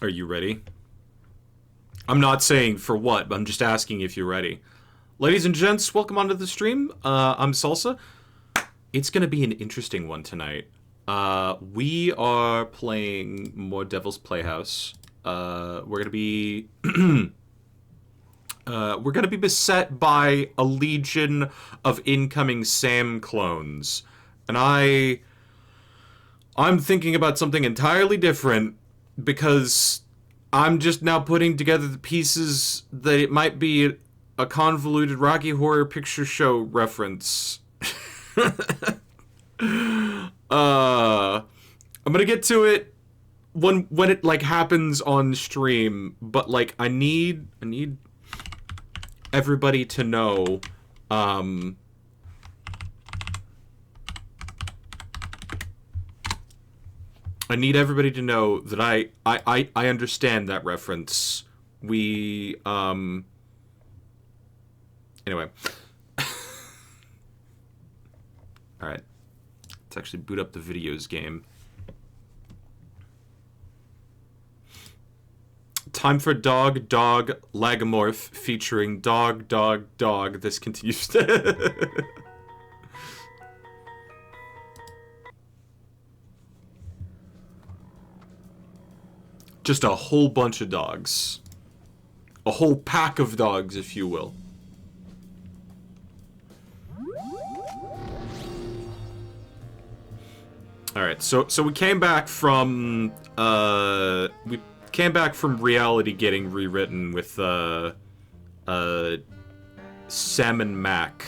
Are you ready? I'm not saying for what, but I'm just asking if you're ready. Ladies and gents, welcome onto the stream. I'm Salsa. It's gonna be an interesting one tonight. We are playing more Devil's Playhouse. We're gonna be beset by a legion of incoming Sam clones, and I'm thinking about something entirely different because I'm just now putting together the pieces that it might be a convoluted Rocky Horror Picture Show reference. I'm gonna get to it when it like happens on stream, but like I need everybody to know I need everybody to know that I understand that reference. We anyway. Alright. Let's actually boot up the videos game. Time for Dog, Dog, Lagomorph featuring Dog, Dog, Dog. This continues to... Just a whole bunch of dogs. A whole pack of dogs, if you will. Alright, so we came back from reality getting rewritten with Sam and Mac.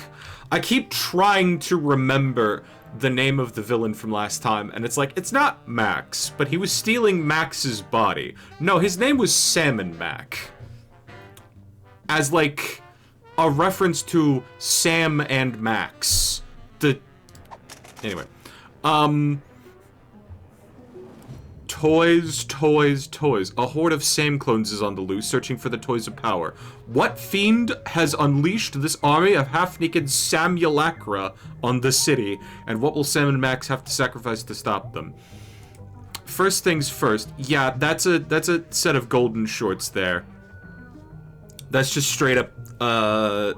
I keep trying to remember the name of the villain from last time, and it's like, it's not Max, but he was stealing Max's body. No, his name was Sam and Mac. As like a reference to Sam and Max. Anyway. Toys, toys, toys. A horde of Sam clones is on the loose, searching for the toys of power. What fiend has unleashed this army of half-naked Samulacra on the city, and what will Sam and Max have to sacrifice to stop them? First things first. Yeah, that's a set of golden shorts there. That's just straight up a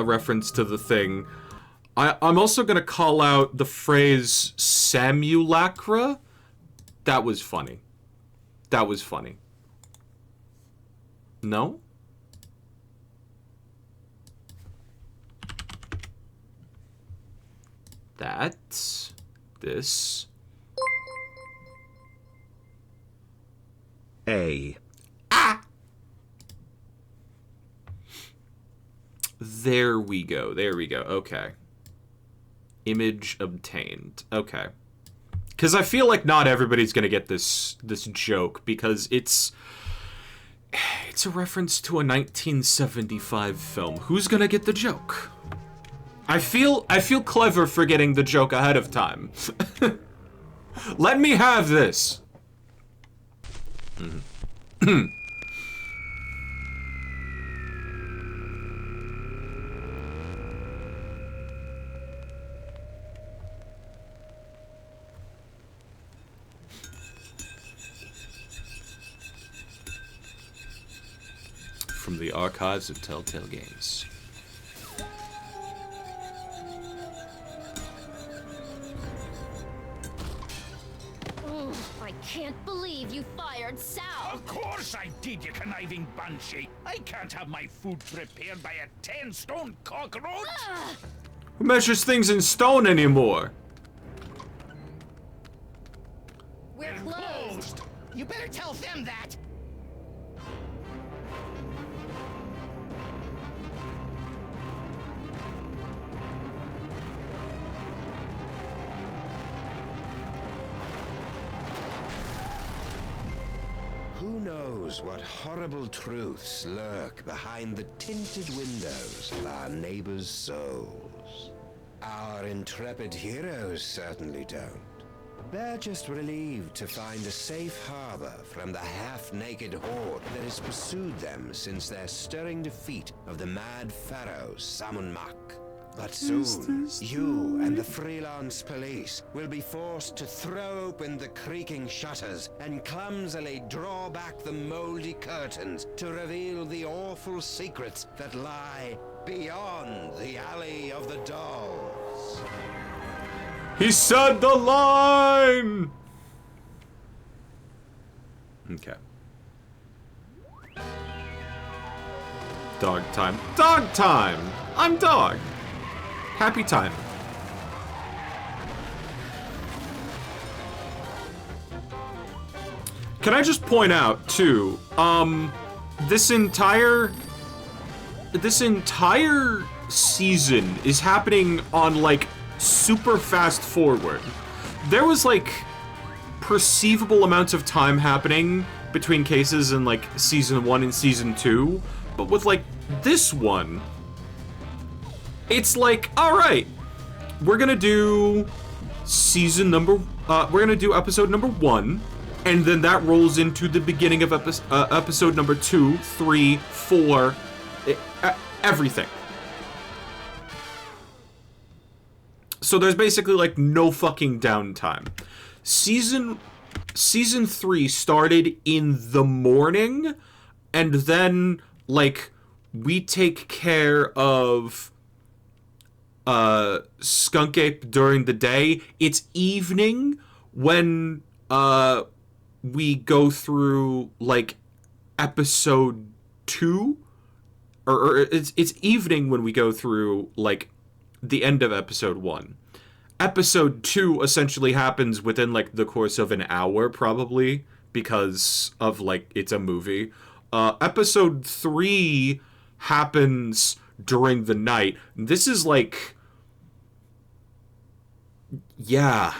reference to the thing. I'm also gonna call out the phrase Samulacra. That was funny. That was funny. No? That's this. A. Ah! There we go. There we go. Okay. Image obtained. Okay. Because I feel like not everybody's gonna get this joke, because it's a reference to a 1975 film. Who's gonna get the joke? I feel clever for getting the joke ahead of time. Let me have this. From the archives of Telltale Games. Oh, I can't believe you fired Sal. Of course I did, you conniving banshee. I can't have my food prepared by a 10-stone cockroach. Who measures things in stone anymore? We're closed. You better tell them that. Who knows what horrible truths lurk behind the tinted windows of our neighbors' souls? Our intrepid heroes certainly don't. They're just relieved to find a safe harbor from the half-naked horde that has pursued them since their stirring defeat of the mad pharaoh Samun Mak. But soon, you and the freelance police will be forced to throw open the creaking shutters and clumsily draw back the moldy curtains to reveal the awful secrets that lie beyond the Alley of the Dolls. He said the line! Okay. Dog time. Dog time! I'm dog! Happy time. Can I just point out, too, this entire season is happening on, like, super fast forward. There was, like, perceivable amounts of time happening between cases in, like, season 1 and season 2, but with, like, this one, it's like, alright, we're gonna do we're gonna do episode number 1, and then that rolls into the beginning of episode number 2, 3, 4, everything. So there's basically, like, no fucking downtime. Season 3 started in the morning, and then, like, we take care of Skunk Ape during the day. It's evening when we go through, like, episode 2, or it's evening when we go through, like, the end of episode 1. Episode 2 essentially happens within, like, the course of an hour, probably, because of, like, it's a movie. Episode 3 happens during the night. This is, like... Yeah.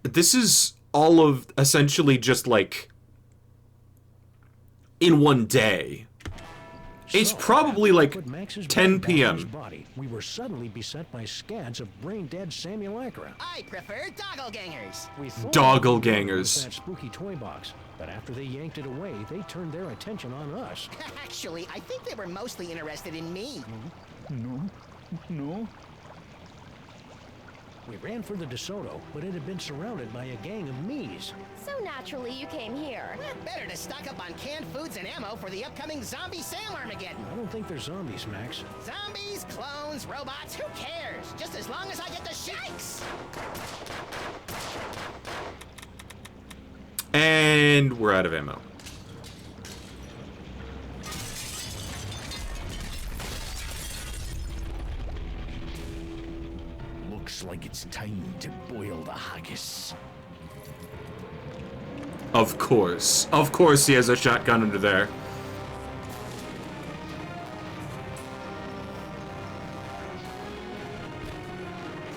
This is all of, essentially, just, like, in one day. It's probably like 10 p.m. We were suddenly beset by scads of brain-dead simulacra. I prefer doppelgangers. Doppelgangers. That spooky toy box, but after they yanked it away, they turned their attention on us. Actually, I think they were mostly interested in me. No. We ran for the DeSoto, but it had been surrounded by a gang of me's. So naturally, you came here. Better to stock up on canned foods and ammo for the upcoming zombie Sam Armageddon. I don't think they're zombies, Max. Zombies, clones, robots, who cares? Just as long as I get the shakes. And we're out of ammo. Looks like it's time to boil the haggis. Of course. Of course he has a shotgun under there.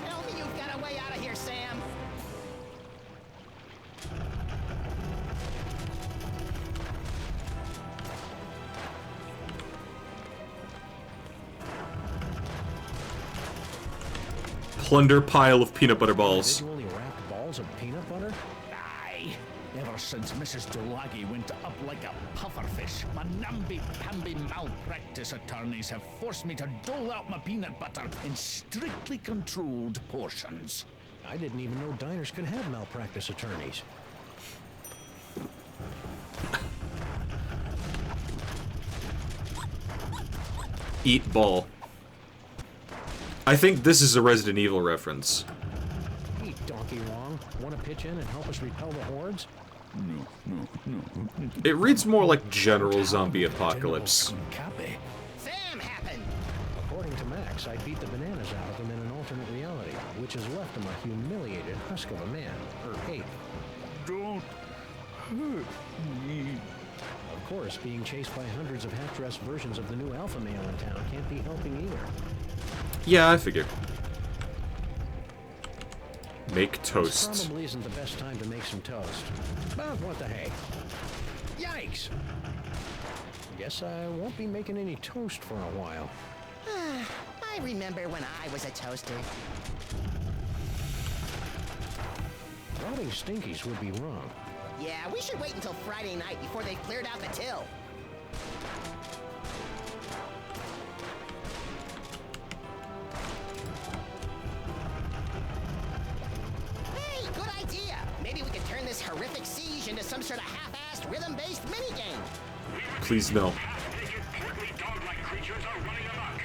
Tell me you've got a way out of here, Sam. Plunder pile of peanut butter balls. Individually wrapped balls of peanut butter? Aye. Ever since Mrs. Dolagi went up like a pufferfish, my namby-pamby malpractice attorneys have forced me to dole out my peanut butter in strictly controlled portions. I didn't even know diners could have malpractice attorneys. Eat ball. I think this is a Resident Evil reference. Hey, Donkey Wong, want to pitch in and help us repel the hordes? No. It reads more like General Zombie Apocalypse. Sam happened. According to Max, I beat the bananas out of him in an alternate reality, which has left him a humiliated husk of a man, or ape. Don't hurt me. Of course, being chased by hundreds of half-dressed versions of the new alpha male in town can't be helping either. Yeah, I figured. Make This toast. probably isn't the best time to make some toast. But what the hey? Yikes! Guess I won't be making any toast for a while. I remember when I was a toaster. Robbing Stinkies would be wrong. Yeah, we should wait until Friday night before they've cleared out the till. some sort of half-assed, rhythm-based minigame. Please no. Half-naked, portly dog-like creatures are running amok.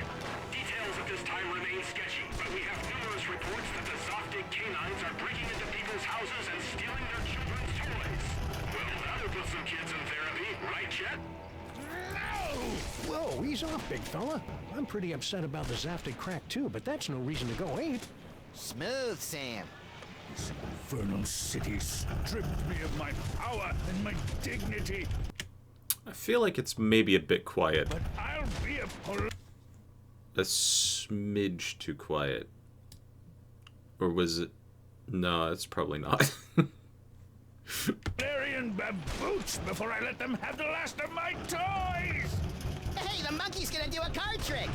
Details at this time remain sketchy, but we have numerous reports that the Zoftig canines are breaking into people's houses and stealing their children's toys. Well, that'll put some kids in therapy, right, Chet? Whoa, ease off, big fella. I'm pretty upset about the Zaftig crack too, but that's no reason to go ape. Smooth, Sam. This infernal city stripped me of my power and my dignity. I feel like it's maybe a bit quiet. But I'll be a A smidge too quiet. Or was it? No, it's probably not. Polarian baboots before I let them have the last of my toys! Hey, the monkey's gonna do a card trick.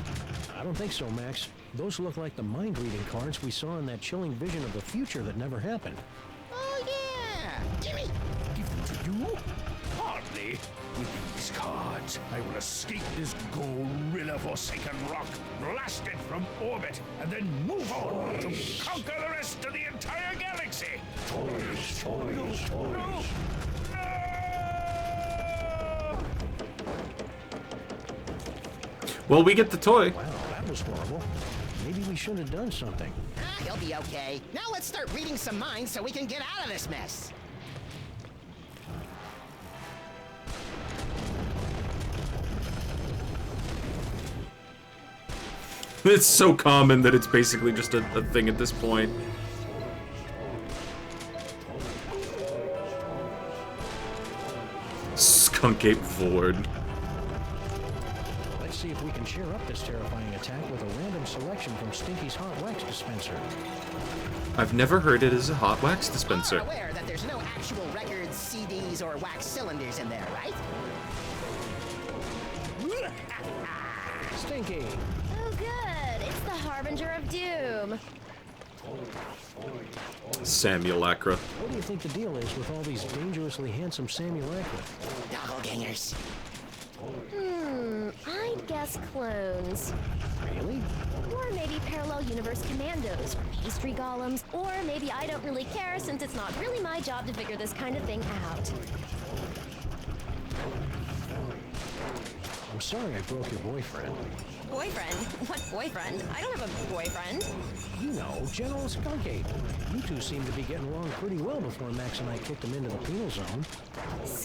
I don't think so, Max. Those look like the mind-reading cards we saw in that chilling vision of the future that never happened. Oh, yeah. Gimme. Give them to you? Hardly. With these cards, I will escape this gorilla-forsaken rock, blast it from orbit, and then move on to conquer the rest of the entire galaxy! Toys, toys, toys. No! Well, we get the toy. Wow, that was horrible. Maybe we should have done something. Ah, he'll be okay. Now let's start reading some minds so we can get out of this mess. It's so common that it's basically just a thing at this point. Skunk Ape Vord. Let's see if we can cheer up this terrifying attack with a random selection from Stinky's hot wax dispenser. I've never heard it as a hot wax You're dispenser. aware that there's no actual records, CDs, or wax cylinders in there, right? Stinky! Oh, good. It's the Harbinger of Doom. Samulacra. What do you think the deal is with all these dangerously handsome Samulacra? Doppelgangers. I'd guess clones. Really? Or maybe parallel universe commandos, or pastry golems, or maybe I don't really care since it's not really my job to figure this kind of thing out. I'm sorry I broke your boyfriend. Boyfriend? What boyfriend? I don't have a boyfriend. You know, General Skunk Ape. You two seem to be getting along pretty well before Max and I kicked him into the penal zone.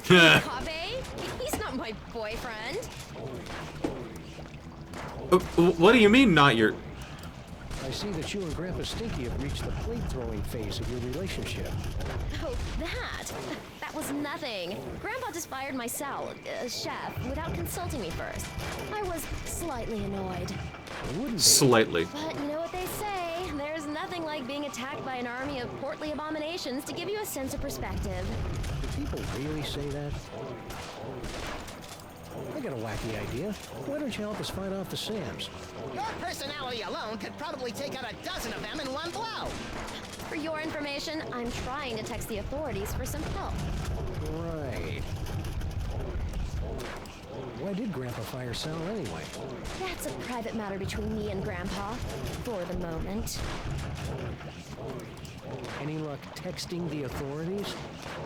Kabe? He's not my boyfriend. What do you mean, not your... I see that you and Grandpa Stinky have reached the plate-throwing phase of your relationship. Oh, that? That was nothing. Grandpa just fired my chef, without consulting me first. I was slightly annoyed. Wouldn't be. Slightly. But you know what they say, there's nothing like being attacked by an army of portly abominations to give you a sense of perspective. Do people really say that? I got a wacky idea. Why don't you help us fight off the Sams? Your personality alone could probably take out a dozen of them in one blow. For your information, I'm trying to text the authorities for some help. Right. Why did Grandpa fire Sal anyway? That's a private matter between me and Grandpa, for the moment. Any luck texting the authorities?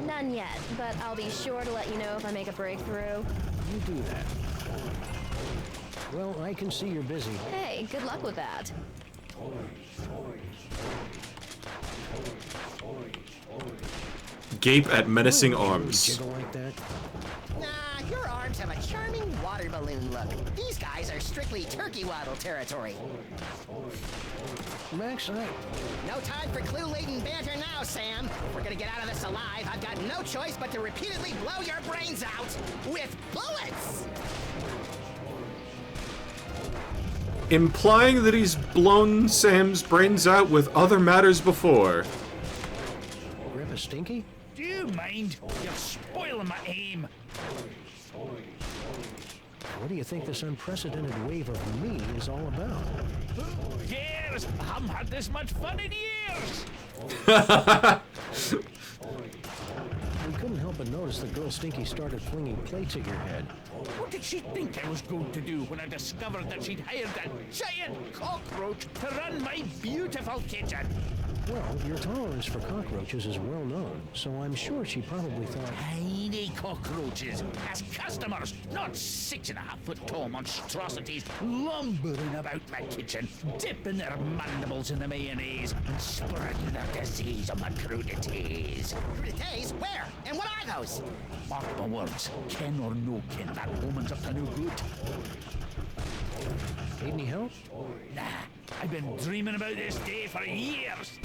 None yet, but I'll be sure to let you know if I make a breakthrough. You do that. Well, I can see you're busy. Hey, good luck with that. Gape at menacing Why would you arms. jiggle like that? Nah, your arms have a charming water balloon look. These guys are strictly turkey waddle territory. Max, No time for clue-laden banter now, Sam. If we're gonna get out of this alive, I've got no choice but to repeatedly blow your brains out with bullets! Implying that he's blown Sam's brains out with other matters before. Grandpa Stinky? Do you mind? You're spoiling my aim. What do you think this unprecedented wave of me is all about? Years! I haven't had this much fun in years! We couldn't help but notice the girl Stinky started flinging plates at your head. What did she think I was going to do when I discovered that she'd hired that giant cockroach to run my beautiful kitchen? Well, your tolerance for cockroaches is well known, so I'm sure she probably thought... Tiny cockroaches as customers, not 6.5-foot tall monstrosities lumbering about my kitchen, dipping their mandibles in the mayonnaise and spreading their disease on my crudities. Crudités? Where? And what are those? Mark my words, ken or no ken, that woman's up to no good. Need any help? Nah, I've been dreaming about this day for years.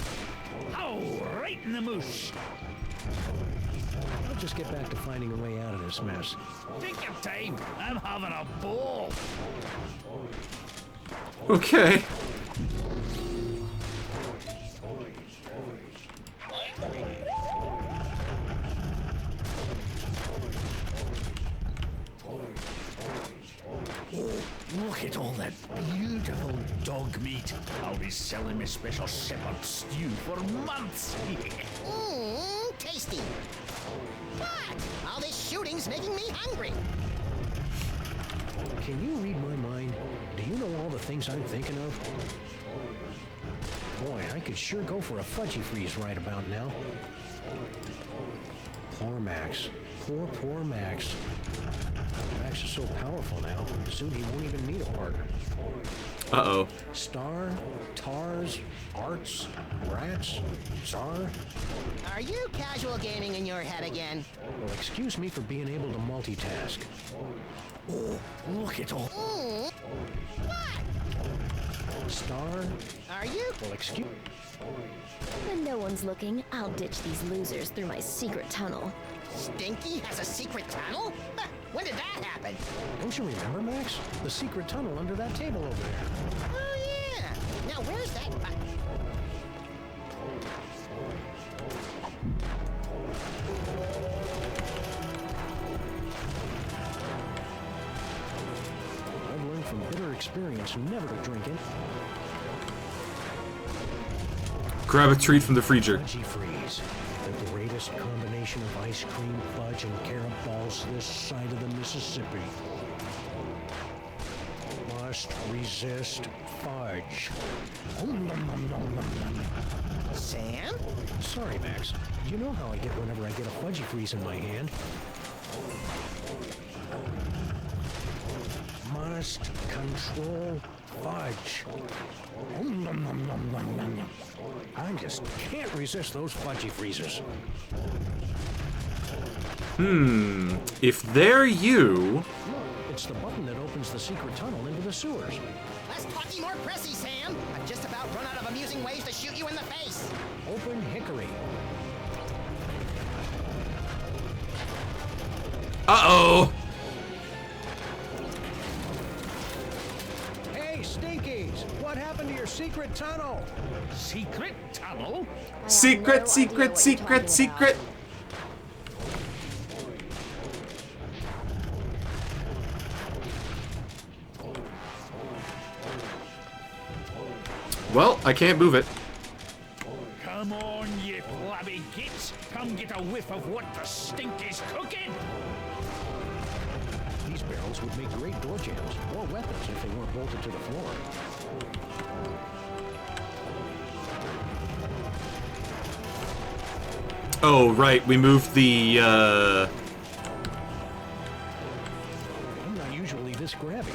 Oh, right in the moosh. I'll just get back to finding a way out of this mess. Take your time. I'm having a ball. Okay. Look at all that beautiful dog meat. I'll be selling my special shepherd stew for months. Mmm, tasty. But all this shooting's making me hungry. Can you read my mind? Do you know all the things I'm thinking of? Boy, I could sure go for a fudgy freeze right about now. Poor Max. Poor Max. Max is so powerful now, soon he won't even need a partner. Uh-oh. Star, Tars, Arts, Rats, Czar. Are you casual gaming in your head again? Well, excuse me for being able to multitask. Oh, look at all. What? Star, Are you? well, excuse... When no one's looking, I'll ditch these losers through my secret tunnel. Stinky has a secret tunnel? Huh, when did that happen? Don't you remember, Max? The secret tunnel under that table over there. Oh, yeah. Now, where's that button? I've learned from bitter experience never to drink it. Grab a treat from the freezer. Fudgy Freeze. The greatest combination of ice cream, fudge, and carom balls this side of the Mississippi. Must resist fudge. Sam? Sorry, Max. You know how I get whenever I get a Fudgy Freeze in my hand. Must control fudge. I just can't resist those Fudgy Freezes. If they're you... Look, it's the button that opens the secret tunnel into the sewers. Less talky, more pressy, Sam. I've just about run out of amusing ways to shoot you in the face. Open hickory. Uh-oh! Hey, Stinkies! What happened to your secret tunnel? Secret tunnel? Secret, secret, secret, secret! Well, I can't move it. Come on, you flabby gits. Come get a whiff of what the stink is cooking. These barrels would make great door jams, or weapons if they weren't bolted to the floor. Oh, right, we moved the, I'm not usually this grabby.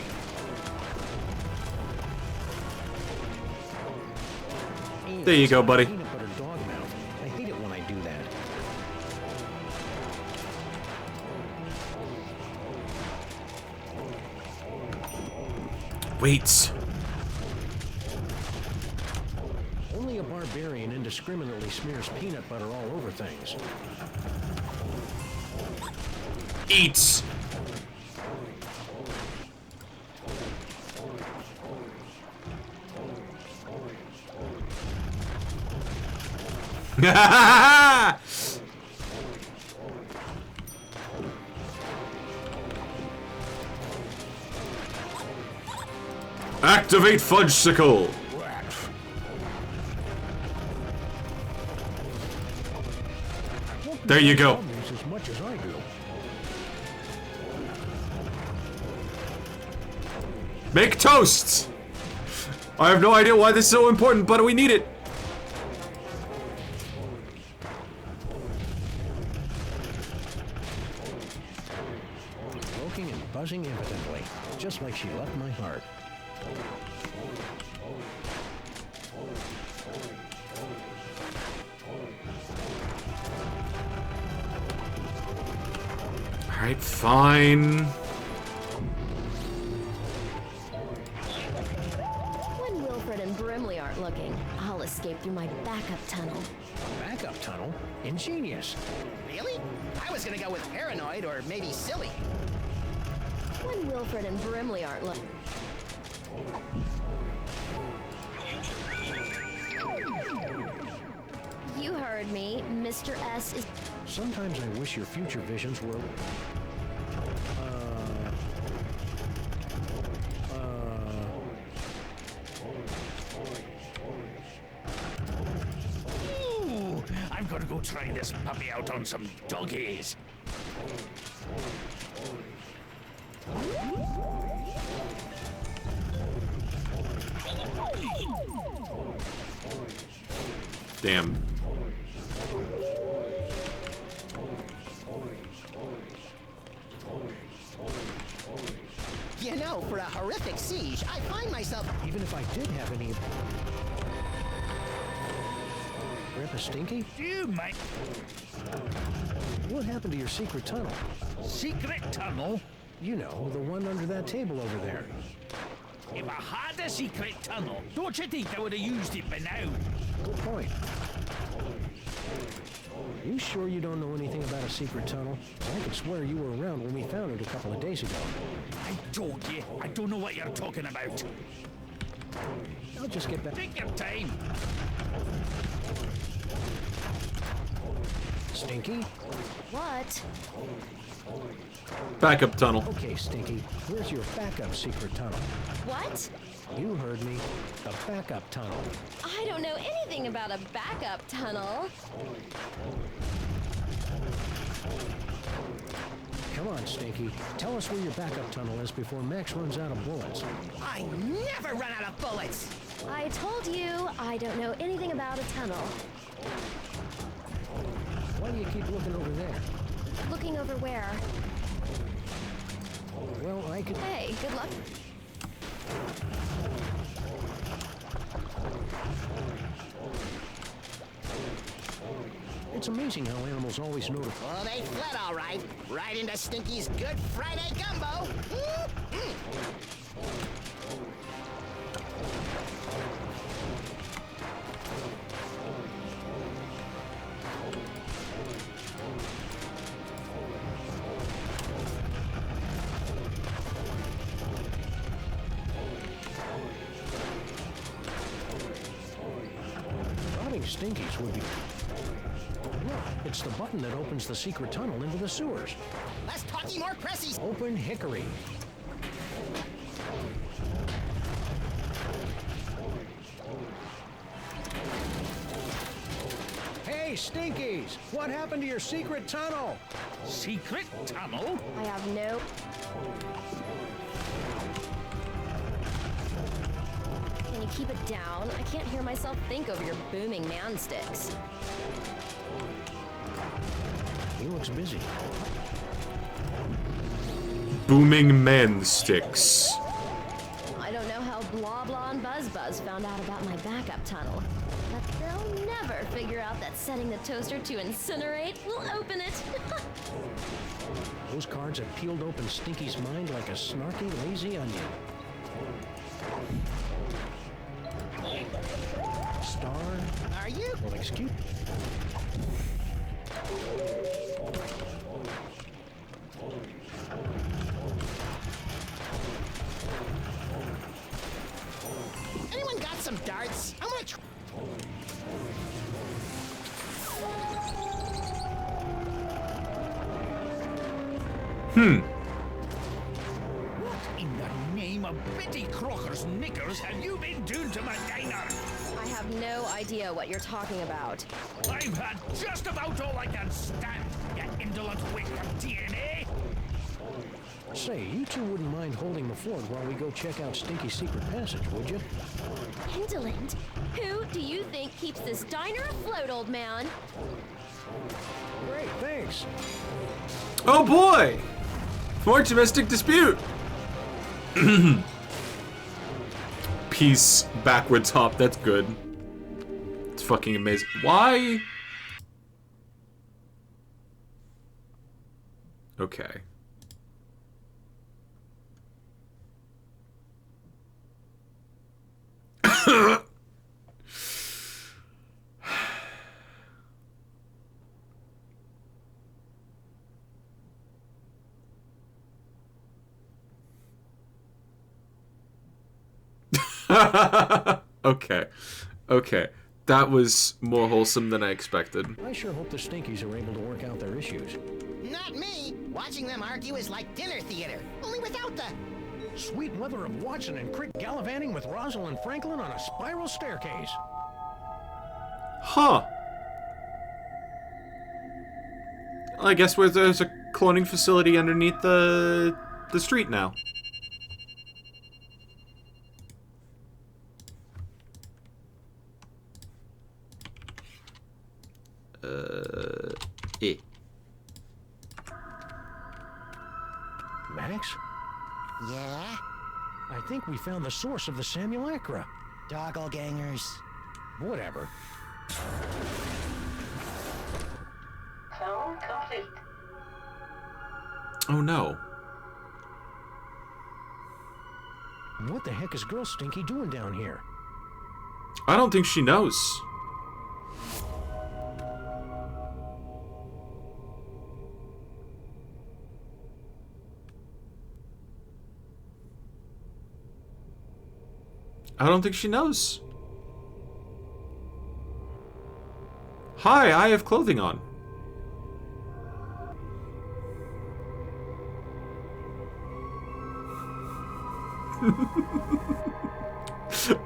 There you go, buddy. Peanut butter dog mouth. I hate it when I do that. Wait. Only a barbarian indiscriminately smears peanut butter all over things. Eat! Activate Fudgesicle! There you go. As much as I do. Make toasts! I have no idea why this is so important, but we need it. screaming and buzzing impotently, just like she left my heart. Alright, fine. When Wilfred and Brimley aren't looking, I'll escape through my backup tunnel. Backup tunnel? Ingenious. Really? I was gonna go with paranoid or maybe silly. When Wilfred and Brimley aren't looking. You heard me. Mr. S is... Sometimes I wish your future visions were... Ooh, I'm gonna go try this puppy out on some doggies. Damn. You know, for a horrific siege, I find myself... Even if I did have any... Grandpa Stinky? You might... What happened to your secret tunnel? Secret tunnel? You know, the one under that table over there. If I had a secret tunnel, don't you think I would have used it by now? Good point. You sure you don't know anything about a secret tunnel? I could swear you were around when we found it a couple of days ago. I told you, I don't know what you're talking about. I'll just get back. Take your time. Stinky? What? Backup tunnel. Okay, Stinky. Where's your backup secret tunnel? What? You heard me. The backup tunnel. I don't know anything about a backup tunnel. Come on, Stinky. Tell us where your backup tunnel is before Max runs out of bullets. I never run out of bullets! I told you I don't know anything about a tunnel. Why do you keep looking over there? Looking over where? Well, I could... Hey, good luck. It's amazing how animals always know to... Well, they fled all right. Right into Stinky's Good Friday gumbo. Robbing Stinkies would be... Look, it's the button that opens the secret tunnel into the sewers. Less talky, more pressy. Open hickory. Hey, Stinkies! What happened to your secret tunnel? Secret tunnel? I have no... Can you keep it down? I can't hear myself think over your booming man sticks. He looks busy. Booming man sticks. I don't know how Blah Blah and Buzz Buzz found out about my backup tunnel, but they'll never figure out that setting the toaster to incinerate will open it. Those cards have peeled open Stinky's mind like a snarky, lazy onion. Star. Are you? Well, excuse... Anyone got some darts? I'm gonna try. What in the name of Betty Crocker's knickers have you been doing to my diner? I have no idea what you're talking about. I've had just about all I can stand, you indolent waste of DNA. Say, you two wouldn't mind holding the fort while we go check out Stinky's secret passage, would you? Indolent? Who do you think keeps this diner afloat, old man? Great, thanks. Oh boy! More domestic dispute! Peace, backwards hop, that's good. It's fucking amazing. Why? Okay. Okay. Okay. That was more wholesome than I expected. I sure hope the Stinkies are able to work out their issues. Not me. Watching them argue is like dinner theater, only without the... Sweet mother of Watson and Crick gallivanting with Rosalind Franklin on a spiral staircase. Huh. I guess where there's a cloning facility underneath the street now. Max? Yeah? I think we found the source of the simulacra. Doppelgangers. Whatever. Clone complete. Oh no. What the heck is Girl Stinky doing down here? I don't think she knows. I don't think she knows. Hi, I have clothing on.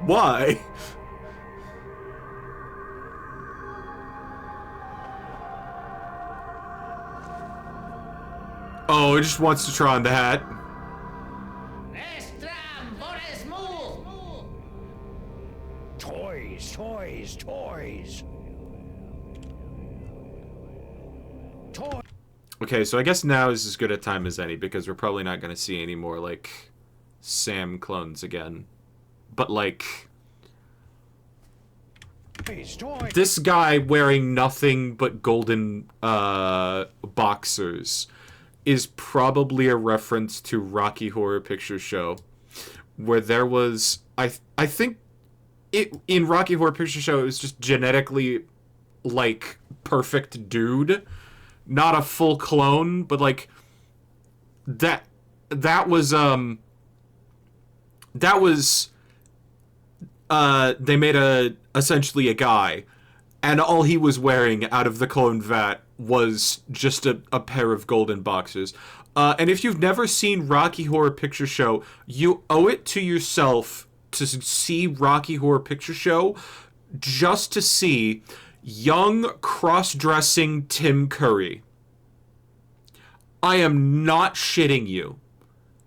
Why? Oh, it just wants to try on the hat. Toys, toys, toys. Toys. Okay, so I guess now is as good a time as any because we're probably not going to see any more, like, Sam clones again. But, like, Toys. this guy wearing nothing but golden boxers is probably a reference to Rocky Horror Picture Show, where there was, I think it in Rocky Horror Picture Show it was just genetically, like, perfect dude, not a full clone, but like that was they made essentially a guy, and all he was wearing out of the clone vat was just a pair of golden boxers. And if you've never seen Rocky Horror Picture Show, you owe it to yourself to see Rocky Horror Picture Show just to see young cross-dressing Tim Curry. I am not shitting you.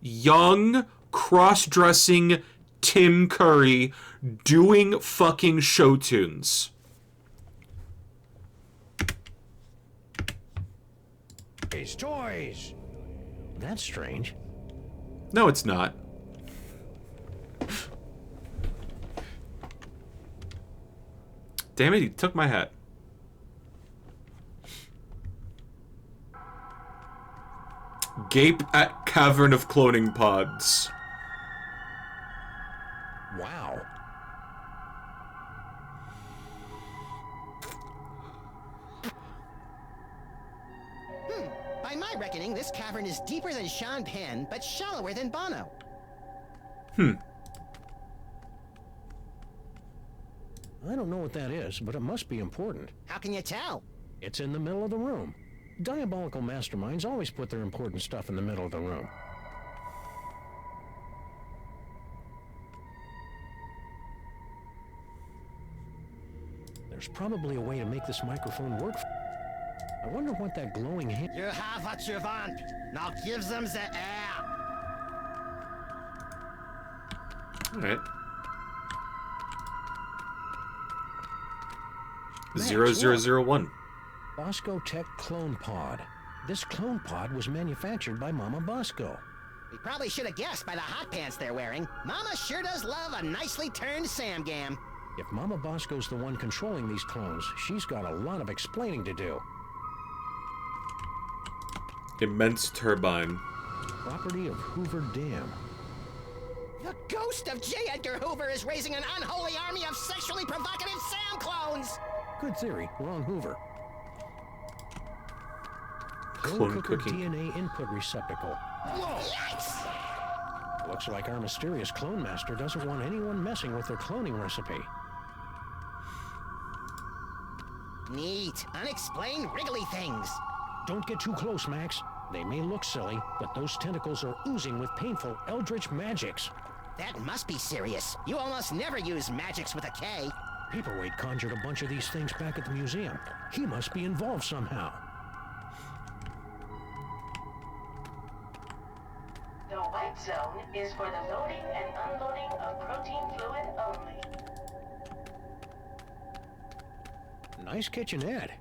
Young cross-dressing Tim Curry doing fucking show tunes. Toys. That's strange. No, it's not. Damn it, he took my hat. Gape at Cavern of Cloning Pods. Wow. By my reckoning, this cavern is deeper than Sean Penn, but shallower than Bono. I don't know what that is, but it must be important. How can you tell? It's in the middle of the room. Diabolical masterminds always put their important stuff in the middle of the room. There's probably a way to make this microphone work. I wonder what that glowing hand... You have what you want. Now give them the air. Alright. Max, 0001. Bosco Tech Clone Pod. This clone pod was manufactured by Mama Bosco. We probably should have guessed by the hot pants they're wearing. Mama sure does love a nicely turned Sam Gam. If Mama Bosco's the one controlling these clones, she's got a lot of explaining to do. Immense turbine. Property of Hoover Dam. The ghost of J. Edgar Hoover is raising an unholy army of sexually provocative Sam clones! Good theory. Wrong Hoover. Clone cooker cooking. DNA input receptacle. Yikes! Looks like our mysterious clone master doesn't want anyone messing with their cloning recipe. Neat. Unexplained wriggly things. Don't get too close, Max. They may look silly, but those tentacles are oozing with painful eldritch magics. That must be serious. You almost never use magics with a K. Paperweight conjured a bunch of these things back at the museum. He must be involved somehow. The white zone is for the loading and unloading of protein fluid only. Nice kitchenette.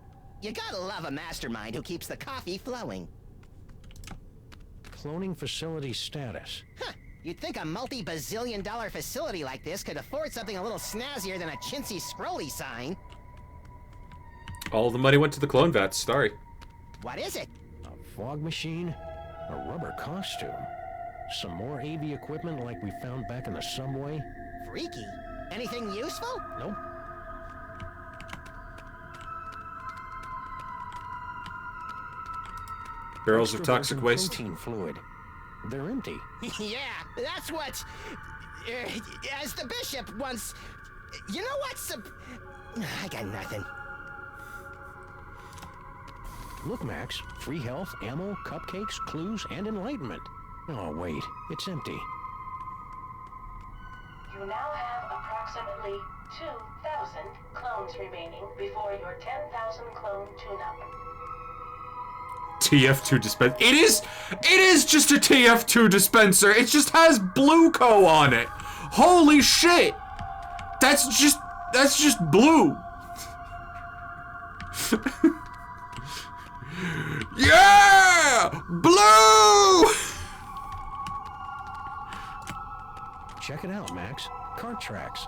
You gotta love a mastermind who keeps the coffee flowing. Cloning facility status. Huh. You'd think a multi-bazillion-dollar facility like this could afford something a little snazzier than a chintzy scrolly sign. All the money went to the clone vats. Sorry. What is it? A fog machine. A rubber costume. Some more AV equipment like we found back in the subway. Freaky. Anything useful? Nope. Barrels of Extra toxic virgin waste. protein fluid. They're empty. Yeah, that's what... as the bishop once... You know what's... I got nothing. Look, Max. Free health, ammo, cupcakes, clues, and enlightenment. Oh, wait. It's empty. You now have approximately 2,000 clones remaining before your 10,000 clone tune-up. TF2 dispenser. It is just a TF2 dispenser. It just has Blue Co on it. Holy shit. That's just blue. Yeah! Blue! Check it out, Max. Cart tracks.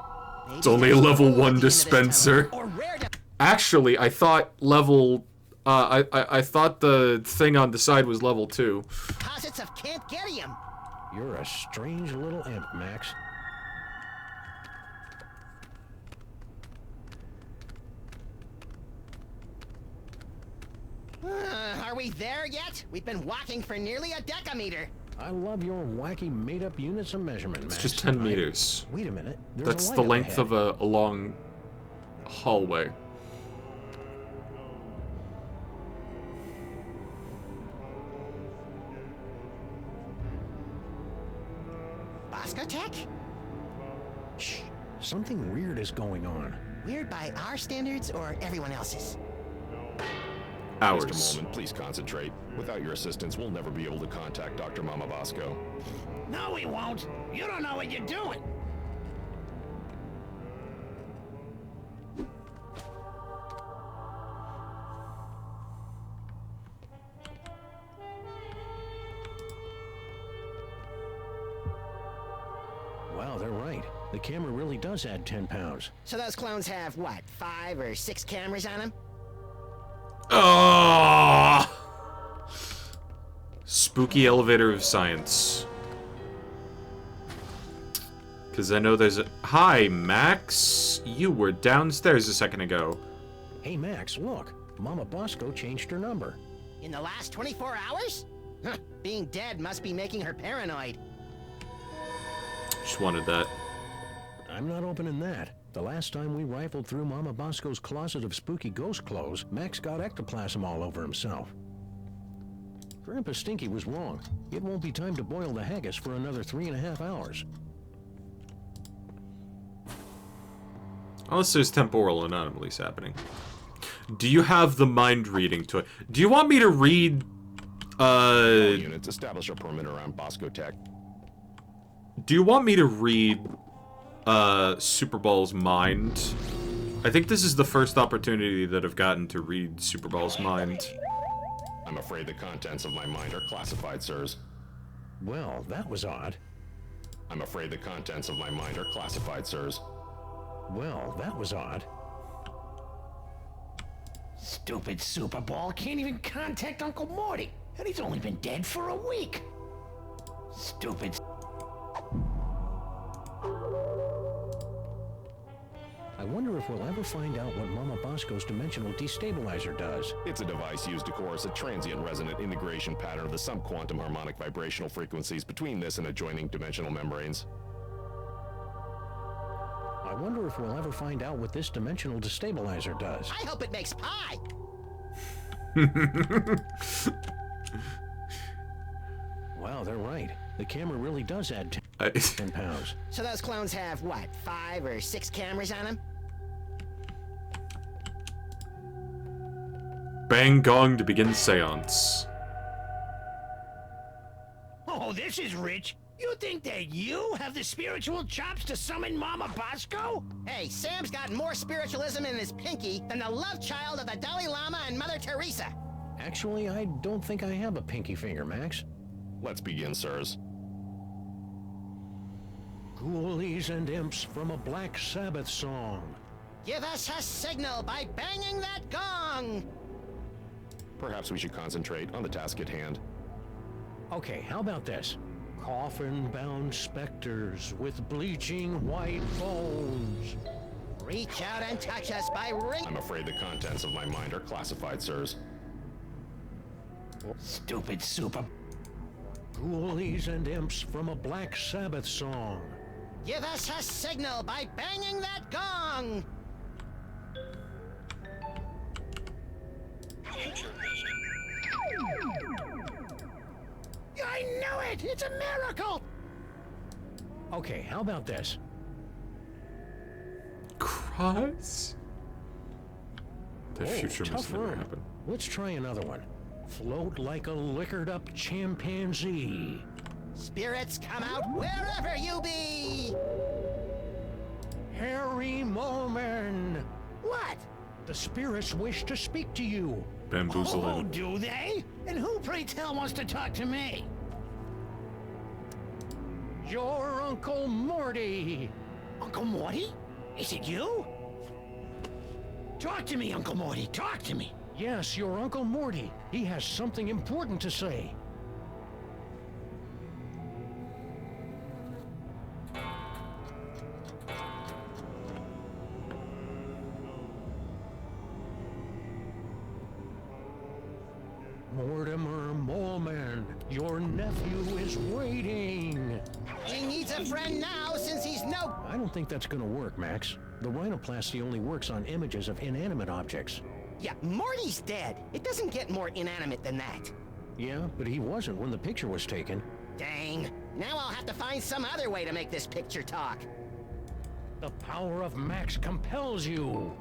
It's only a level 1 dispenser. Or rare to... Actually, I thought level I thought the thing on the side was level 2. Deposits of can't get him. You're a strange little imp, Max. Are we there yet? We've been walking for nearly a decameter. I love your wacky made-up units of measurement, Max. It's just 10 meters. Wait a minute. There's That's a light the up length ahead. of a long hallway. Bosco Tech? Shh. Something weird is going on. Weird by our standards or everyone else's? Hours. Mr. Molman, please concentrate. Without your assistance, we'll never be able to contact Dr. Mama Bosco. No, we won't. You don't know what you're doing. Wow, they're right. The camera really does add 10 pounds. So those clones have, what, 5 or 6 cameras on them? Oh! Spooky elevator of science. Because I know there's a... Hi, Max. You were downstairs a second ago. Hey, Max, look. Mama Bosco changed her number. In the last 24 hours? Huh, being dead must be making her paranoid. Just wanted that. I'm not opening that. The last time we rifled through Mama Bosco's closet of spooky ghost clothes, Max got ectoplasm all over himself. Grandpa Stinky was wrong. It won't be time to boil the haggis for another 3.5 hours. Unless there's temporal anomalies happening. Do you have the mind reading to it? Do you want me to read, All units, establish a perimeter around Bosco Tech. Do you want me to read, Superball's mind? I think this is the first opportunity that I've gotten to read Superball's mind. I'm I'm afraid the contents of my mind are classified, sirs. Well, that was odd. I'm afraid the contents of my mind are classified, sirs. Well, that was odd. Stupid Super Ball can't even contact Uncle Morty, and he's only been dead for a week. Stupid. I wonder if we'll ever find out what Mama Bosco's dimensional destabilizer does. It's a device used to coerce a transient resonant integration pattern of the subquantum harmonic vibrational frequencies between this and adjoining dimensional membranes. I wonder if we'll ever find out what this dimensional destabilizer does. I hope it makes pie. Wow, they're right. The camera really does add 10 pounds. So those clones have, what, 5 or 6 cameras on them? Bang gong to begin seance. Oh, this is rich. You think that you have the spiritual chops to summon Mama Bosco? Hey, Sam's got more spiritualism in his pinky than the love child of the Dalai Lama and Mother Teresa. Actually, I don't think I have a pinky finger, Max. Let's begin, sirs. Ghoulies and imps from a Black Sabbath song. Give us a signal by banging that gong. Perhaps we should concentrate on the task at hand. Okay, how about this? Coffin-bound specters with bleaching white bones. Reach out and touch us by ring. I'm afraid the contents of my mind are classified, sirs. Stupid Super. Ghoulies and imps from a Black Sabbath song. Give us a signal by banging that gong. I knew it! It's a miracle! Okay, how about this? Cross? The Whoa, future must tough never room. happen. Let's try another one. Float like a liquored-up chimpanzee. Spirits, come out wherever you be. Harry Moman. What? The spirits wish to speak to you. Bamboozle Oh, it. do they? And who, pray tell, wants to talk to me? Your Uncle Morty. Uncle Morty? Is it you? Talk to me, Uncle Morty. Talk to me. Yes, your Uncle Morty. He has something important to say. Mortimer Moleman, your nephew is waiting. He needs a friend now since he's no... I don't think that's gonna work, Max. The rhinoplasty only works on images of inanimate objects. Yeah, Morty's dead. It doesn't get more inanimate than that. Yeah, but he wasn't when the picture was taken. Dang. Now I'll have to find some other way to make this picture talk. The power of Max compels you.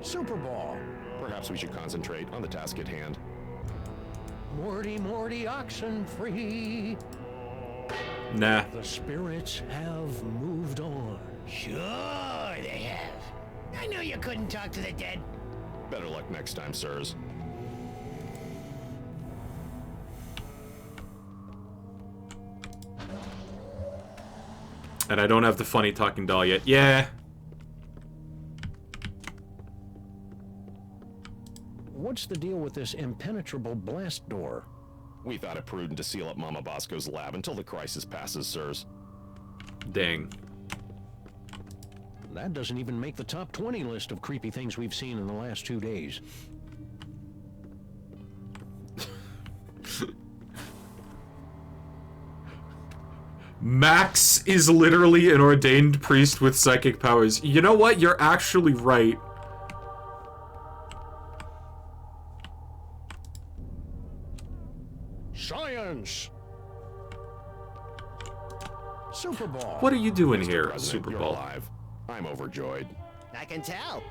Super Ball. Perhaps we should concentrate on the task at hand. Morty, Oxenfree. Nah. The spirits have moved on. Sure they have. I knew you couldn't talk to the dead. Better luck next time, sirs. And I don't have the funny talking doll yet. Yeah. What's the deal with this impenetrable blast door? We thought it prudent to seal up Mama Bosco's lab until the crisis passes, sirs. Dang. That doesn't even make the top 20 list of creepy things we've seen in the last 2 days. Max is literally an ordained priest with psychic powers. You know what? You're actually right. Science! Super Ball. What are you doing Mr. here, President, Super you're Bowl? alive. I'm overjoyed. I can tell.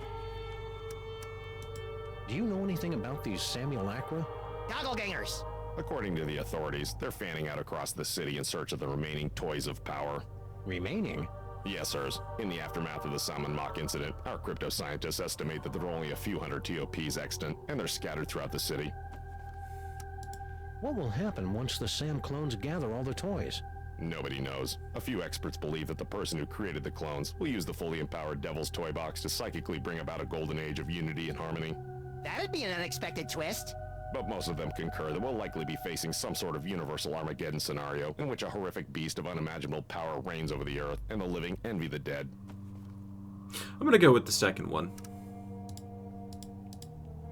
Do you know anything about these simulacra? Gogglegangers. According to the authorities, they're fanning out across the city in search of the remaining toys of power. Remaining? Yes, sirs. In the aftermath of the Salmon Mock incident, our crypto scientists estimate that there are only a few hundred TOPs extant, and they're scattered throughout the city. What will happen once the Sam clones gather all the toys? Nobody knows. A few experts believe that the person who created the clones will use the fully empowered Devil's Toy Box to psychically bring about a golden age of unity and harmony. That'd be an unexpected twist. But most of them concur that we'll likely be facing some sort of universal Armageddon scenario in which a horrific beast of unimaginable power reigns over the earth, and the living envy the dead. I'm gonna go with the second one.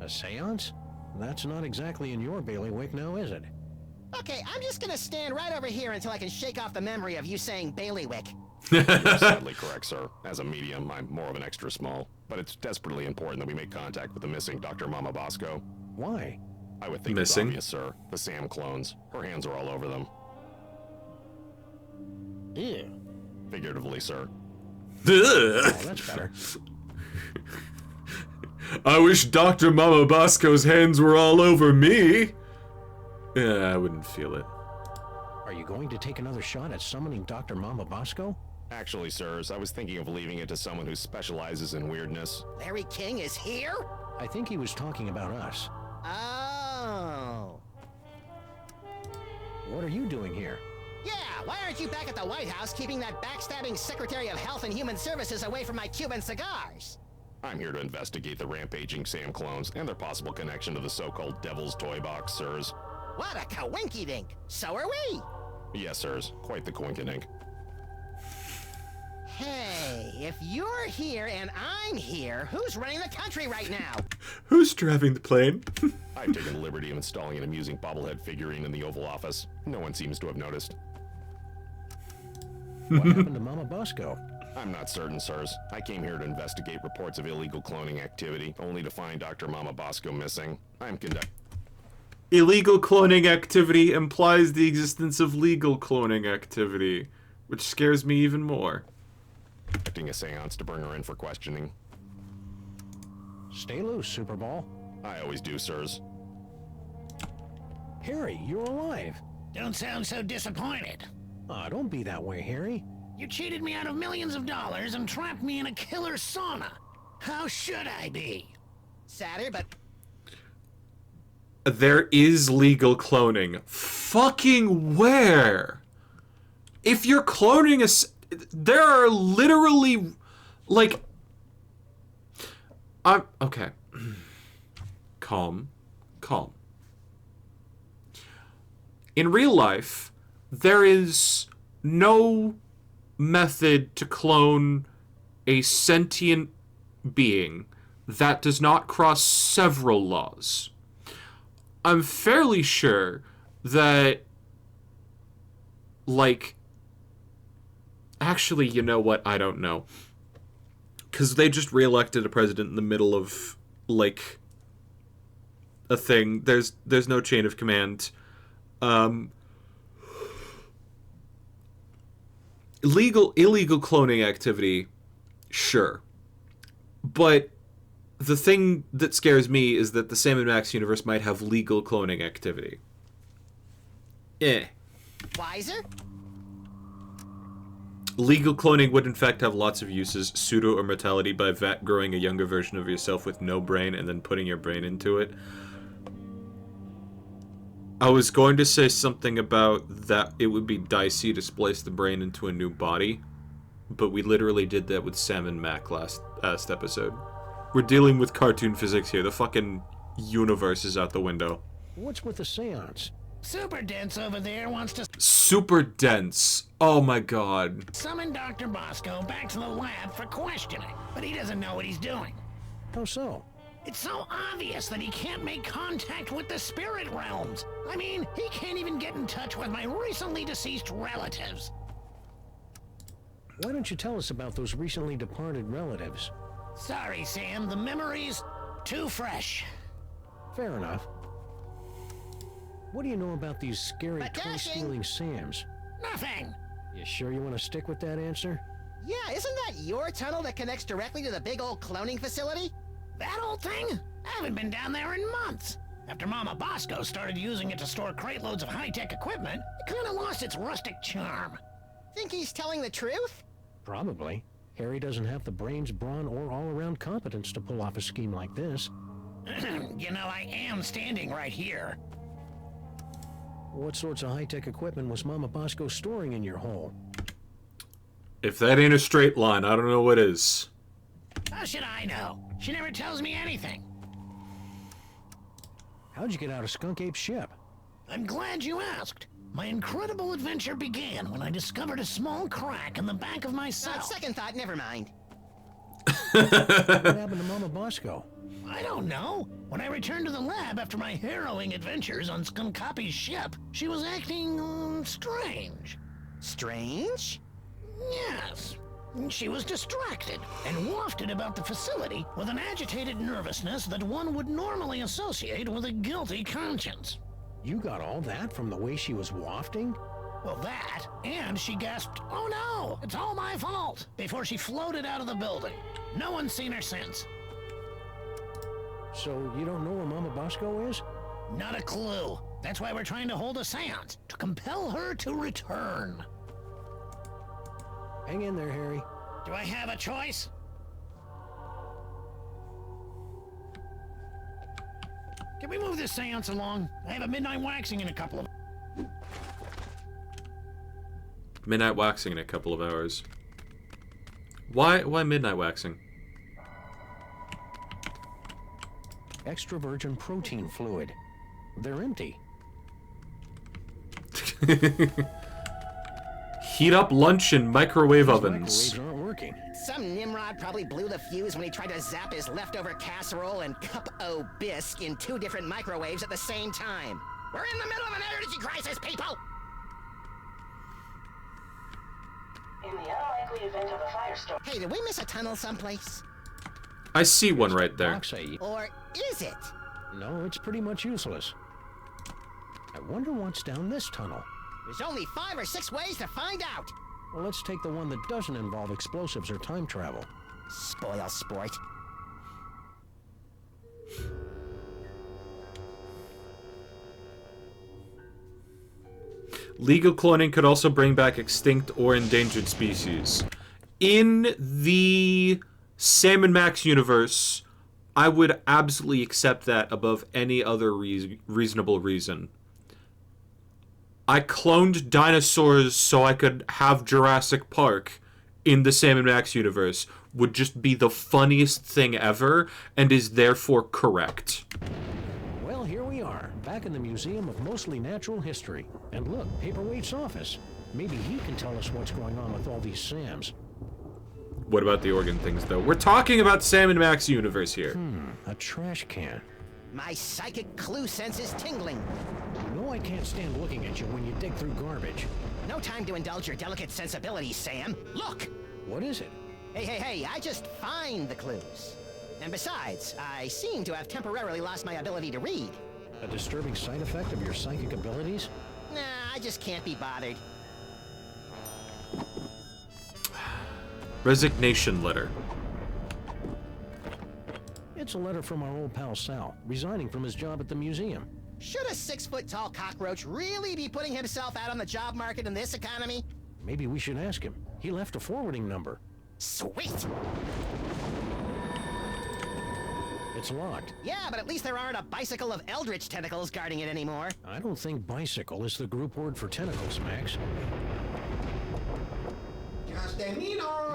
A seance? That's not exactly in your bailiwick now, is it? Okay, I'm just gonna stand right over here until I can shake off the memory of you saying bailiwick. You're sadly correct, sir. As a medium, I'm more of an extra small. But it's desperately important that we make contact with the missing Dr. Mama Bosco. Why? I would think Missing? it's obvious, sir. The Sam clones. Her hands are all over them. Ew. Figuratively, sir. Oh, that's better. I wish Dr. Mama Bosco's hands were all over me. Yeah, I wouldn't feel it. Are you going to take another shot at summoning Dr. Mama Bosco? Actually, sirs, I was thinking of leaving it to someone who specializes in weirdness. Larry King is here? I think he was talking about us. Oh. What are you doing here? Yeah, why aren't you back at the White House keeping that backstabbing Secretary of Health and Human Services away from my Cuban cigars? I'm here to investigate the rampaging Sam clones and their possible connection to the so-called Devil's Toy Box, sirs. What a coinky-dink. So are we. Yes, sirs. Quite the coinkydink. Hey, if you're here and I'm here, who's running the country right now? Who's driving the plane? I've taken the liberty of installing an amusing bobblehead figurine in the Oval Office. No one seems to have noticed. What happened to Mama Bosco? I'm not certain, sirs. I came here to investigate reports of illegal cloning activity, only to find Dr. Mama Bosco missing. I'm conducting Illegal cloning activity implies the existence of legal cloning activity, which scares me even more. a seance to bring her in for questioning. Stay loose, Superball. I always do, sirs. Harry, you're alive. Don't sound so disappointed. Aw, don't be that way, Harry. You cheated me out of millions of dollars and trapped me in a killer sauna. How should I be? Sadder, but There is legal cloning. Fucking where? If you're cloning there are literally, like, okay. Calm. In real life, there is no method to clone a sentient being that does not cross several laws. I'm fairly sure that, like, actually, you know what? I don't know. Because they just reelected a president in the middle of, like, a thing. There's no chain of command. Illegal cloning activity, sure. But the thing that scares me is that the Sam & Max universe might have legal cloning activity. wiser? Legal cloning would in fact have lots of uses. Pseudo-immortality by growing a younger version of yourself with no brain and then putting your brain into it. I was going to say something about that it would be dicey to splice the brain into a new body, but we literally did that with Sam and Mac last episode. We're dealing with cartoon physics here. The fucking universe is out the window. What's with the seance? Super Dense over there wants to Super dense. Oh my god. summon Dr. Bosco back to the lab for questioning, but he doesn't know what he's doing. How so? It's so obvious that he can't make contact with the spirit realms. I mean, he can't even get in touch with my recently deceased relatives. Why don't you tell us about those recently departed relatives? Sorry, Sam, the memory's too fresh. Fair enough. What do you know about these scary But toy-stealing Sams? Nothing. You sure you want to stick with that answer? Yeah, isn't that your tunnel that connects directly to the big old cloning facility? That old thing? I haven't been down there in months. After Mama Bosco started using it to store crate loads of high-tech equipment, it kind of lost its rustic charm. Think he's telling the truth? Probably. Harry doesn't have the brains, brawn, or all-around competence to pull off a scheme like this. You know, I am standing right here. What sorts of high-tech equipment was Mama Bosco storing in your hole? If that ain't a straight line, I don't know what is. How should I know? She never tells me anything. How'd you get out of Skunk Ape's ship? I'm glad you asked. My incredible adventure began when I discovered a small crack in the back of my cell. Second thought, never mind. What happened to Mama Bosco? I don't know. When I returned to the lab after my harrowing adventures on Skunkapi's ship, she was acting, strange. Strange? Yes. She was distracted and wafted about the facility with an agitated nervousness that one would normally associate with a guilty conscience. You got all that from the way she was wafting? Well, that, and she gasped, "Oh no, it's all my fault," before she floated out of the building. No one's seen her since. So you don't know where Mama Bosco is? Not a clue. That's why we're trying to hold a seance, to compel her to return. Hang in there, Harry. Do I have a choice? Can we move this seance along? I have a midnight waxing in a couple of... Midnight waxing in a couple of hours. Why midnight waxing? Extra virgin protein fluid. They're empty. Heat up lunch in microwave These ovens. microwaves aren't working. Some Nimrod probably blew the fuse when he tried to zap his leftover casserole and cup o' bisque in 2 different microwaves at the same time. We're in the middle of an energy crisis, people! In the unlikely event of a firestorm. Hey, did we miss a tunnel someplace? I see one right there. Bauxite. Or is it? No, it's pretty much useless. I wonder what's down this tunnel. There's only 5 or 6 ways to find out. Well, let's take the one that doesn't involve explosives or time travel. Spoil sport. Legal cloning could also bring back extinct or endangered species. In the Sam and Max universe, I would absolutely accept that above any other reasonable reason. I cloned dinosaurs so I could have Jurassic Park in the Sam and Max universe would just be the funniest thing ever and is therefore correct. Well, here we are, back in the Museum of Mostly Natural History. And look, Paperweight's office. Maybe he can tell us what's going on with all these Sams. What about the organ things, though? We're talking about Sam and Max universe here. A trash can. My psychic clue sense is tingling. You know I can't stand looking at you when you dig through garbage. No time to indulge your delicate sensibilities, Sam. Look! What is it? Hey, I just find the clues. And besides, I seem to have temporarily lost my ability to read. A disturbing side effect of your psychic abilities? Nah, I just can't be bothered. Resignation letter. It's a letter from our old pal Sal, resigning from his job at the museum. Should a 6-foot-tall cockroach really be putting himself out on the job market in this economy? Maybe we should ask him. He left a forwarding number. Sweet! It's locked. Yeah, but at least there aren't a bicycle of eldritch tentacles guarding it anymore. I don't think bicycle is the group word for tentacles, Max.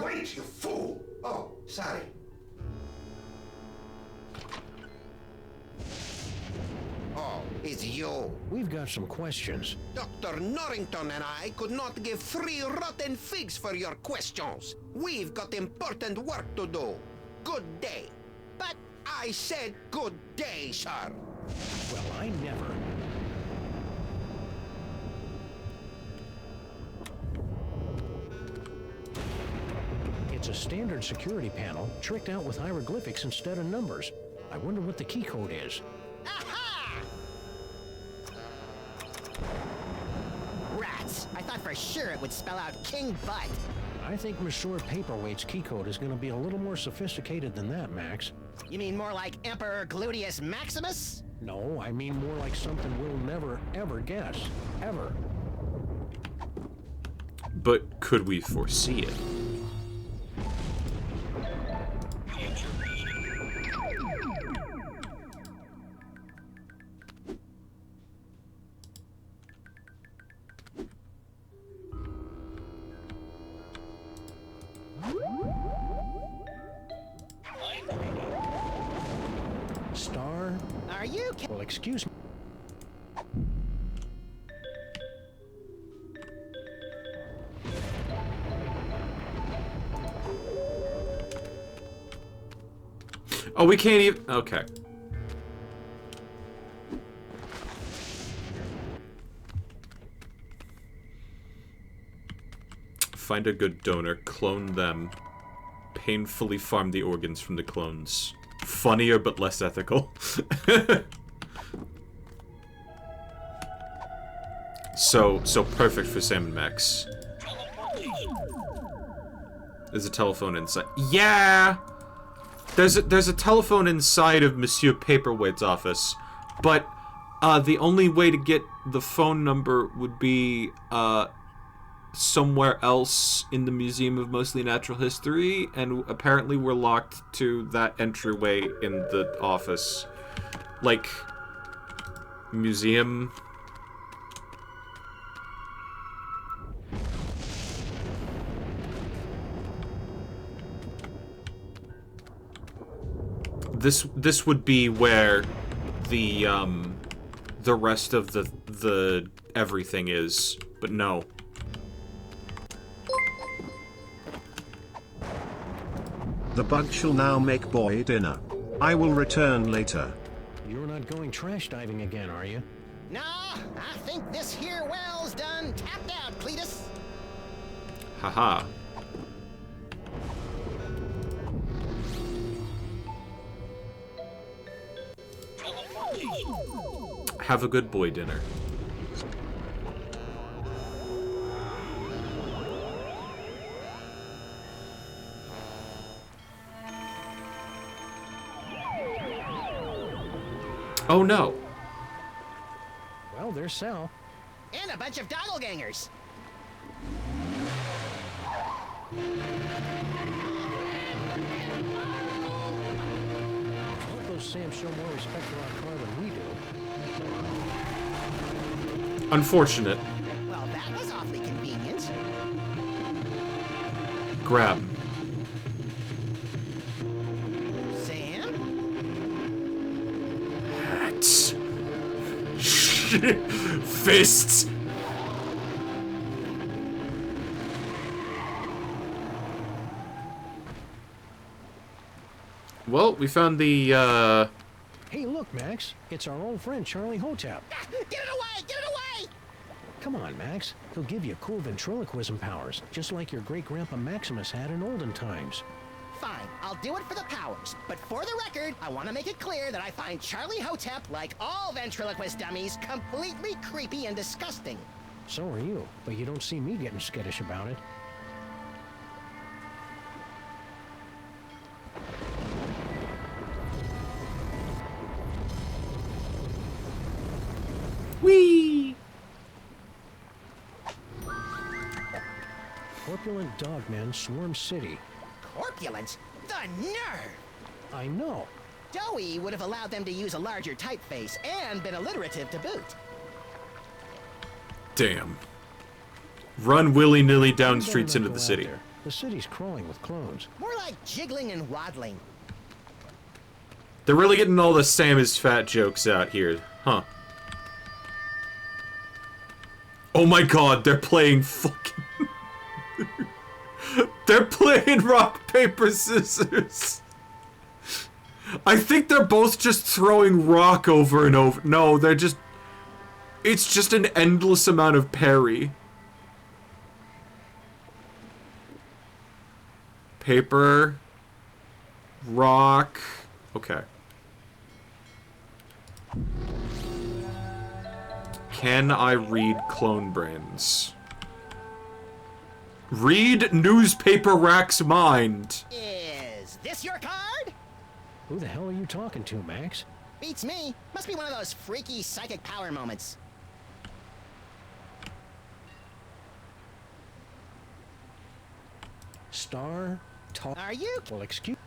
Wait, you fool! Oh, sorry. Oh, it's you. We've got some questions. Dr. Norrington and I could not give 3 rotten figs for your questions. We've got important work to do. Good day. But I said good day, sir. Well, I never. It's a standard security panel, tricked out with hieroglyphics instead of numbers. I wonder what the key code is. aha! Rats! I thought for sure it would spell out King Butt. I think Monsieur Paperweight's key code is going to be a little more sophisticated than that, Max. You mean more like Emperor Gluteus Maximus? No, I mean more like something we'll never, ever guess. Ever. But could we foresee it? excuse me. Oh, we can't even... Okay. Find a good donor, clone them, painfully farm the organs from the clones. Funnier but less ethical. So perfect for Sam and Max. There's a telephone inside. Yeah! There's a telephone inside of Monsieur Paperweight's office, but the only way to get the phone number would be somewhere else in the Museum of Mostly Natural History, and apparently we're locked to that entryway in the office. Like, museum... This would be where the rest of the everything is, but no. The bug shall now make boy dinner. I will return later. You're not going trash diving again, are you? Nah, I think this here well's done tapped out, Cletus. Haha. Have a good boy dinner. Oh no. Well, there's Sal. And a bunch of doppelgangers. Hope those Sams show more respect for our car than we do. Unfortunate. Well, that was awfully convenient. Grab. Sam? Hats. Fists. Well, we found the, Hey, look, Max. It's our old friend, Charlie Hotep. Get it away! Get it away! Come on, Max. He'll give you cool ventriloquism powers, just like your great-grandpa Maximus had in olden times. Fine, I'll do it for the powers. But for the record, I want to make it clear that I find Charlie Hotep, like all ventriloquist dummies, completely creepy and disgusting. So are you, but you don't see me getting skittish about it. Whee! Corpulent dogmen swarm city. Corpulent? The nerve! I know. Doughy would have allowed them to use a larger typeface and been alliterative to boot. Damn. Run willy-nilly down You better streets not into go the out city. there. The city's crawling with clones. More like jiggling and waddling. They're really getting all the Sam is fat jokes out here, huh? Oh my god, they're playing fucking... They're playing rock, paper, scissors. I think they're both just throwing rock over and over. No, they're just... It's just an endless amount of parry. Paper. Rock. Okay. Can I read clone brains? Read newspaper rack's mind. Is this your card? Who the hell are you talking to, Max? Beats me. Must be one of those freaky psychic power moments. Star... Talk... Are you? Well, excuse...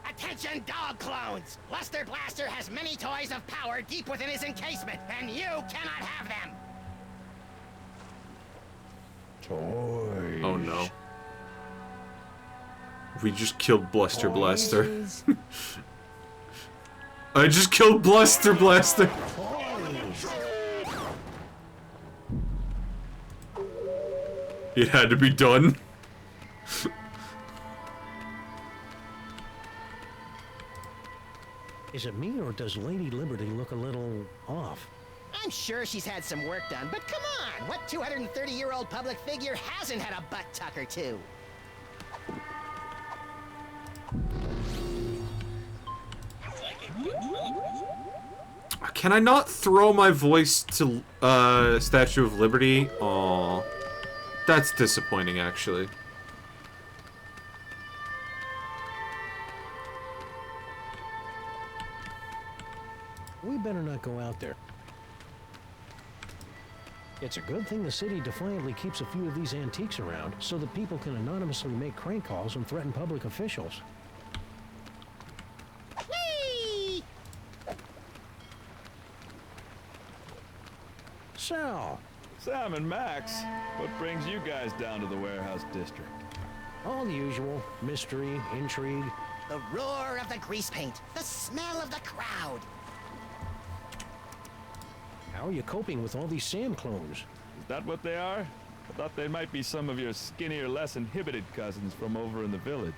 Attention, dog clones! Luster Blaster has many toys of power deep within his encasement, and you cannot have them! Toys. Oh no. We just killed Bluster Blaster. I just killed Bluster Blaster. It had to be done. Is it me, or does Lady Liberty look a little off? I'm sure she's had some work done, but come on! What 230-year-old public figure hasn't had a butt tuck or two? Can I not throw my voice to Statue of Liberty? Aw. That's disappointing, actually. We better not go out there. It's a good thing the city defiantly keeps a few of these antiques around, so that people can anonymously make crank calls and threaten public officials. Whee! Sal! Sam and Max, what brings you guys down to the warehouse district? All the usual. Mystery, intrigue. The roar of the grease paint, the smell of the crowd. How are you coping with all these Sam clones? Is that what they are? I thought they might be some of your skinnier, less inhibited cousins from over in the village.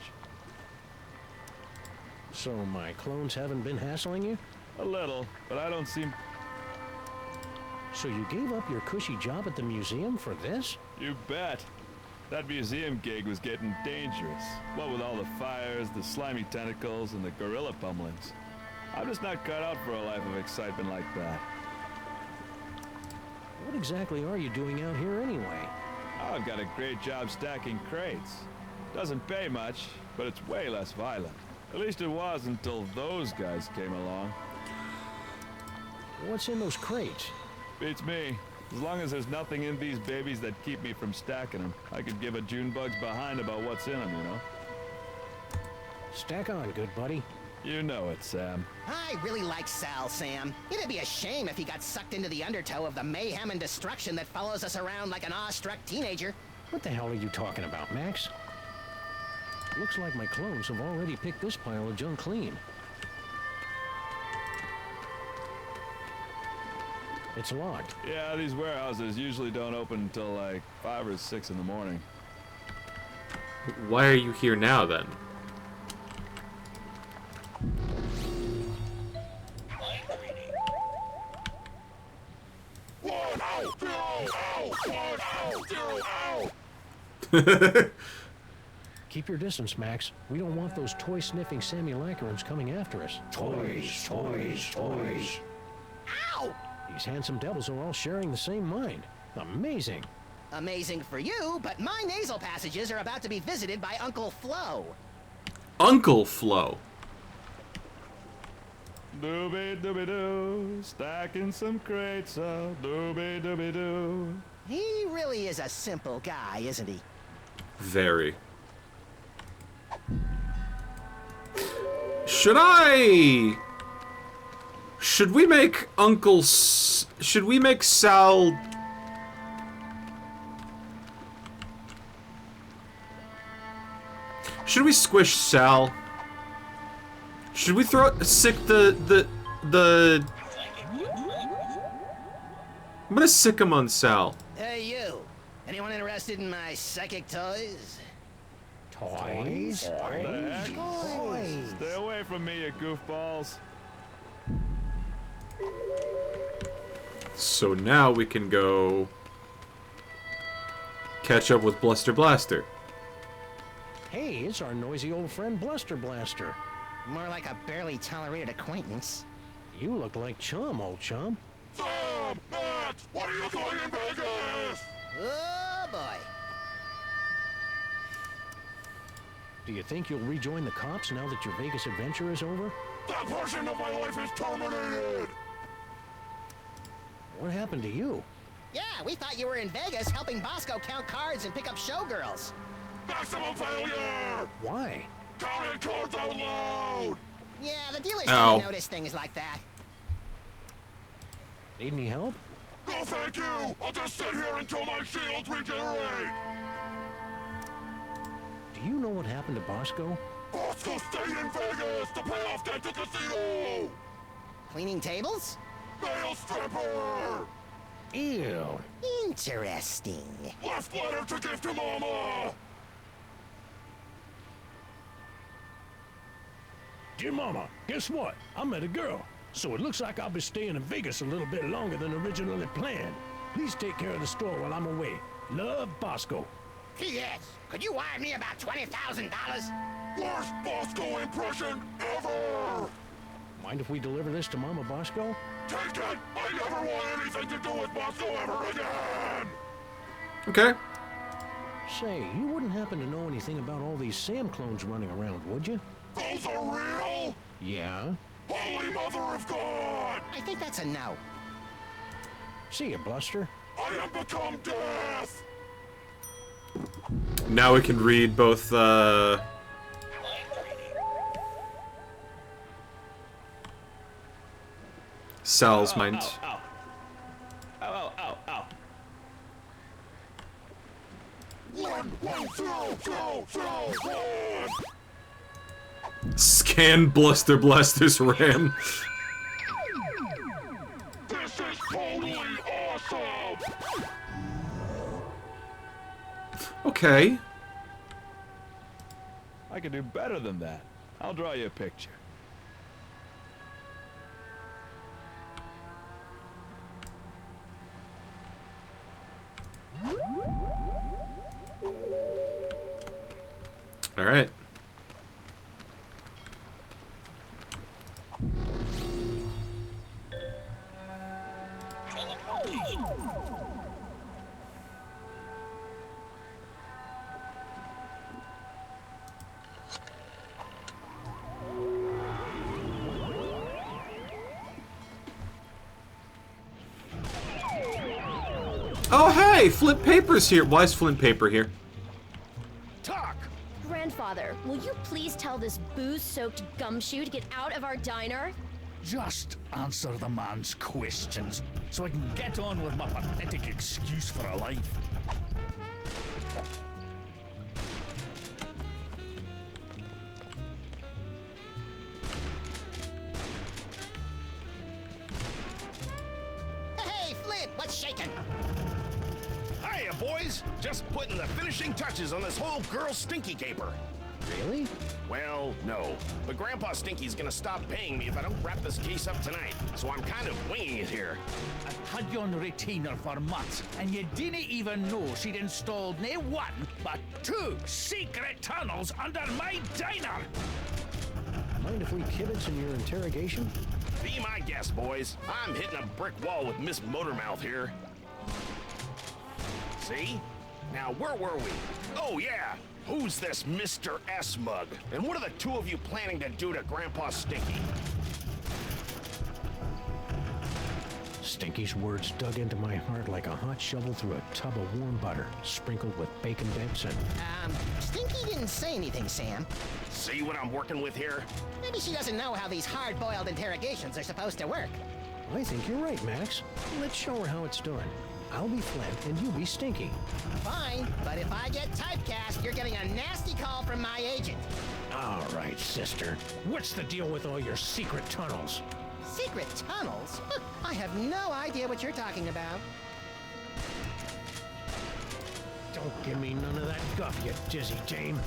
So my clones haven't been hassling you? A little, but I don't seem... So you gave up your cushy job at the museum for this? You bet. That museum gig was getting dangerous. What with all the fires, the slimy tentacles, and the gorilla pummelings. I'm just not cut out for a life of excitement like that. What exactly are you doing out here anyway? Oh, I've got a great job stacking crates. Doesn't pay much, but it's way less violent. At least it was until those guys came along. What's in those crates? Beats me. As long as there's nothing in these babies that keep me from stacking them, I could give a June bug's behind about what's in them, you know? Stack on, good buddy. You know it, Sam. I really like Sal, Sam. It'd be a shame if he got sucked into the undertow of the mayhem and destruction that follows us around like an awestruck teenager. What the hell are you talking about, Max? Looks like my clones have already picked this pile of junk clean. It's locked. Yeah, these warehouses usually don't open until like 5 or 6 in the morning. Why are you here now, then? Keep your distance, Max. We don't want those toy-sniffing simulacrums coming after us. Toys, toys, toys. Ow! These handsome devils are all sharing the same mind. Amazing. Amazing for you, but my nasal passages are about to be visited by Uncle Flo. Uncle Flo. Dooby dooby doo, stacking some crates up. Dooby dooby doo. He really is a simple guy, isn't he? Very. Should we make should we make Sal... Should we squish Sal? Should we sick the... I'm gonna sick him on Sal. Hey, you. Anyone interested in my psychic toys? Toys? What the heck? Toys. Stay away from me, you goofballs. So now we can go... catch up with Bluster Blaster. Hey, it's our noisy old friend Bluster Blaster. More like a barely tolerated acquaintance. You look like Chum, old chum. Sam! Max! What are you doing in Vegas? Oh, boy. Do you think you'll rejoin the cops now that your Vegas adventure is over? That portion of my life is terminated! What happened to you? Yeah, we thought you were in Vegas helping Bosco count cards and pick up showgirls. Maximum failure! Why? Counting cards out loud! Yeah, the dealers Ow. don't notice things like that. Need any help? No, thank you! I'll just sit here until my shields regenerate! Do you know what happened to Bosco? Bosco stayed in Vegas to pay off debt to casino! Cleaning tables? Nail stripper! Ew. Interesting. Left letter to give to Mama! Dear Mama, guess what? I met a girl. So it looks like I'll be staying in Vegas a little bit longer than originally planned. Please take care of the store while I'm away. Love, Bosco. P.S. Could you wire me about $20,000? Worst Bosco impression ever! Mind if we deliver this to Mama Bosco? Take it! I never want anything to do with Bosco ever again! Okay. Say, you wouldn't happen to know anything about all these Sam clones running around, would you? Those are real? Yeah. Holy Mother of God! I think that's a no. See ya, Bluster. I have become death! Now we can read both, Sal's mind. Ow, ow, ow, ow. 1, 1, 0, 0, 0, 1! Scan Bluster Blaster's RAM. This is totally awesome! Okay. I can do better than that. I'll draw you a picture. All right. Oh, hey! Flint Paper's here. Why is Flint Paper here? Talk! Grandfather, will you please tell this booze-soaked gumshoe to get out of our diner? Just answer the man's questions so I can get on with my pathetic excuse for a life. Hey, Flint, what's shaking? Hiya, boys! Just putting the finishing touches on this whole girl stinky caper. Really? Well, no. But Grandpa Stinky's gonna stop paying me if I don't wrap this case up tonight. So I'm kind of winging it here. I've had you on retainer for months, and you didn't even know she'd installed nae one, but 2 secret tunnels under my diner! Mind if we kibitz in your interrogation? Be my guest, boys. I'm hitting a brick wall with Miss Motormouth here. See? Now, where were we? Oh, yeah. Who's this Mr. S mug? And what are the two of you planning to do to Grandpa Stinky? Stinky's words dug into my heart like a hot shovel through a tub of warm butter, sprinkled with bacon bits and... Stinky didn't say anything, Sam. See what I'm working with here? Maybe she doesn't know how these hard-boiled interrogations are supposed to work. I think you're right, Max. Let's show her how it's done. I'll be Flint, and you be Stinky. Fine, but if I get typecast, you're getting a nasty call from my agent. All right, sister. What's the deal with all your secret tunnels? Secret tunnels? I have no idea what you're talking about. Don't give me none of that guff, you dizzy dame.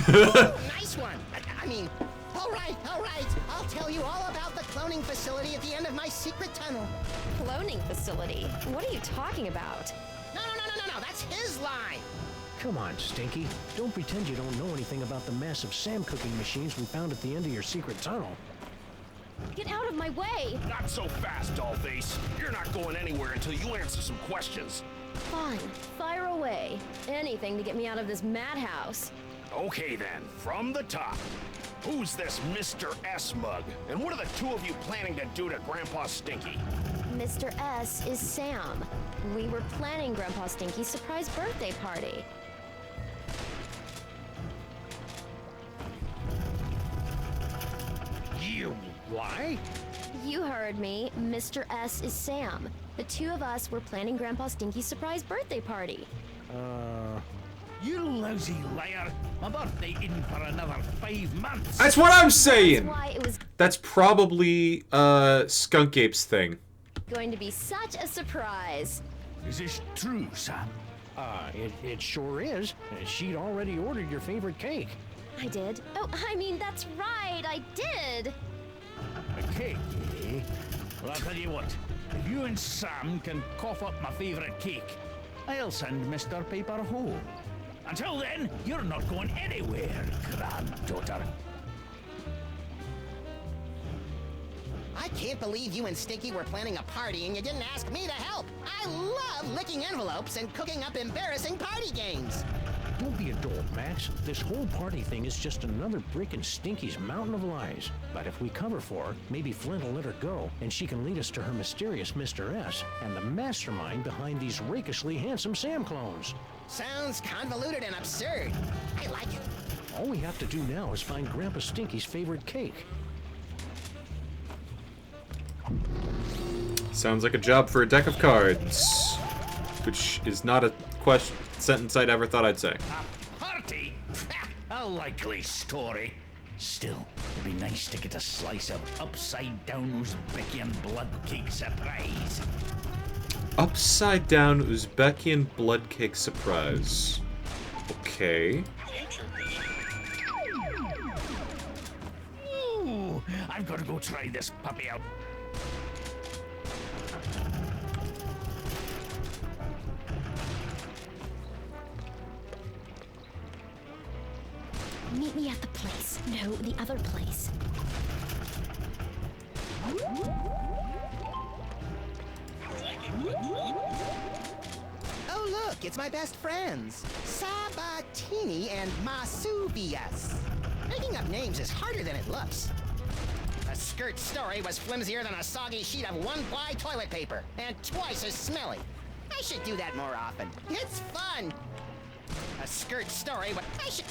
Nice one. I mean, all right. I'll tell you all about the cloning facility at the end of my secret tunnel. Cloning facility? What are you talking about? No, that's his line. Come on, Stinky. Don't pretend you don't know anything about the massive Sam cooking machines we found at the end of your secret tunnel. Get out of my way! Not so fast, Dollface. You're not going anywhere until you answer some questions. Fine, fire away. Anything to get me out of this madhouse. Okay then, from the top. Who's this Mr. S mug? And what are the two of you planning to do to Grandpa Stinky? Mr. S is Sam. We were planning Grandpa Stinky's surprise birthday party. You lie? You heard me. Mr. S is Sam. The two of us were planning Grandpa Stinky's surprise birthday party. You lousy liar. My birthday isn't for another 5 months. That's what I'm saying! That's why it was That's probably, Skunk Ape's thing. going to be such a surprise. Is this true, Sam? It sure is. She'd already ordered your favorite cake. I did. Oh, I mean, that's right, I did. A cake, eh? Well, I'll tell you what. If you and Sam can cough up my favorite cake, I'll send Mr. Paper home. Until then, you're not going anywhere, granddaughter. I can't believe you and Stinky were planning a party and you didn't ask me to help. I love licking envelopes and cooking up embarrassing party games. Don't be a dolt, Max. This whole party thing is just another brick in Stinky's mountain of lies. But if we cover for her, maybe Flint will let her go, and she can lead us to her mysterious Mr. S and the mastermind behind these rakishly handsome Sam clones. Sounds convoluted and absurd. I like it. All we have to do now is find Grandpa Stinky's favorite cake. Sounds like a job for a deck of cards. Which is not a sentence I'd ever thought I'd say. A party? A likely story. Still, it'd be nice to get a slice of upside-down Uzbekian blood cake surprise. Upside down Uzbekian blood cake surprise. Okay. Ooh, I've got to go try this puppy out. Meet me at the place. No, the other place. Oh, look, it's my best friends, Sabatini and Masubias. Making up names is harder than it looks. A skirt story was flimsier than a soggy sheet of one-ply toilet paper, and twice as smelly. I should do that more often. It's fun. A skirt story, but I should...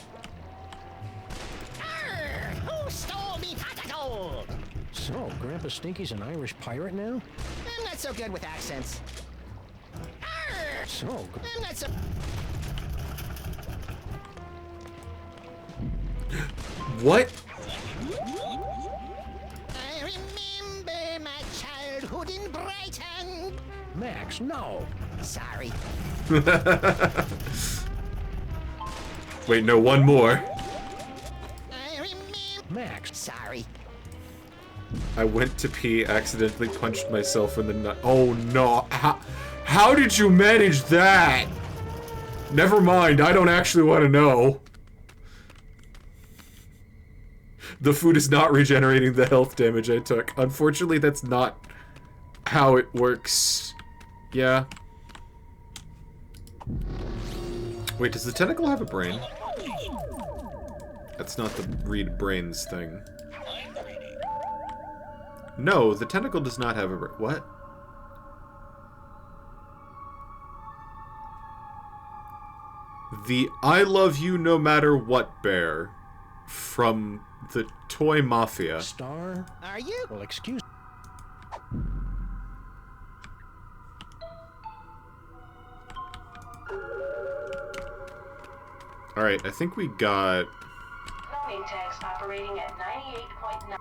Arr! Who stole me pot of gold? So, Grandpa Stinky's an Irish pirate now? I'm not so good with accents. Arr! So, I'm not so... What? I remember my childhood in Brighton. Max, no! Sorry. Wait, no, one more. I remember... Max. Sorry. I went to pee, accidentally punched myself in the nut. Oh no. How did you manage that? Never mind, I don't actually want to know. The food is not regenerating the health damage I took. Unfortunately, that's not how it works. Yeah. Wait, does the tentacle have a brain? That's not the read brains thing. No, the tentacle does not have a brain. What? The I love you no matter what bear from the Toy Mafia. Star? Are you? Well, excuse... Alright, I think we got... Cloning tanks operating at 98.9.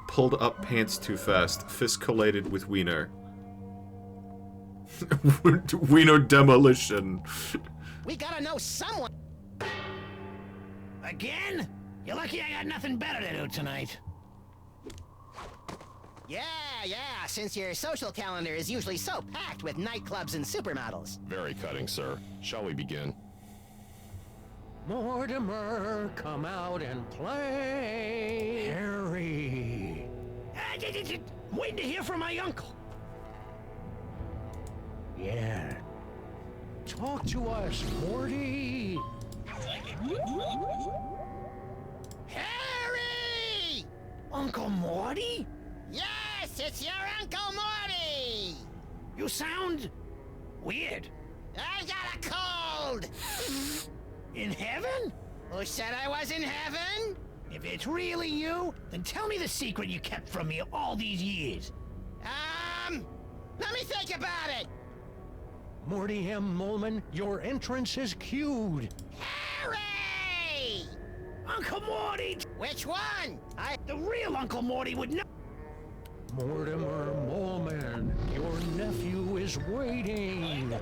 Pulled up pants too fast. Fist collated with wiener. Wiener demolition. We gotta know someone. Again? You're lucky I got nothing better to do tonight. Yeah, since your social calendar is usually so packed with nightclubs and supermodels. Very cutting, sir. Shall we begin? Mortimer, come out and play! Harry! Waiting to hear from my uncle. Yeah. Talk to us, Morty! Harry! Uncle Morty? Yes, it's your Uncle Morty! You sound weird. I got a cold! In heaven? Who said I was in heaven? If it's really you, then tell me the secret you kept from me all these years. Let me think about it! Morty M. Molman, your entrance is queued. Harry! Uncle Morty! Which one? The real Uncle Morty would know. Mortimer Molman, your nephew is waiting.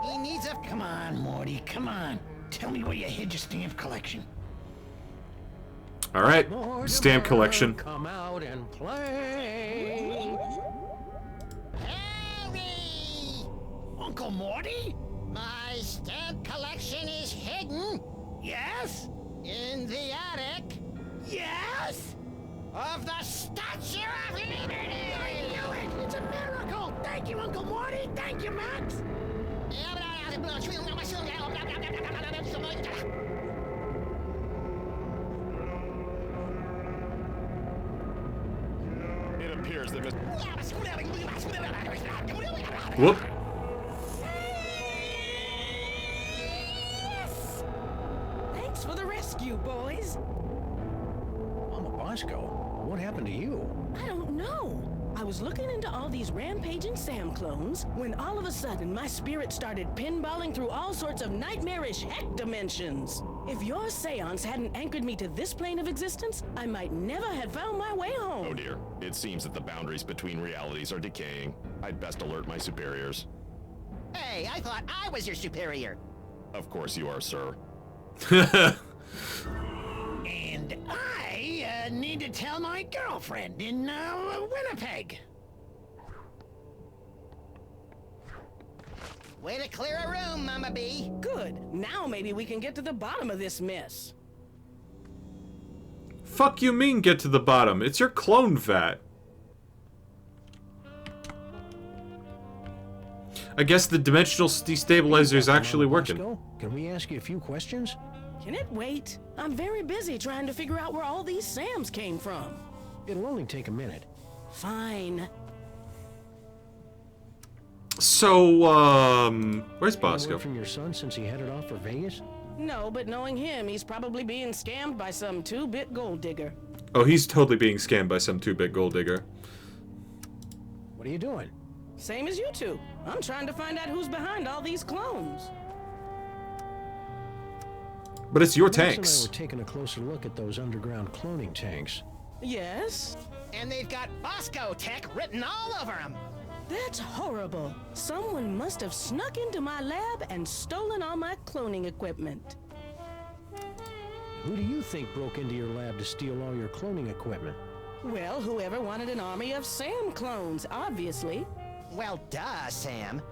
He needs a... Come on, Morty, come on. Tell me where you hid your stamp collection. All right, Mortimer, stamp collection. come out and play. Harry! Uncle Morty? My stamp collection is hidden Yes? in the attic Yes? of the Statue of Liberty! I knew it! It's a miracle! Thank you, Uncle Morty! Thank you, Max! It appears that Whoop. Thanks for the rescue, boys. Mama Bosco, what happened to you? I don't know. I was looking into all these rampaging Sam clones when all of a sudden my spirit started pinballing through all sorts of nightmarish heck dimensions. If your seance hadn't anchored me to this plane of existence, I might never have found my way home. Oh dear. It seems that the boundaries between realities are decaying. I'd best alert my superiors. Hey, I thought I was your superior. Of course you are, sir. And I need to tell my girlfriend in Winnipeg. Way to clear a room, Mama B. Good. Now maybe we can get to the bottom of this mess. Fuck you mean get to the bottom? It's your clone vat. I guess the dimensional destabilizer is actually working. Bosco, can we ask you a few questions? Can it wait? I'm very busy trying to figure out where all these Sams came from. It'll only take a minute. Fine. So, where's Any word Bosco? from your son since he headed off for Vegas? No, but knowing him, he's probably being scammed by some 2-bit gold digger. Oh, he's totally being scammed by some 2-bit gold digger. What are you doing? Same as you two. I'm trying to find out who's behind all these clones. But it's your Max and I tanks. were taking a closer look at those underground cloning tanks. Yes? And they've got Bosco tech written all over them. That's horrible. Someone must have snuck into my lab and stolen all my cloning equipment. Who do you think broke into your lab to steal all your cloning equipment? Well, whoever wanted an army of Sam clones, obviously. Well, duh, Sam.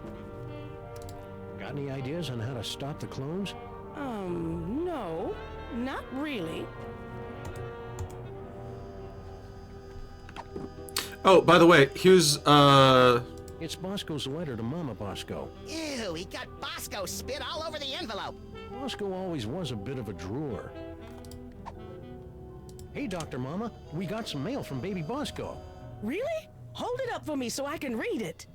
Got any ideas on how to stop the clones? No, not really. Oh, by the way, here's, It's Bosco's letter to Mama Bosco. Ew, he got Bosco spit all over the envelope. Bosco always was a bit of a drooler. Hey, Dr. Mama, we got some mail from baby Bosco. Really? Hold it up for me so I can read it.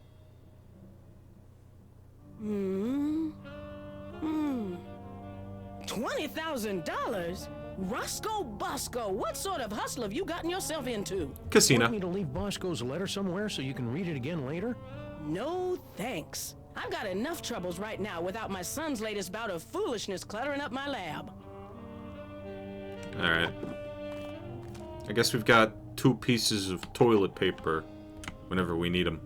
$20,000? Roscoe Bosco, what sort of hustle have you gotten yourself into? Casino. Want me to leave Bosco's letter somewhere so you can read it again later? No thanks. I've got enough troubles right now without my son's latest bout of foolishness cluttering up my lab. Alright. I guess we've got 2 pieces of toilet paper whenever we need them.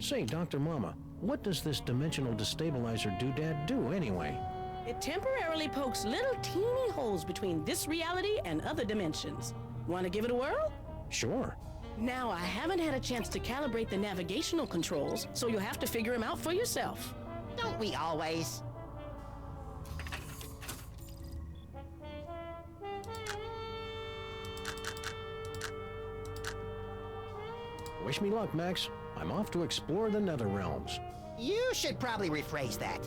Say, Dr. Mama, what does this dimensional destabilizer doodad do anyway? It temporarily pokes little teeny holes between this reality and other dimensions. Want to give it a whirl? Sure. Now, I haven't had a chance to calibrate the navigational controls, so you'll have to figure them out for yourself. Don't we always? Wish me luck, Max. I'm off to explore the nether realms. You should probably rephrase that.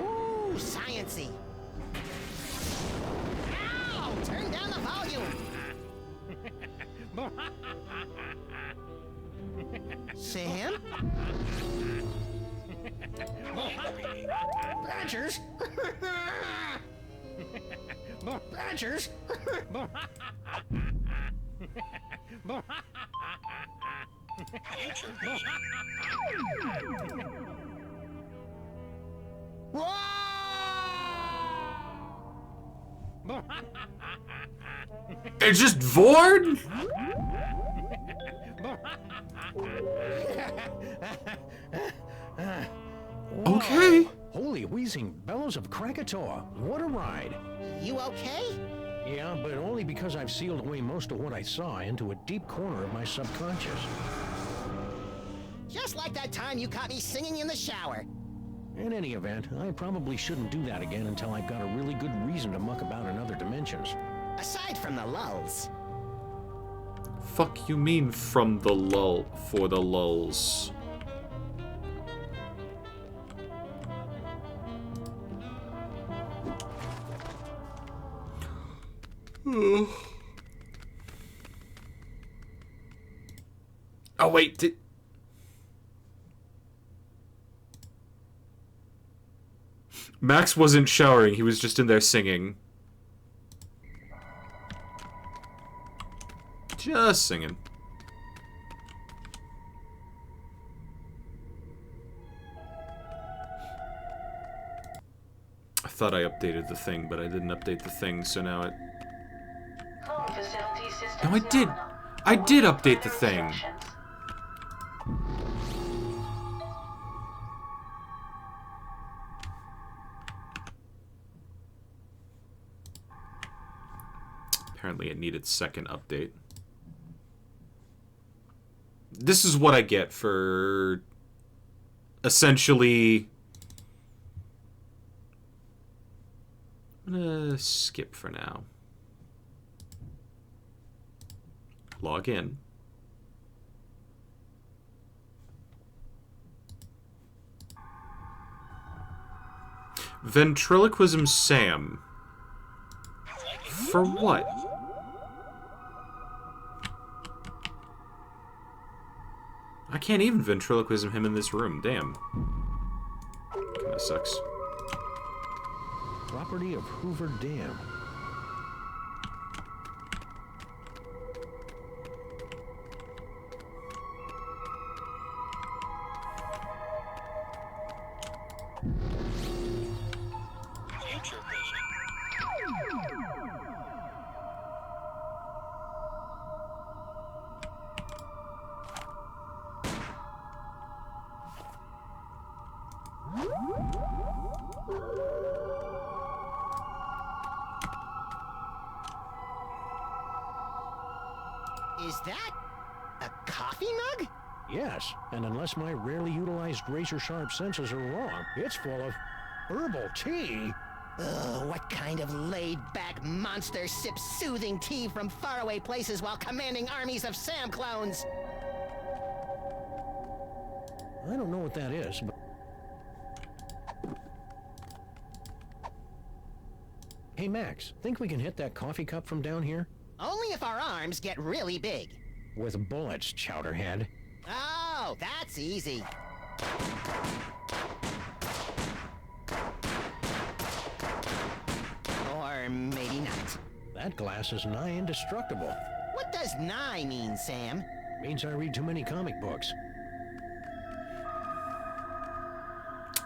Ooh, science-y. Ow! Turn down the volume. Sam? Badgers? Badgers? It's just Vord? Okay. Holy wheezing bellows of Krakatoa. What a ride. You okay? Yeah, but only because I've sealed away most of what I saw into a deep corner of my subconscious. Just like that time you caught me singing in the shower. In any event, I probably shouldn't do that again until I've got a really good reason to muck about in other dimensions. Aside from the lulls. Fuck you mean from the lull for the lulls? Oh wait, did... Max wasn't showering, he was just in there singing. Just singing. I thought I updated the thing, but I didn't update the thing, so now it... No, I did! I did update the thing! Apparently it needed second update. This is what I get for essentially... I'm gonna skip for now. Log in. Ventriloquism Sam. For what? I can't even ventriloquism him in this room. Damn. Kinda sucks. Property of Hoover Dam. Is that a coffee mug? Yes, and unless my rarely utilized razor-sharp senses are wrong, it's full of herbal tea. Ugh, what kind of laid-back monster sips soothing tea from faraway places while commanding armies of Sam clones? I don't know what that is, but... Hey, Max, think we can hit that coffee cup from down here? Only if our arms get really big. With bullets, Chowderhead. Oh, that's easy. Or maybe not. That glass is nigh indestructible. What does nigh mean, Sam? Means I read too many comic books.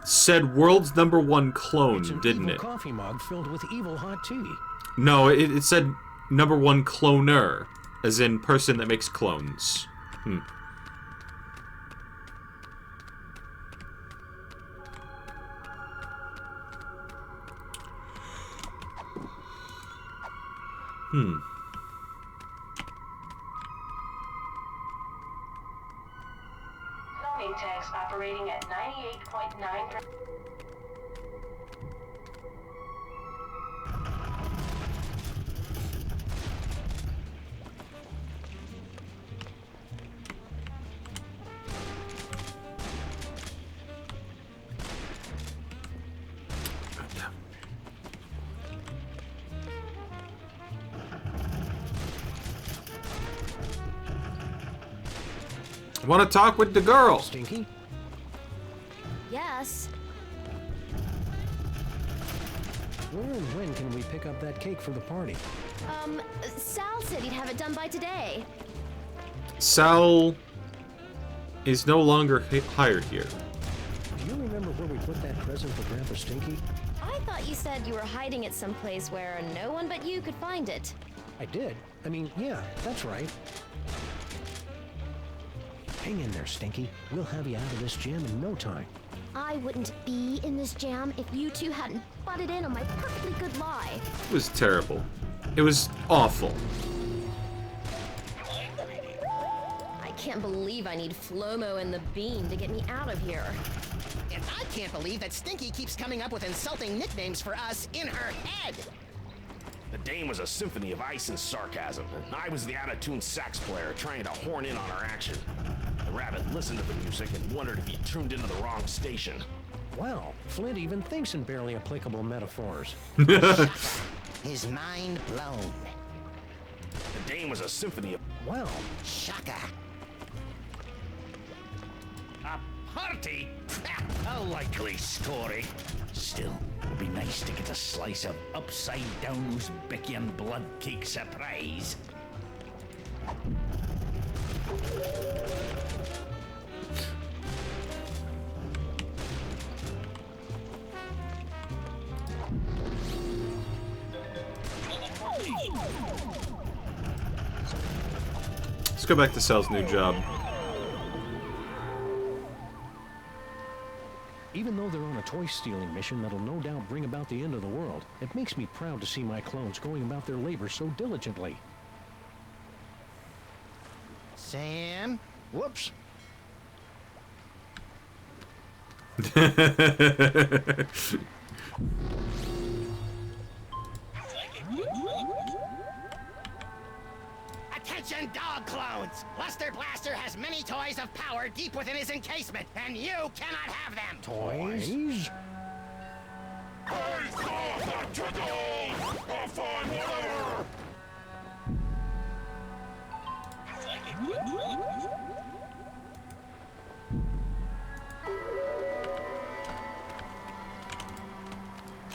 Said world's #1 clone, didn't it? Coffee mug filled with evil hot tea. No, it said #1 cloner, as in person that makes clones. Hmm. Hmm. Cloning tanks operating at 98.9%. I want to talk with the girl. Stinky? Yes. Where and when can we pick up that cake for the party? Sal said he'd have it done by today. Sal is no longer hired here. Do you remember where we put that present for Grandpa Stinky? I thought you said you were hiding it someplace where no one but you could find it. I did. I mean, yeah, that's right. Hang in there, Stinky. We'll have you out of this jam in no time. I wouldn't be in this jam if you two hadn't butted in on my perfectly good lie. It was terrible. It was awful. I can't believe I need Flomo and the Bean to get me out of here. And I can't believe that Stinky keeps coming up with insulting nicknames for us in her head. The Dame was a symphony of ice and sarcasm, and I was the out-of-tune sax player trying to horn in on her action. The rabbit listened to the music and wondered if he tuned into the wrong station. Wow, Flint even thinks in barely applicable metaphors. His mind blown. The Dame was a symphony of... Wow. Shaka. A party? A likely story. Still, it would be nice to get a slice of upside-down Uzbekian blood cake surprise. Let's go back to Sal's new job. Even though they're on a toy-stealing mission that'll no doubt bring about the end of the world, it makes me proud to see my clones going about their labor so diligently. Sam? Whoops. Attention, dog clones! Luster Blaster has many toys of power deep within his encasement, and you cannot have them! Toys?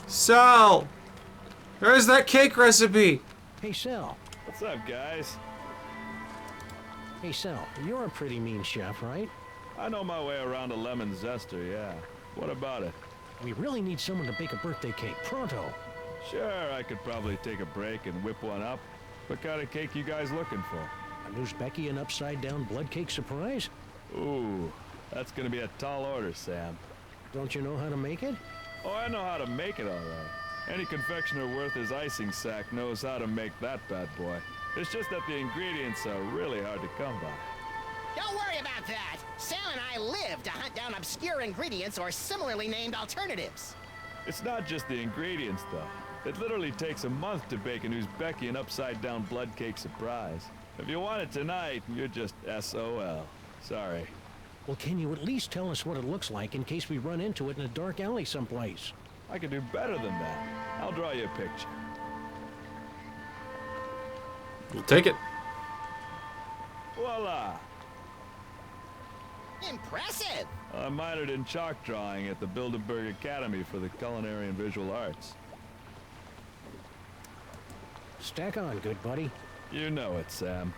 Sal! Where's that cake recipe? Hey, Sal. What's up, guys? Hey, Sal, you're a pretty mean chef, right? I know my way around a lemon zester, yeah. What about it? We really need someone to bake a birthday cake, pronto. Sure, I could probably take a break and whip one up. What kind of cake you guys looking for? An Uzbekian upside-down blood cake surprise? Ooh, that's gonna be a tall order, Sam. Don't you know how to make it? Oh, I know how to make it all right. Any confectioner worth his icing sack knows how to make that bad boy. It's just that the ingredients are really hard to come by. Don't worry about that! Sam and I live to hunt down obscure ingredients or similarly named alternatives. It's not just the ingredients, though. It literally takes a month to bake an Uzbekian upside-down blood cake surprise. If you want it tonight, you're just SOL. Sorry. Well, can you at least tell us what it looks like in case we run into it in a dark alley someplace? I can do better than that. I'll draw you a picture. We'll take it. Voila! Impressive! I minored in chalk drawing at the Bilderberg Academy for the Culinary and Visual Arts. Stack on, good buddy. You know it, Sam.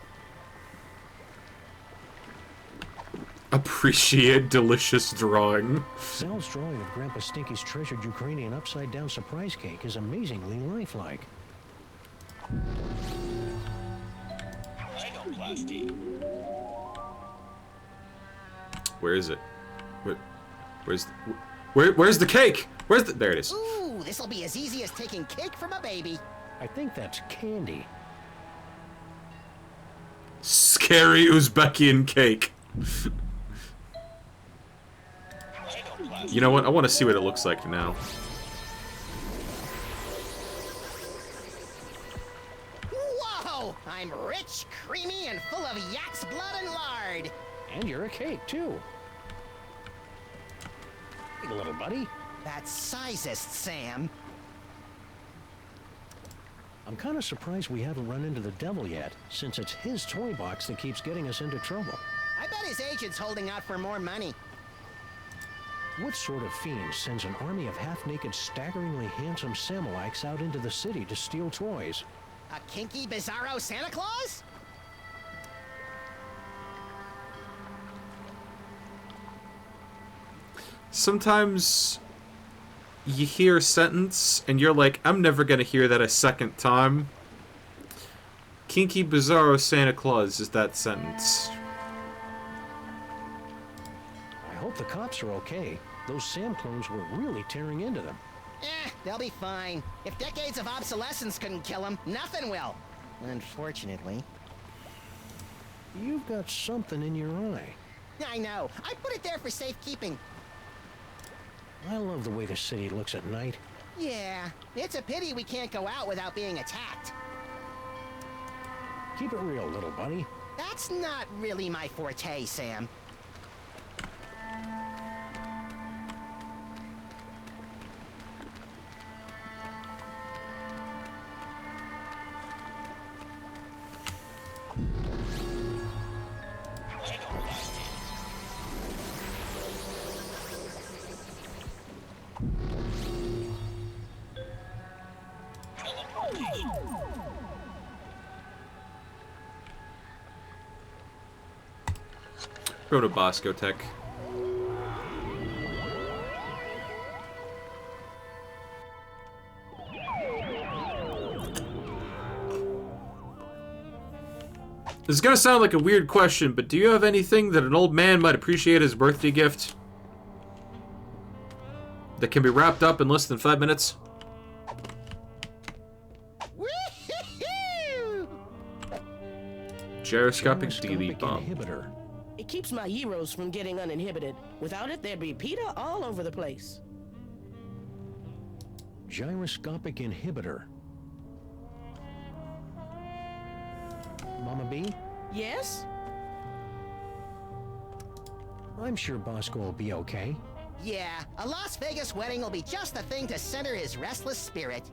Appreciate delicious drawing. Sal's drawing of Grandpa Stinky's treasured Ukrainian upside-down surprise cake is amazingly lifelike. Where is it? Where's the cake? Where's the... There it is. Ooh, this'll be as easy as taking cake from a baby. I think that's candy. Scary Uzbekian cake. You know what? I want to see what it looks like now. Whoa! I'm rich, creamy, and full of yak's blood and lard. And you're a cake, too. Hey, little buddy. That's sizest, Sam. I'm kind of surprised we haven't run into the devil yet, since it's his toy box that keeps getting us into trouble. I bet his agent's holding out for more money. What sort of fiend sends an army of half-naked, staggeringly handsome Samalax out into the city to steal toys? A kinky, bizarro Santa Claus? Sometimes you hear a sentence and you're like, I'm never gonna hear that a second time. Kinky Bizarro Santa Claus is that sentence. I hope the cops are okay. Those Sam clones were really tearing into them. They'll be fine. If decades of obsolescence couldn't kill them, nothing will. Unfortunately. You've got something in your eye. I know. I put it there for safekeeping. I love the way the city looks at night. Yeah, it's a pity we can't go out without being attacked. Keep it real, little buddy. That's not really my forte, Sam. Go to Bosco Tech. This is gonna sound like a weird question, but do you have anything that an old man might appreciate as a birthday gift? That can be wrapped up in less than 5 minutes? Gyroscopic DD bomb. Inhibitor. It keeps my heroes from getting uninhibited. Without it, there'd be PETA all over the place. Gyroscopic inhibitor. Mama B? Yes? I'm sure Bosco will be okay. Yeah, a Las Vegas wedding will be just the thing to center his restless spirit.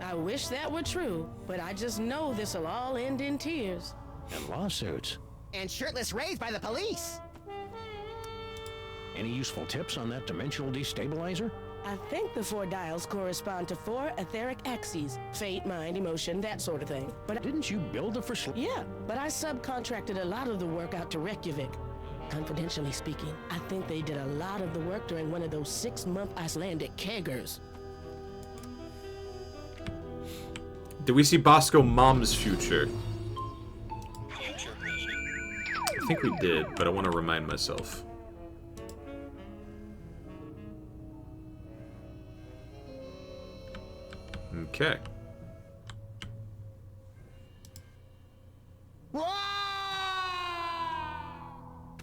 I wish that were true, but I just know this'll all end in tears. And lawsuits. And shirtless raids by the police. Any useful tips on that dimensional destabilizer? I think the 4 dials correspond to 4 etheric axes. Fate, mind, emotion, that sort of thing. But Didn't you build the yeah, but I subcontracted a lot of the work out to Reykjavik. Confidentially speaking, I think they did a lot of the work during one of those 6-month Icelandic keggers. Do we see Bosco Mom's future? I think we did, but I want to remind myself. Okay. Whoa!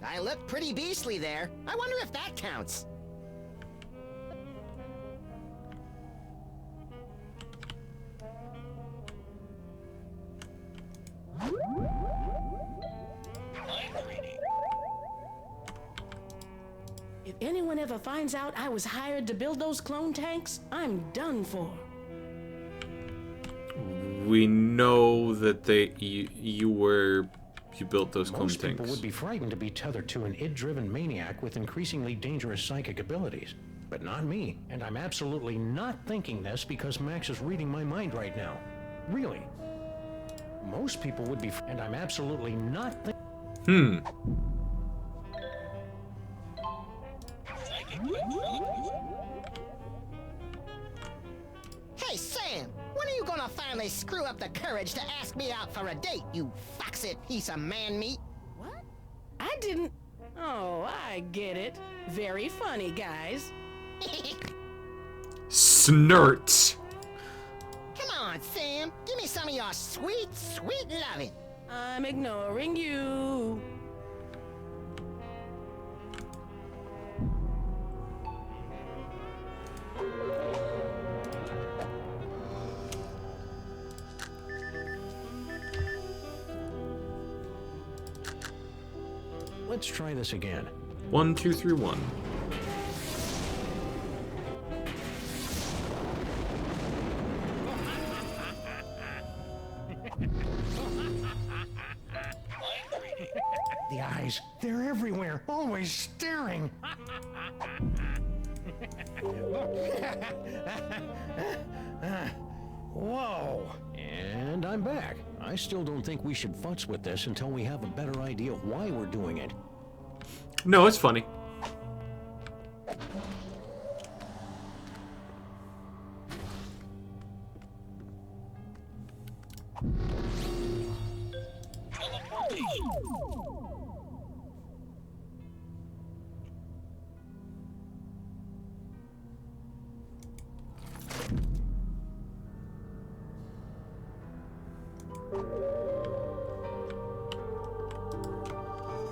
I look pretty beastly there. I wonder if that counts. If anyone ever finds out I was hired to build those clone tanks, I'm done for. We know that you built those clone Most tanks. people would be frightened to be tethered to an id-driven maniac with increasingly dangerous psychic abilities. But not me. And I'm absolutely not thinking this because Max is reading my mind right now. Really. Most people would be and I'm absolutely not Hey, Sam! When are you gonna finally screw up the courage to ask me out for a date, you foxy piece of man meat? What? I didn't... Oh, I get it. Very funny, guys. Snert. Come on, Sam. Give me some of your sweet, sweet loving. I'm ignoring you. Let's try this again. 1, 2, 3, 1. The eyes, they're everywhere, always staring. Whoa! And I'm back. I still don't think we should futz with this until we have a better idea why we're doing it. No, it's funny.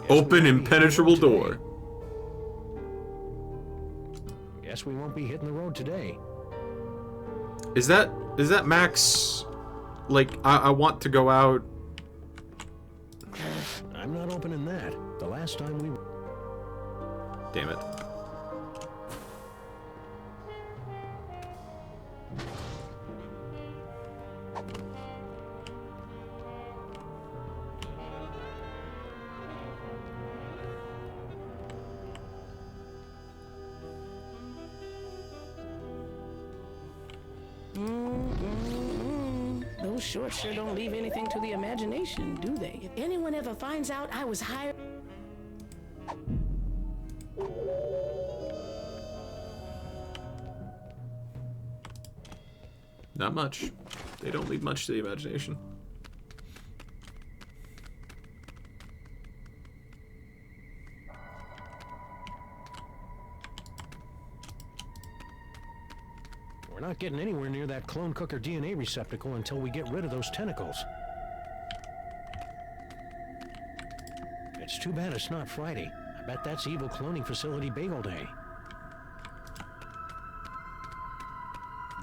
Open impenetrable door. Guess we won't be hitting the road today. Is that Max? Like, I want to go out. I'm not opening that. The last time we... Damn it. Those shorts sure don't leave anything to the imagination, do they? If anyone ever finds out I was hired... Not much. They don't leave much to the imagination. We're not getting anywhere near that clone cooker DNA receptacle until we get rid of those tentacles. It's too bad it's not Friday. I bet that's evil cloning facility bagel day.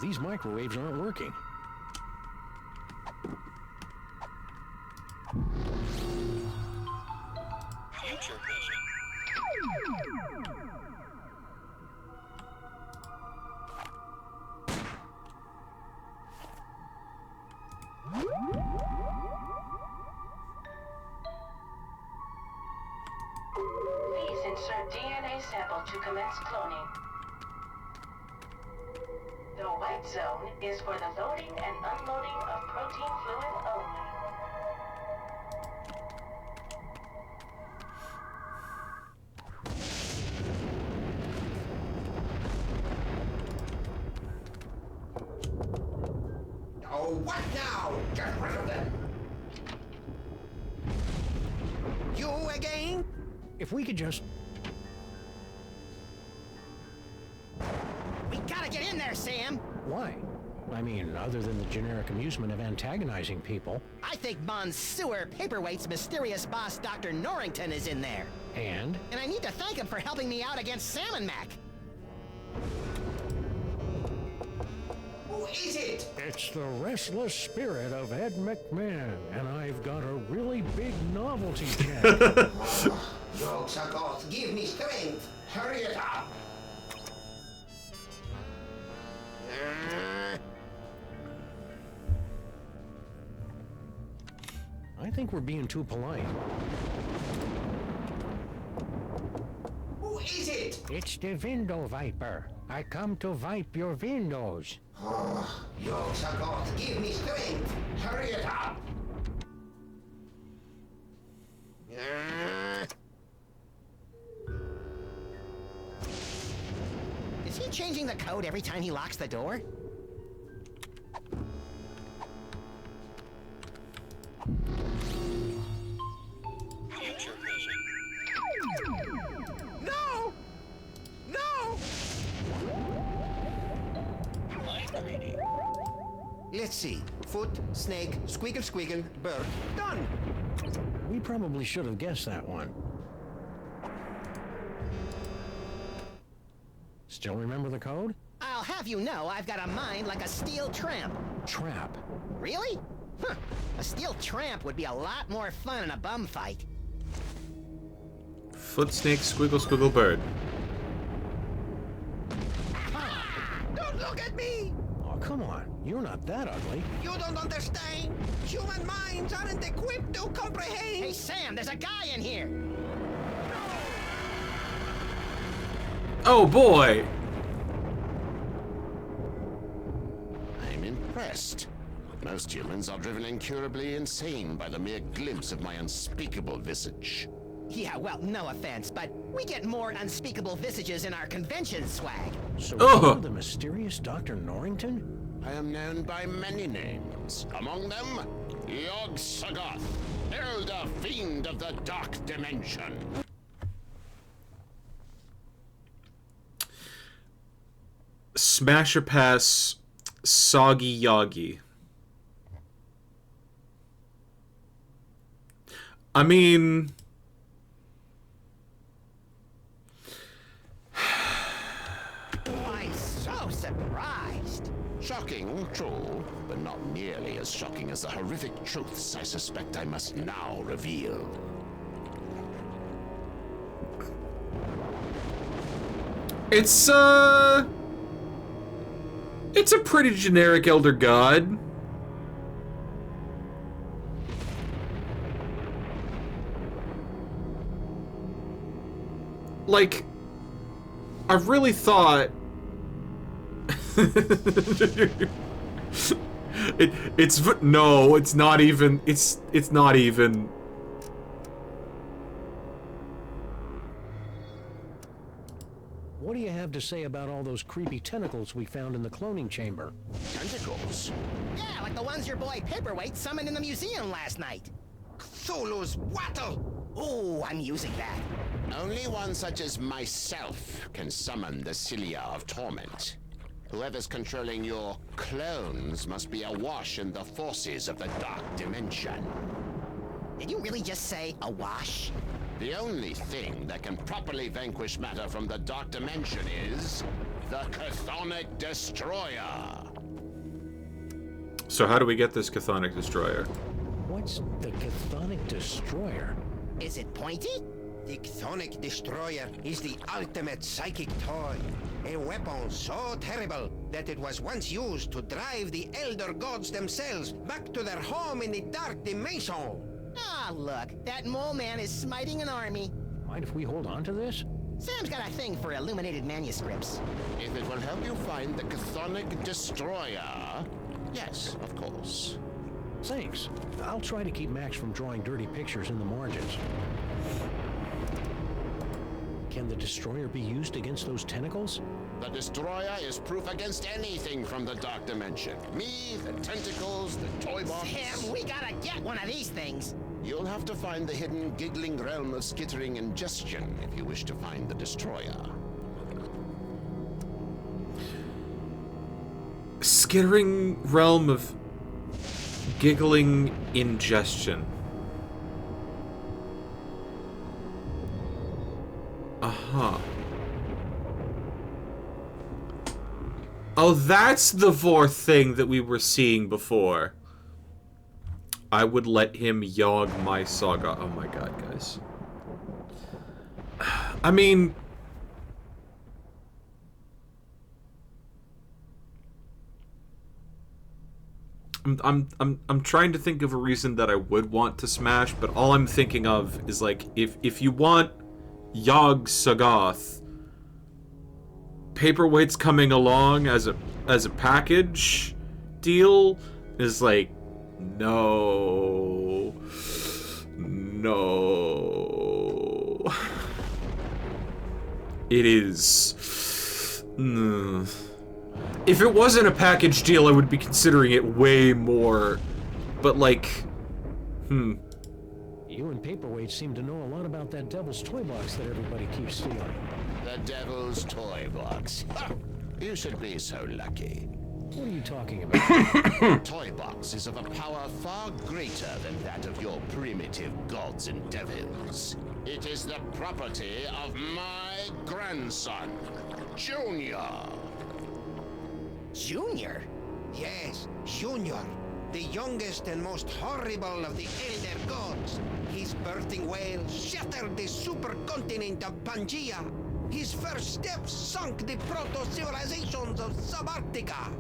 These microwaves aren't working. Future vision. Please insert DNA sample to commence cloning. The white zone is for the loading and unloading of protein fluid only. Oh, what now? Get rid of them. You again? If we could just... We gotta get in there, Sam. Why? I mean, other than the generic amusement of antagonizing people. I think Monsieur Paperweight's mysterious boss, Dr. Norrington, is in there. And? And I need to thank him for helping me out against Salmon Mac. Who is it? It's the restless spirit of Ed McMahon, and I've got a really big novelty check. Jokes are gods. Give me strength. Hurry it up. I think we're being too polite. Who is it? It's the window viper. I come to wipe your windows. Jokes are gods. Give me strength. Hurry it up. Is he changing the code every time he locks the door? Future vision. No! No! Mind reading. Let's see. Foot, snake, squiggle, squiggle, bird. Done. We probably should have guessed that one. Still remember the code? I'll have you know I've got a mind like a steel tramp. Trap. Really? Huh. A steel tramp would be a lot more fun in a bum fight. Foot snake, squiggle, squiggle, bird. Don't look at me! Oh, come on. You're not that ugly. You don't understand. Human minds aren't equipped to comprehend. Hey, Sam, there's a guy in here. Oh boy! possessed. Most humans are driven incurably insane by the mere glimpse of my unspeakable visage. Yeah, well, no offense, but we get more unspeakable visages in our convention swag. So Ugh. you're the mysterious Dr. Norrington? I am known by many names. Among them, Yog-Sothoth, elder fiend of the dark dimension. Smasher Pass Soggy Yoggy. I mean... I'm so surprised. Shocking, true, but not nearly as shocking as the horrific truths I suspect I must now reveal. It's a pretty generic Elder God. Like, I really thought no, it's not even, it's not even. What do you have to say about all those creepy tentacles we found in the cloning chamber? Tentacles? Yeah, like the ones your boy Paperweight summoned in the museum last night. Cthulhu's wattle! Oh, I'm using that. Only one such as myself can summon the Cilia of Torment. Whoever's controlling your clones must be awash in the forces of the Dark Dimension. Did you really just say awash? The only thing that can properly vanquish matter from the Dark Dimension is the Chthonic Destroyer. So how do we get this Chthonic Destroyer? What's the Chthonic Destroyer? Is it pointy? The Chthonic Destroyer is the ultimate psychic toy. A weapon so terrible that it was once used to drive the Elder Gods themselves back to their home in the Dark Dimension. Ah, look, that mole man is smiting an army. Mind if we hold on to this? Sam's got a thing for illuminated manuscripts. If it will help you find the Chthonic Destroyer, yes, of course. Thanks. I'll try to keep Max from drawing dirty pictures in the margins. Can the Destroyer be used against those tentacles? The Destroyer is proof against anything from the Dark Dimension. Me, the tentacles, the toy box. Sam, we gotta get one of these things. You'll have to find the hidden giggling realm of skittering ingestion if you wish to find the Destroyer. Skittering realm of giggling ingestion. Uh-huh. Oh, that's the Vorth thing that we were seeing before. I would let him yog my saga. Oh my god, guys. I mean... I'm trying to think of a reason that I would want to smash, but all I'm thinking of is like, if you want Yog-Sothoth, Paperweight's coming along as a package deal is like, no. It is. If it wasn't a package deal, I would be considering it way more. But like, You and Paperweight seem to know a lot about that Devil's Toy Box that everybody keeps stealing. The Devil's Toy Box. You should be so lucky. What are you talking about? Toy Box is of a power far greater than that of your primitive gods and devils. It is the property of my grandson, Junior. Junior? Yes, Junior. The youngest and most horrible of the Elder Gods. His birthing wail shattered the supercontinent of Pangea. His first steps sunk the proto-civilizations of Subarctica.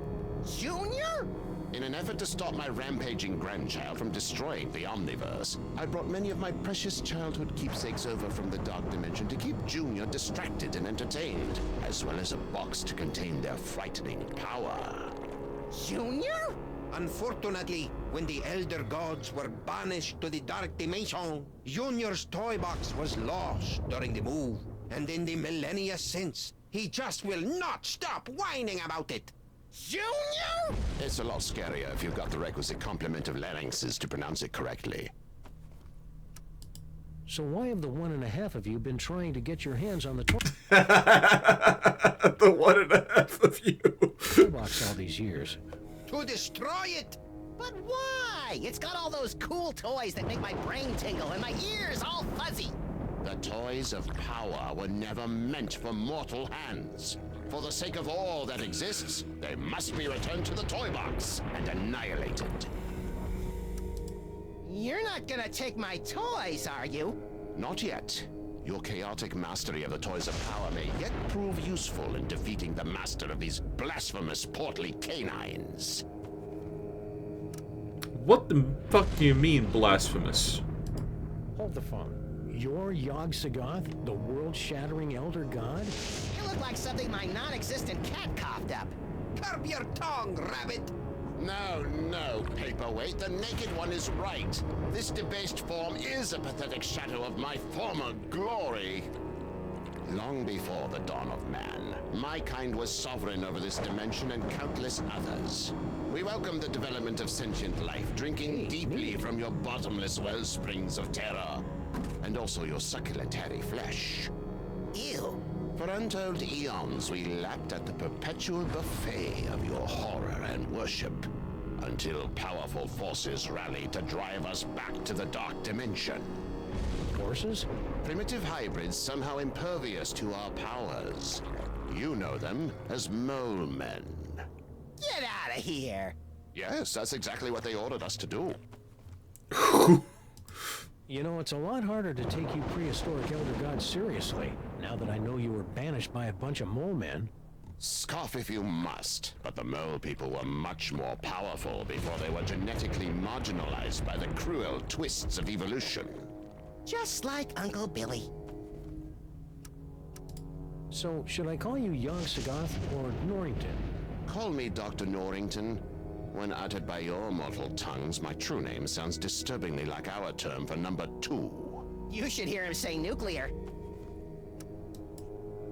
Junior? In an effort to stop my rampaging grandchild from destroying the Omniverse, I brought many of my precious childhood keepsakes over from the Dark Dimension to keep Junior distracted and entertained, as well as a box to contain their frightening power. Junior? Unfortunately, when the Elder Gods were banished to the Dark Dimension, Junior's toy box was lost during the move. And in the millennia since, he just will not stop whining about it. Junior? It's a lot scarier if you've got the requisite complement of larynxes to pronounce it correctly. So why have the 1.5 of you been trying to get your hands on the toy The 1.5 of you. box all these years? To destroy it! But why? It's got all those cool toys that make my brain tingle and my ears all fuzzy. The toys of power were never meant for mortal hands. For the sake of all that exists, they must be returned to the toy box and annihilated. You're not gonna take my toys, are you? Not yet. Your chaotic mastery of the toys of power may yet prove useful in defeating the master of these blasphemous portly canines. What the fuck do you mean, blasphemous? Hold the phone. You're Yog-Sothoth, the world-shattering elder god? You look like something my non-existent cat coughed up. Curb your tongue, rabbit! No, Paperweight. The Naked One is right. This debased form is a pathetic shadow of my former glory. Long before the dawn of man, my kind was sovereign over this dimension and countless others. We welcome the development of sentient life, drinking deeply from your bottomless well springs of terror, and also your succulent hairy flesh. Ew. For untold eons, we lapped at the perpetual buffet of your horror and worship, until powerful forces rallied to drive us back to the dark dimension. Forces? Primitive hybrids somehow impervious to our powers. You know them as mole men. Get out of here! Yes, that's exactly what they ordered us to do. You know, it's a lot harder to take you prehistoric elder gods seriously, now that I know you were banished by a bunch of mole men. Scoff if you must, but the mole people were much more powerful before they were genetically marginalized by the cruel twists of evolution. Just like Uncle Billy. So, should I call you Yog-Sothoth or Norrington? Call me Dr. Norrington. When uttered by your mortal tongues, my true name sounds disturbingly like our term for number 2. You should hear him say nuclear.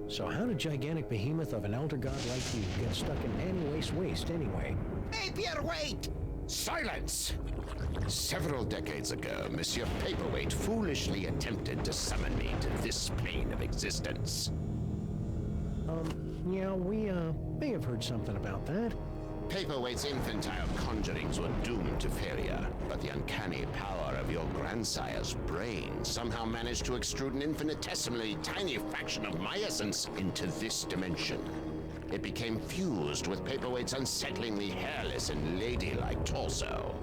So how did gigantic behemoth of an elder god like you get stuck in Panty Waste anyway? Paperweight! Silence! Several decades ago, Monsieur Paperweight foolishly attempted to summon me to this plane of existence. Yeah, we, may have heard something about that. Paperweight's infantile conjurings were doomed to failure, but the uncanny power of your grandsire's brain somehow managed to extrude an infinitesimally tiny fraction of my essence into this dimension. It became fused with Paperweight's unsettlingly hairless and ladylike torso.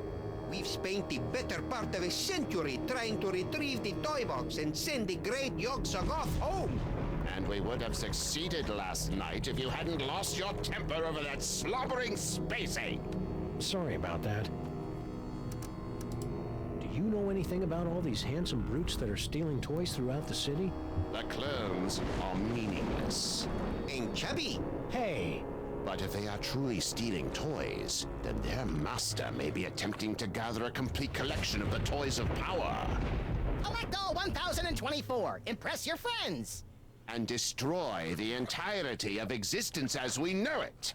We've spent the better part of a century trying to retrieve the toy box and send the great Yog-Sothoth home. And we would have succeeded last night if you hadn't lost your temper over that slobbering space ape. Sorry about that. Do you know anything about all these handsome brutes that are stealing toys throughout the city? The clones are meaningless. And chubby. Hey! But if they are truly stealing toys, then their master may be attempting to gather a complete collection of the toys of power. Collect all 1024. Impress your friends. And destroy the entirety of existence as we know it.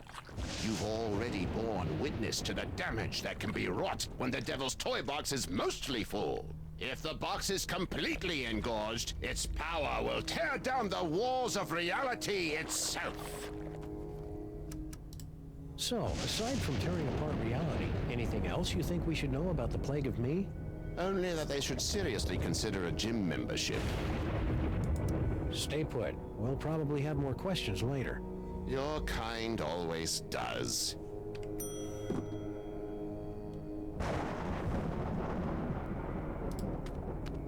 You've already borne witness to the damage that can be wrought when the Devil's Toy Box is mostly full. If the box is completely engorged, its power will tear down the walls of reality itself. So, aside from tearing apart reality, anything else you think we should know about the Plague of Me? Only that they should seriously consider a gym membership. Stay put. We'll probably have more questions later. Your kind always does.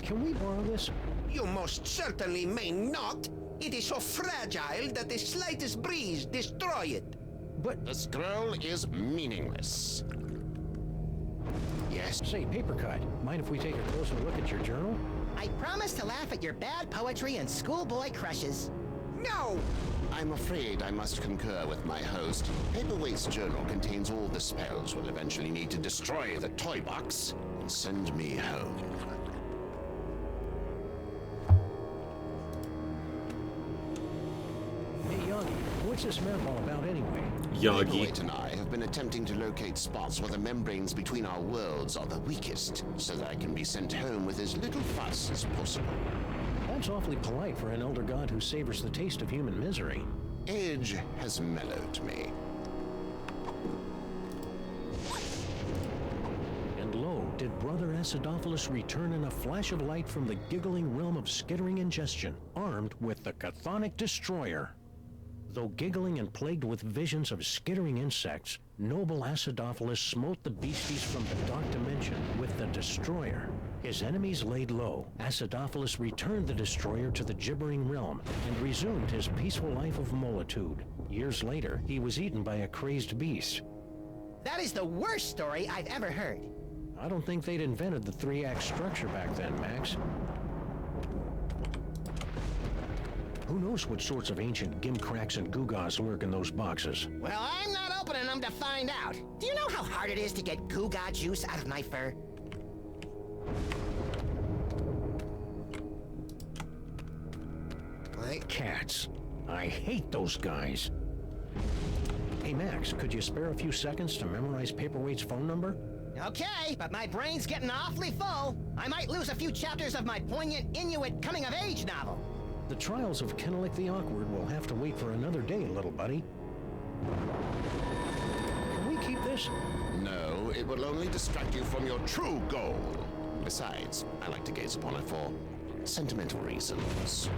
Can we borrow this? You most certainly may not. It is so fragile that the slightest breeze destroy it. But the scroll is meaningless. Yes. Say, Papercut, mind if we take a closer look at your journal? I promise to laugh at your bad poetry and schoolboy crushes. no! I'm afraid I must concur with my host. Paperweight's journal contains all the spells we'll eventually need to destroy the toy box and send me home. Hey, Yagi, what's this map all about anyway? Yagi. Paperweight and I have been attempting to locate spots where the membranes between our worlds are the weakest, so that I can be sent home with as little fuss as possible. That's awfully polite for an elder god who savors the taste of human misery. Age has mellowed me. And lo, did Brother Acidophilus return in a flash of light from the giggling realm of skittering ingestion, armed with the Chthonic Destroyer. Though giggling and plagued with visions of skittering insects, noble Acidophilus smote the beasties from the dark dimension with the Destroyer. His enemies laid low. Acidophilus returned the Destroyer to the gibbering realm and resumed his peaceful life of molitude. Years later, he was eaten by a crazed beast. That is the worst story I've ever heard. I don't think they'd invented the 3-act structure back then, Max. Who knows what sorts of ancient gimcracks and gewgaws lurk in those boxes? Well, I'm not opening them to find out. Do you know how hard it is to get gewgaw juice out of my fur? Cats. I hate those guys. Hey, Max, could you spare a few seconds to memorize Paperweight's phone number? Okay, but my brain's getting awfully full. I might lose a few chapters of my poignant Inuit coming-of-age novel. The trials of Kennelik the Awkward will have to wait for another day, little buddy. Can we keep this? No, it will only distract you from your true goal. Besides, I like to gaze upon it for sentimental reasons.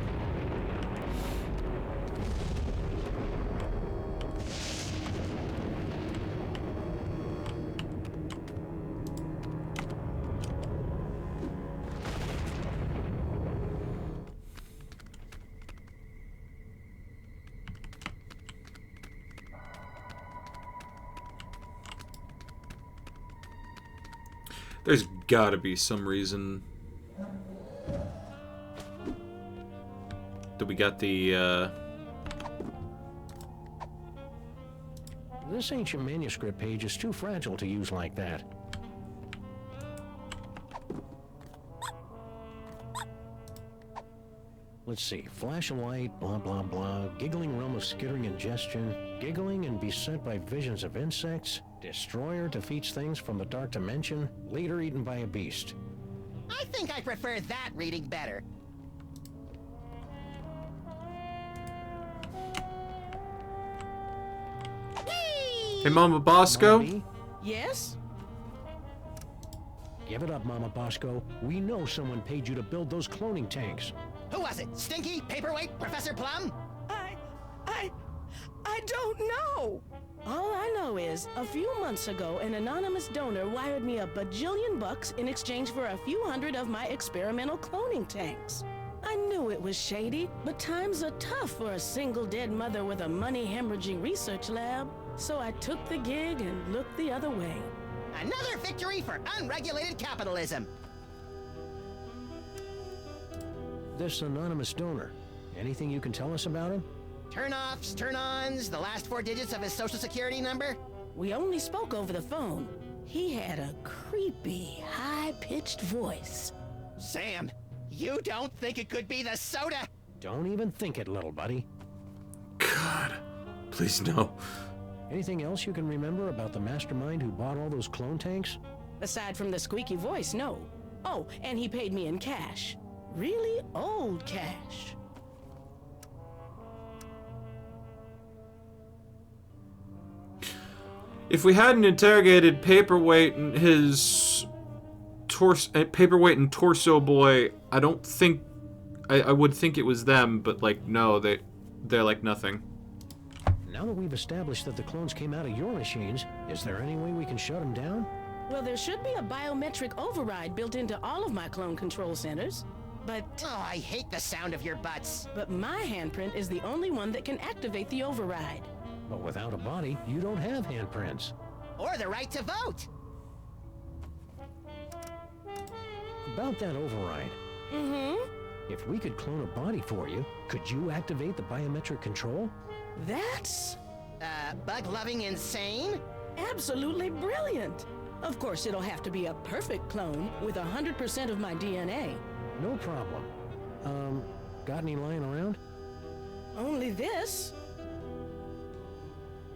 There's gotta be some reason that we got the, This ancient manuscript page is too fragile to use like that. Let's see. Flash of light, blah, blah, blah. Giggling realm of skittering ingestion. Giggling and beset by visions of insects. Destroyer defeats things from the dark dimension. Later eaten by a beast. I think I prefer that reading better. Hey, Mama Bosco? Mommy? Yes? Give it up, Mama Bosco. We know someone paid you to build those cloning tanks. Who was it? Stinky? Paperweight? Professor Plum? I don't know. All I know is, a few months ago, an anonymous donor wired me $1 bajillion in exchange for a few hundred of my experimental cloning tanks. I knew it was shady, but times are tough for a single dead mother with a money-hemorrhaging research lab. So I took the gig and looked the other way. Another victory for unregulated capitalism. This anonymous donor. Anything you can tell us about him? Turn-offs, turn-ons, the last 4 digits of his social security number? We only spoke over the phone. He had a creepy, high-pitched voice. Sam, you don't think it could be the soda? Don't even think it, little buddy. God, please no. Anything else you can remember about the mastermind who bought all those clone tanks? Aside from the squeaky voice, no. Oh, and he paid me in cash. Really old cash. If we hadn't interrogated Paperweight and his Paperweight and Torso Boy, I don't think I would think it was them, but like no, they're like nothing. Now that we've established that the clones came out of your machines, is there any way we can shut them down? Well, there should be a biometric override built into all of my clone control centers. But... Oh, I hate the sound of your butts. But my handprint is the only one that can activate the override. But without a body, you don't have handprints. Or the right to vote. About that override. If we could clone a body for you, could you activate the biometric control? That's Bug-loving insane? absolutely brilliant. Of course, it'll have to be a perfect clone with 100% of my DNA. No problem. Got any lying around? Only this.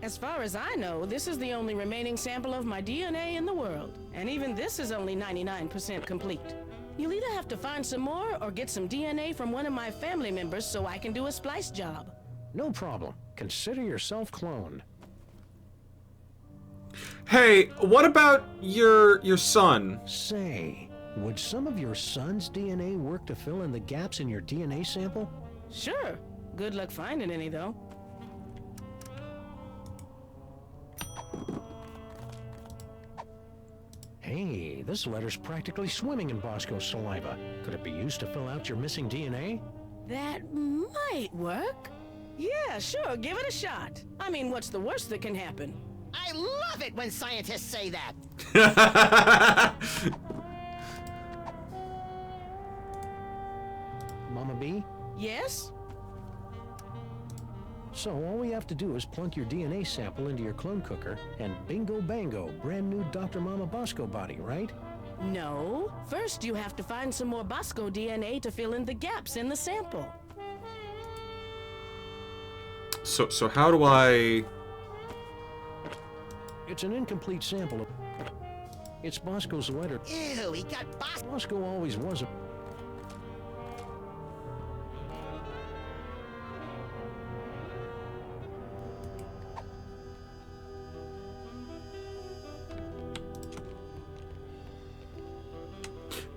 As far as I know, this is the only remaining sample of my DNA in the world. And even this is only 99% complete. You'll either have to find some more or get some DNA from one of my family members so I can do a splice job. No problem. Consider yourself cloned. Hey, what about your son? Say, would some of your son's DNA work to fill in the gaps in your DNA sample? Sure. Good luck finding any, though. Hey, this letter's practically swimming in Bosco's saliva. Could it be used to fill out your missing DNA? That might work. Yeah, sure, give it a shot. I mean, what's the worst that can happen? I love it when scientists say that. Mama B? Yes? So all we have to do is plunk your DNA sample into your clone cooker, and bingo bango, brand new Dr. Mama Bosco body, right? No. First, you have to find some more Bosco DNA to fill in the gaps in the sample. So how do I... It's an incomplete sample. It's Bosco's letter. Ew, he got Bosco always was a...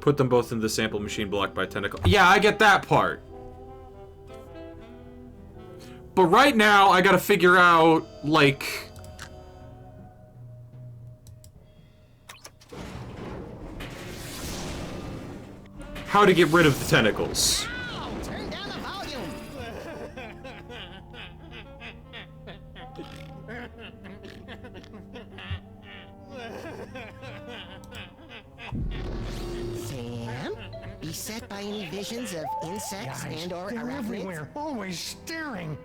Put them both in the sample machine blocked by tentacle. Yeah, I get that part. But right now, I gotta figure out, like... how to get rid of the tentacles. Ow! Turn down the volume. Sam, beset by any visions of insects and/or they're arachnids? everywhere, always staring.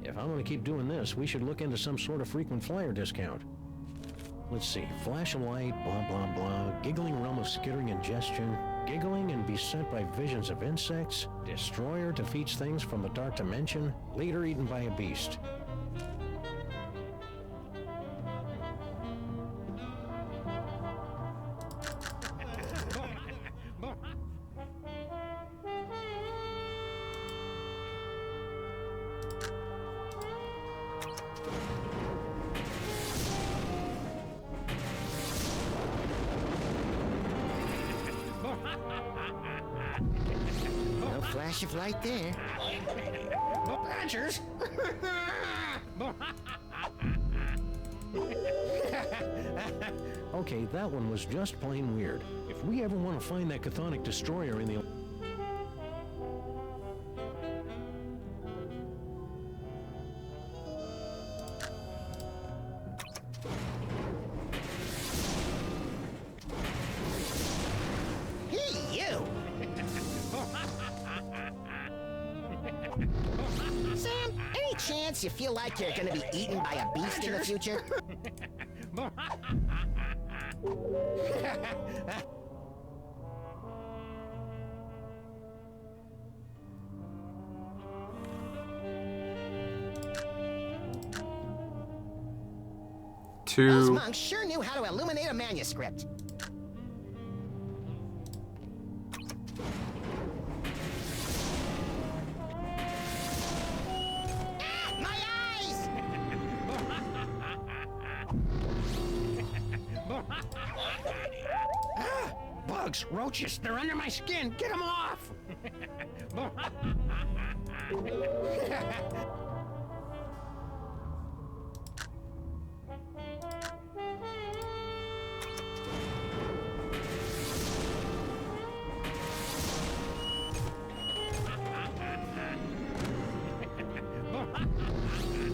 If I'm gonna keep doing this, we should look into some sort of frequent flyer discount. Let's see, flash of light, blah blah blah, giggling realm of skittering ingestion, giggling and beset by visions of insects, destroyer defeats things from the dark dimension, leader eaten by a beast. No flash of light there. Badgers! Okay, that one was just plain weird. If we ever want to find that chthonic destroyer in the... Hey, you! Sam, any chance you feel like you're gonna be eaten by a beast in the future? Those monks sure knew how to illuminate a manuscript. Ah, my eyes! Bugs, roaches, they're under my skin, get them off!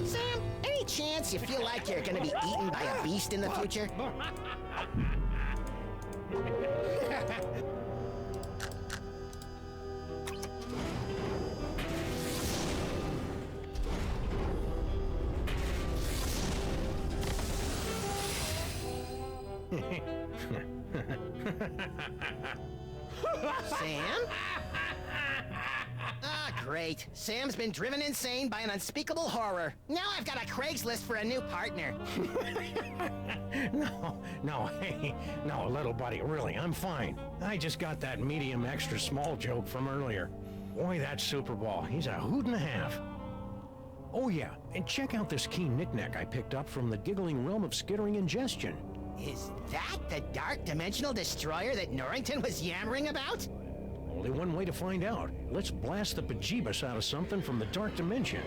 Sam, any chance makes you feel like you're gonna be eaten by a beast in the future? Sam? Ah, great. Sam's been driven insane by an unspeakable horror. Now I've got a Craigslist for a new partner. No, little buddy, really, I'm fine. I just got that medium extra small joke from earlier. Boy, that Super Ball, he's a hoot and a half. Oh yeah, and check out this key knickknack I picked up from the giggling realm of skittering ingestion. Is that the dark dimensional destroyer that Norrington was yammering about? Only one way to find out. Let's blast the bejeebus out of something from the dark dimension.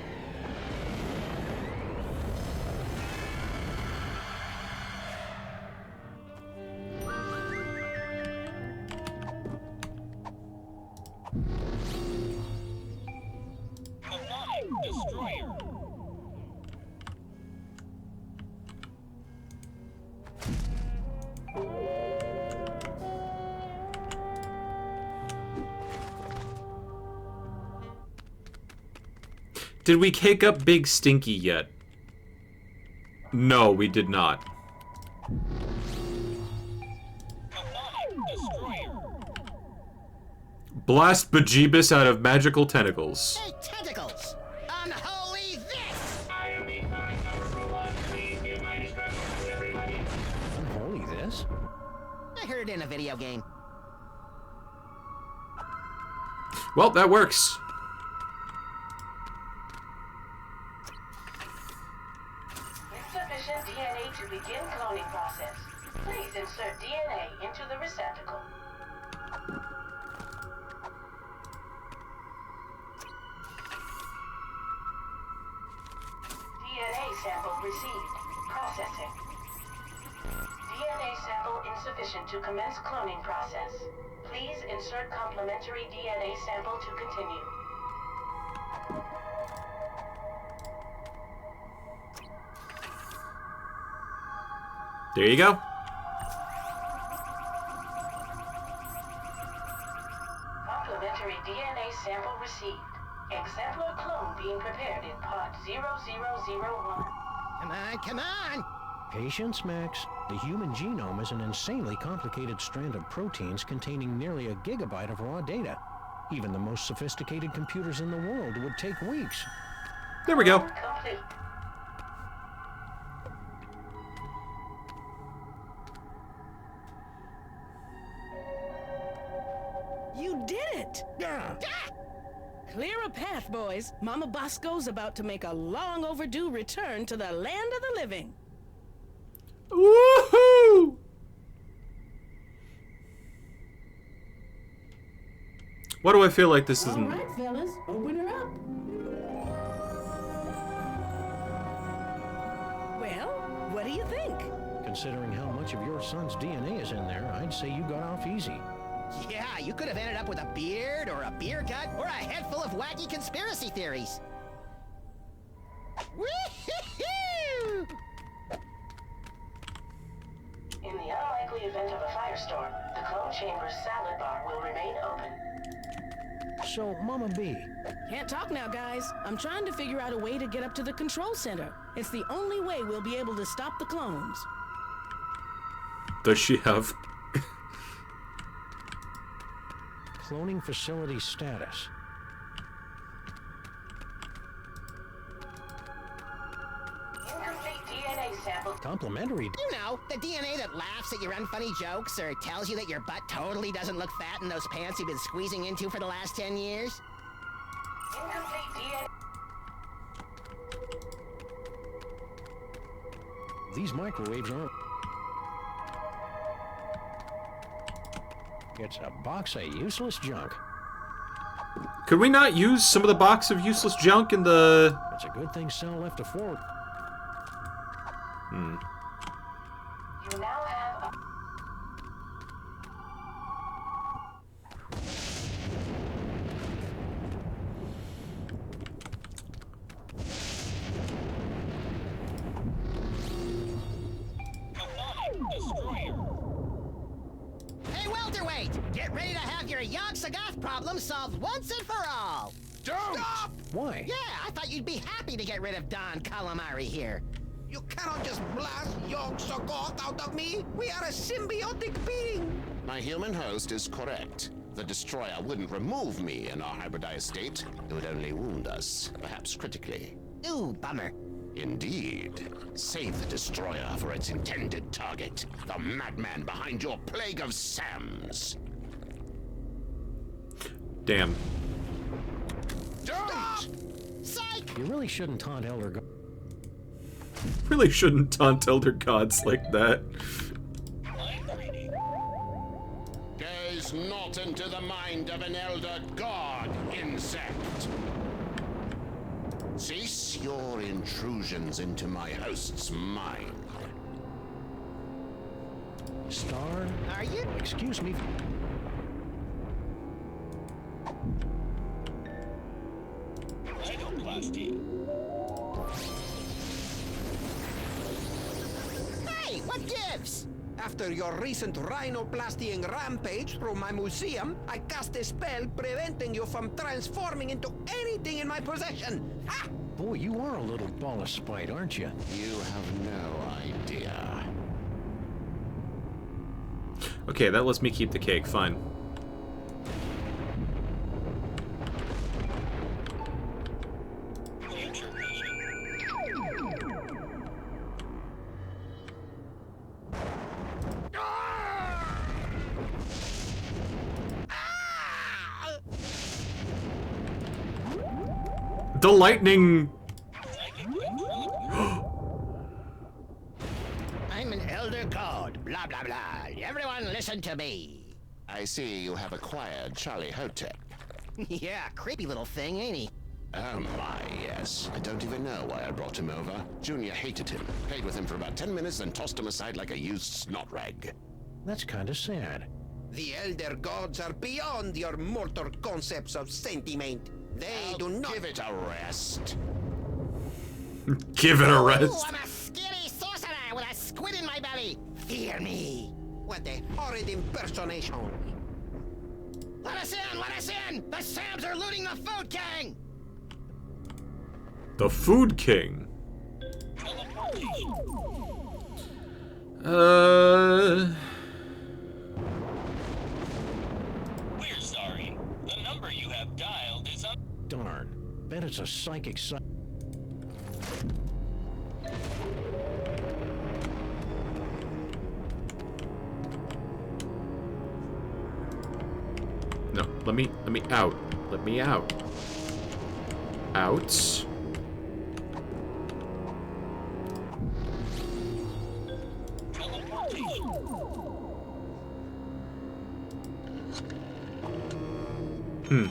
Destroyer. Did we cake up Big Stinky yet? No, we did not. Blast bejeebus out of magical tentacles. Hey, tentacles! Unholy this! Unholy this? I heard it in a video game. Well, that works. Insufficient DNA to begin cloning process. Please insert DNA into the receptacle. DNA sample received. Processing. DNA sample insufficient to commence cloning process. Please insert complementary DNA sample to continue. There you go. Complementary DNA sample received. Exemplar clone being prepared in pod 0001. Come on, come on! Patience, Max. The human genome is an insanely complicated strand of proteins containing nearly a gigabyte of raw data. Even the most sophisticated computers in the world would take weeks. There we go. Complete. You did it! Clear a path, boys. Mama Bosco's about to make a long overdue return to the land of the living. Woohoo! Why do I feel like this isn't... All right, fellas, open her up. Well, what do you think? Considering how much of your son's DNA is in there, I'd say you got off easy. Yeah, you could have ended up with a beard, or a beer gut, or a head full of wacky conspiracy theories. Woo-hoo-hoo! In the unlikely event of a firestorm, the clone chamber's salad bar will remain open. So, Mama B, Can't talk now, guys. I'm trying to figure out a way to get up to the control center. It's the only way we'll be able to stop the clones. Does she have... cloning facility status. Incomplete DNA sample. Complimentary. You know, the DNA that laughs at your unfunny jokes or tells you that your butt totally doesn't look fat in those pants you've been squeezing into for the last 10 years. Incomplete DNA. These microwaves aren't... It's a box of useless junk. Could we not use some of the box of useless junk in the... It's a good thing Sal left a forward. You now have a... wait! Get ready to have your Yogg-Sothoth problem solved once and for all! Don't! Stop! Why? Yeah, I thought you'd be happy to get rid of Don Calamari here. You cannot just blast Yogg-Sothoth out of me! We are a symbiotic being! My human host is correct. The destroyer wouldn't remove me in our hybridized state. It would only wound us, perhaps critically. Ooh, bummer. Indeed. Save the destroyer for its intended target, the madman behind your plague of Sams. Damn. Don't! Psych! You really shouldn't taunt Elder God. Really shouldn't taunt Elder Gods like that. Gaze not into the mind of an Elder God, insect. Cease your intrusions into my host's mind. Star? Are you? Excuse me. Hey, what gives? After your recent rhinoplasty rampage through my museum, I cast a spell preventing you from transforming into anything in my possession. Ha! Boy, you are a little ball of spite, aren't you? You have no idea. Okay, that lets me keep the cake. Fine. The lightning. I'm an elder god, blah blah blah. Everyone listen to me. I see you have acquired Charlie Hotep. Yeah, creepy little thing, ain't he? Oh my, yes. I don't even know why I brought him over. Junior hated him, played with him for about 10 minutes, then tossed him aside like a used snot rag. That's kind of sad. The elder gods are beyond your mortal concepts of sentiment. They do not give it a rest. Give it a Ooh, rest. I'm a skinny sorcerer with a squid in my belly. Fear me. What a horrid impersonation. Let us in! Let us in! The Sams are looting the food king! The Food King. We're sorry. The number you have dialed is un- Darn. Bet it's a psychic No, let me out. Let me out. Out. Hmm.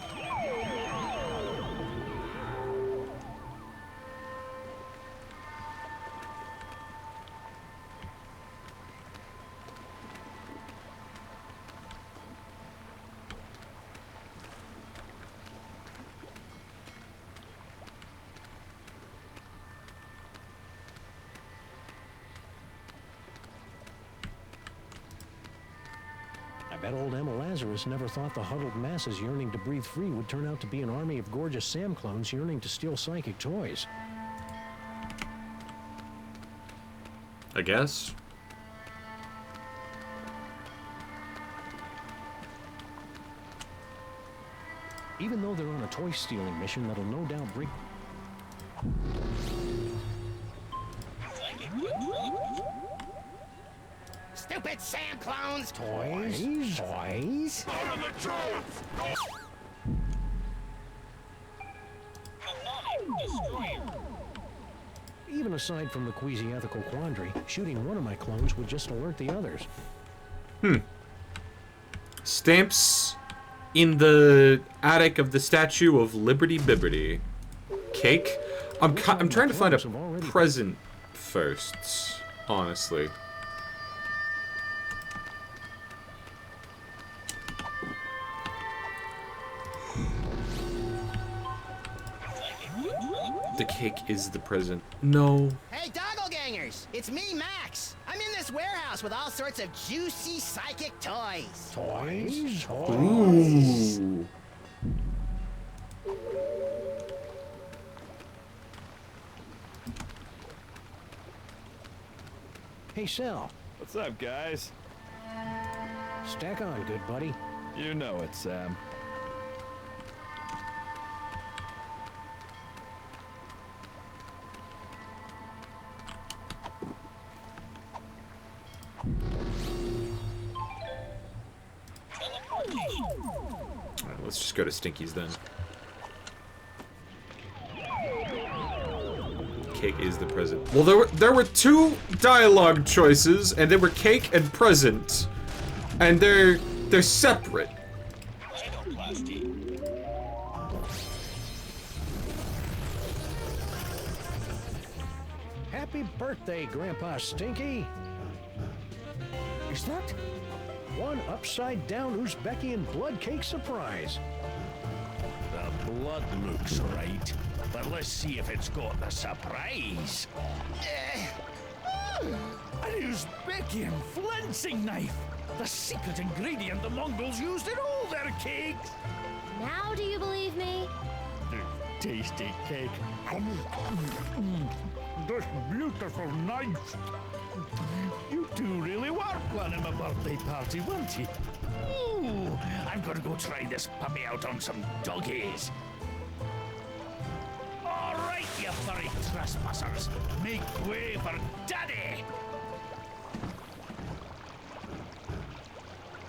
I bet old Emma Lazarus never thought the huddled masses yearning to breathe free would turn out to be an army of gorgeous Sam clones yearning to steal psychic toys. I guess. Even though they're on a toy-stealing mission that'll no doubt bring... Stupid Sam clones! Toys? Toys? Even aside from the queasy ethical quandary, shooting one of my clones would just alert the others. Hmm. Stamps in the attic of the statue of Liberty Bibberty. Cake? I'm trying to find a present first, honestly. The cake is the present. No. Hey, Dogglegangers! It's me, Max! I'm I'm in this warehouse with all sorts of juicy psychic toys. Toys? Ooh. Hey, Sal. What's up, guys? Stack on, good buddy. You know it, Sam. Alright, let's just go to Stinky's then. Cake is the present. Well, there were two dialogue choices, and they were cake and present, and they're separate. Happy birthday, Grandpa Stinky. Is that one upside-down Uzbekian blood cake surprise? The blood looks right, but let's see if it's got the surprise. An Uzbekian flensing knife! The secret ingredient the Mongols used in all their cakes! Now do you believe me? Tasty cake. This beautiful knife. You two really were planning a birthday party, weren't you? Ooh, I'm gonna go try this puppy out on some doggies. All right, you furry trespassers, make way for Daddy.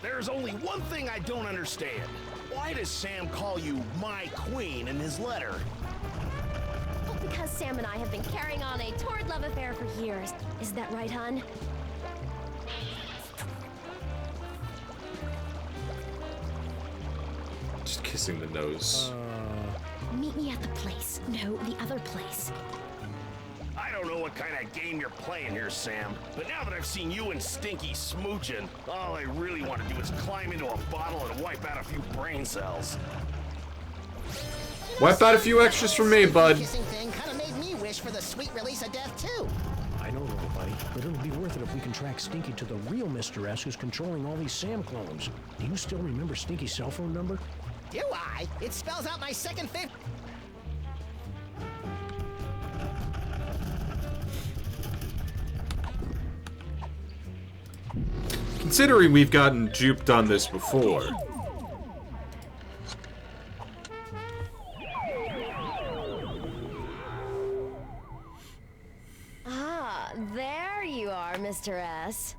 There's only one thing I don't understand. Why does Sam call you my queen in his letter? Well, because Sam and I have been carrying on a torrid love affair for years. Isn't that right, hon? Just kissing the nose. Meet me at the place. No, the other place. I don't know what kind of game you're playing here, Sam, but now that I've seen you and Stinky smooching, all I really want to do is climb into a bottle and wipe out a few brain cells. Wipe out a few extras for me, bud. Kissing thing kind of made me wish for the sweet release of death too. I know, little buddy, but it'll be worth it if we can track Stinky to the real Mr. S who's controlling all these Sam clones. Do you still remember Stinky's cell phone number? Do I? It spells out my second favorite. Considering we've gotten duped on this before. Ah, there you are, Mr. S.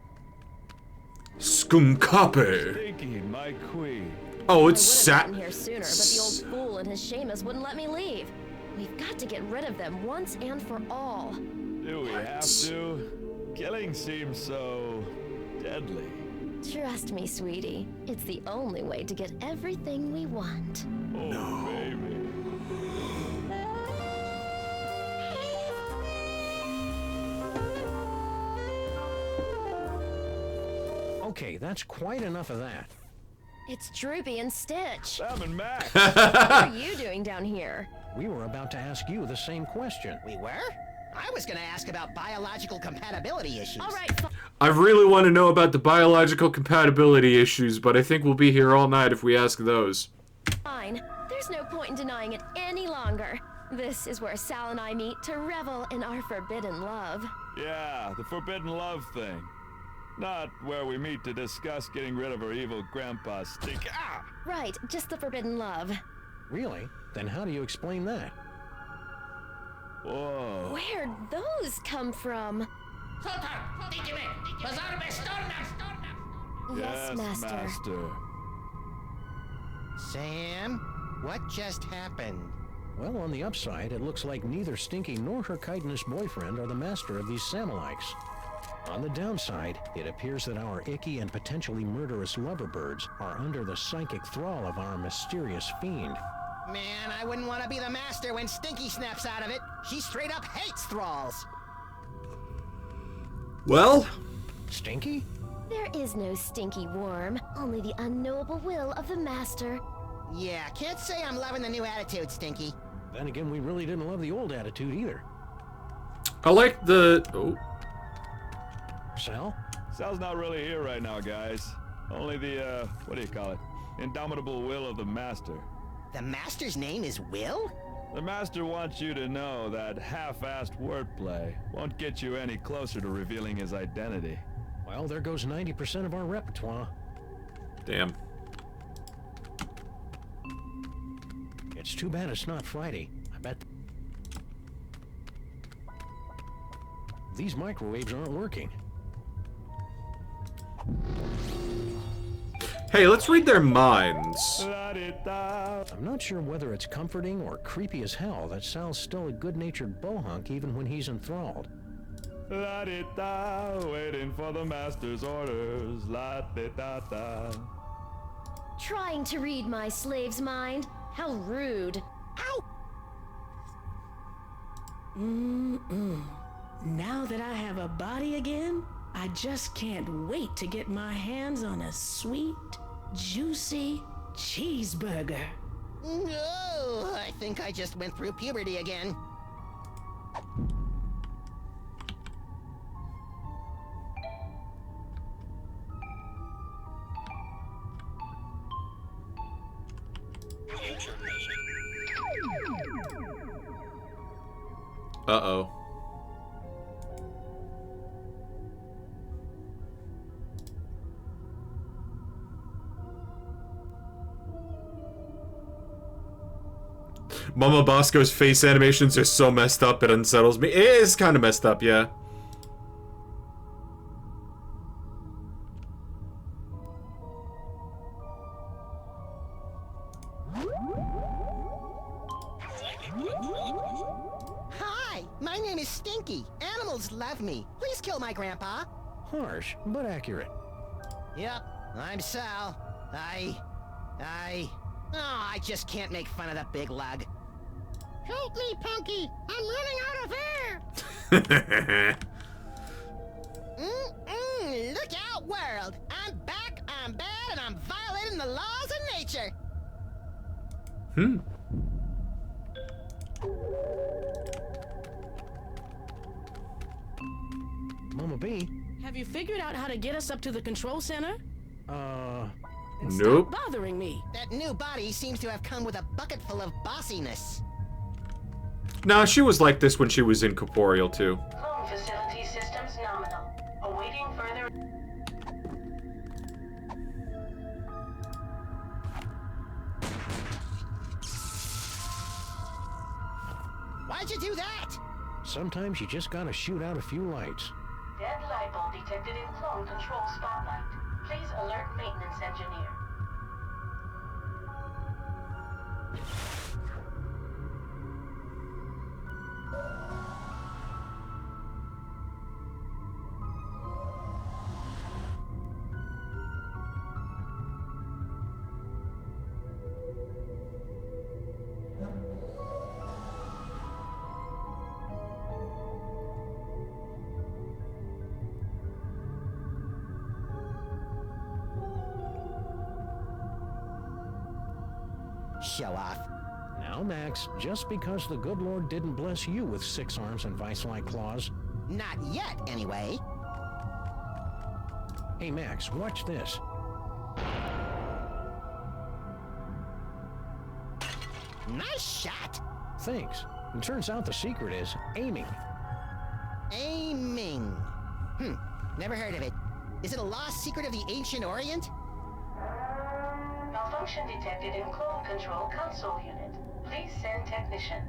Skumkape. Stinky, my queen. Oh, it's I would have gotten here sooner, but the old fool and his Seamus wouldn't let me leave. We've got to get rid of them once and for all. Do we have to? Killing seems so deadly. Trust me, sweetie. It's the only way to get everything we want. Oh, no. Baby. Okay, that's quite enough of that. It's Droopy and Stitch. Sam and Max. What are you doing down here? We were about to ask you the same question. We were? I was gonna ask about biological compatibility issues. All right. I really want to know about the biological compatibility issues, but I think we'll be here all night if we ask those. Fine. There's no point in denying it any longer. This is where Sal and I meet to revel in our forbidden love. Yeah, the forbidden love thing. Not where we meet to discuss getting rid of our evil grandpa Stink. Ah! Right, just the forbidden love. Really? Then how do you explain that? Whoa. Where'd those come from? Yes, Master. Sam, what just happened? Well, on the upside, it looks like neither Stinky nor her chitinous boyfriend are the master of these Samilikes. On the downside, it appears that our icky and potentially murderous lover birds are under the psychic thrall of our mysterious fiend. Man, I wouldn't want to be the master when Stinky snaps out of it. She straight up hates thralls. Well? Stinky? There is no stinky worm, only the unknowable will of the master. Yeah, can't say I'm loving the new attitude, Stinky. Then again, we really didn't love the old attitude either. I like the... Oh. Sal? Sal's not really here right now, guys. Only the, what do you call it? Indomitable will of the Master. The Master's name is Will? The Master wants you to know that half-assed wordplay won't get you any closer to revealing his identity. Well, there goes 90% of our repertoire. Damn. It's too bad it's not Friday. I bet these microwaves aren't working. Hey, let's read their minds. I'm not sure whether it's comforting or creepy as hell that Sal's still a good-natured bohunk even when he's enthralled. La-di-da, waiting for the Master's orders. La-di-da-da. Trying to read my slave's mind? How rude. Ow! Now that I have a body again, I just can't wait to get my hands on a sweet, juicy cheeseburger. No, I think I just went through puberty again. Uh-oh. Mama Bosco's face animations are so messed up it unsettles me. It is kind of messed up, yeah. Hi, my name is Stinky. Animals love me. Please kill my grandpa. Harsh, but accurate. Yep, I'm Sal. I just can't make fun of the big lug. Help me, Punky! I'm running out of air! Look out, world! I'm back, I'm bad, and I'm violating the laws of nature! Mama B? Have you figured out how to get us up to the control center? And Nope. Stop bothering me. That new body seems to have come with a bucket full of bossiness. Nah, she was like this when she was incorporeal, too. Clone facility systems nominal. Awaiting further... Why'd you do that? Sometimes you just gotta shoot out a few lights. Dead light bulb detected in clone control spotlight. Please alert maintenance engineer. Show off. Now, Max, just because the good Lord didn't bless you with 6 arms and vice-like claws. Not yet, anyway. Hey, Max, watch this. Nice shot! Thanks. It turns out the secret is aiming. Aiming. Never heard of it. Is it a lost secret of the ancient Orient? Malfunction detected in clone control console unit. Please send technician.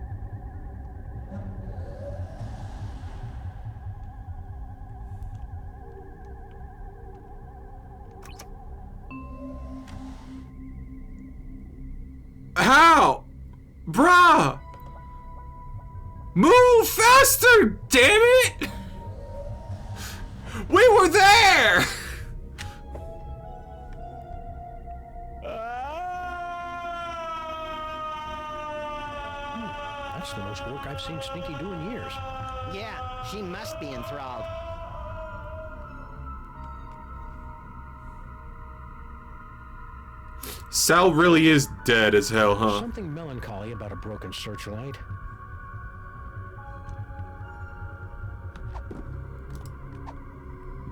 How? Bruh! Move faster, damn it! We were there! That's the most work I've seen Stinky do in years. Yeah, she must be enthralled. Sal really is dead as hell, huh? Something melancholy about a broken searchlight.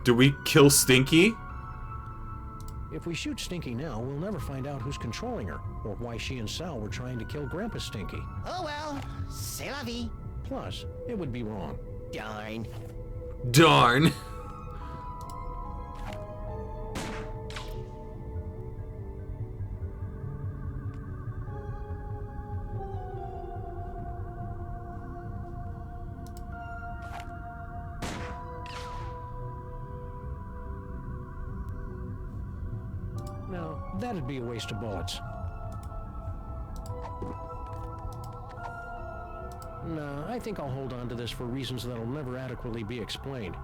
Do we kill Stinky? If we shoot Stinky now, we'll never find out who's controlling her, or why she and Sal were trying to kill Grandpa Stinky. Oh well, c'est la vie. Plus, it would be wrong. Darn. Darn. No, that'd be a waste of bullets. No, I think I'll hold on to this for reasons that'll never adequately be explained.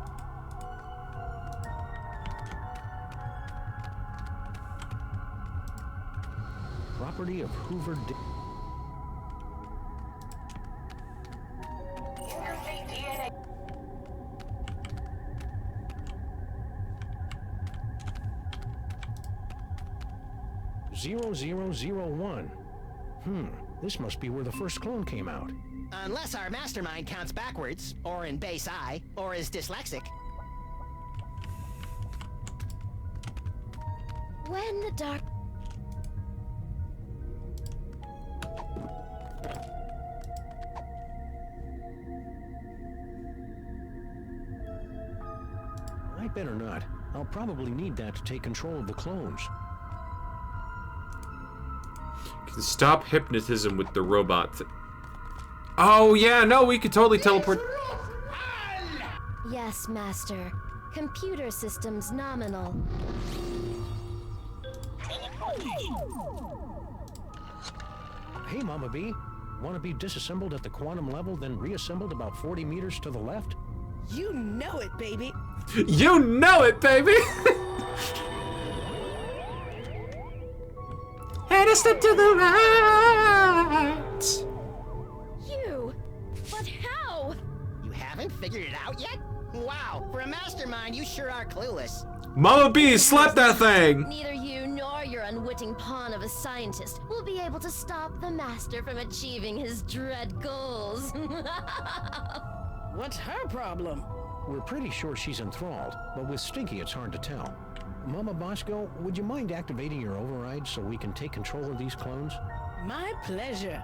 Property of Hoover... Incomplete DNA. 0001. This must be where the first clone came out. Unless our mastermind counts backwards, or in base I, or is dyslexic. When the dark... I better not. I'll probably need that to take control of the clones. Can stop hypnotism with the robot. Oh yeah, no, we could totally teleport. Yes, Master. Computer systems nominal. Hey, Mama B. Want to be disassembled at the quantum level, then reassembled about 40 meters to the left? You know it, baby. You know it, baby! And a step to the right! You? But how? You haven't figured it out yet? Wow, for a mastermind, you sure are clueless. Mama B, slap that thing! Neither you nor your unwitting pawn of a scientist will be able to stop the Master from achieving his dread goals. What's her problem? We're pretty sure she's enthralled, but with Stinky it's hard to tell. Mama Bosco, would you mind activating your override so we can take control of these clones? My pleasure.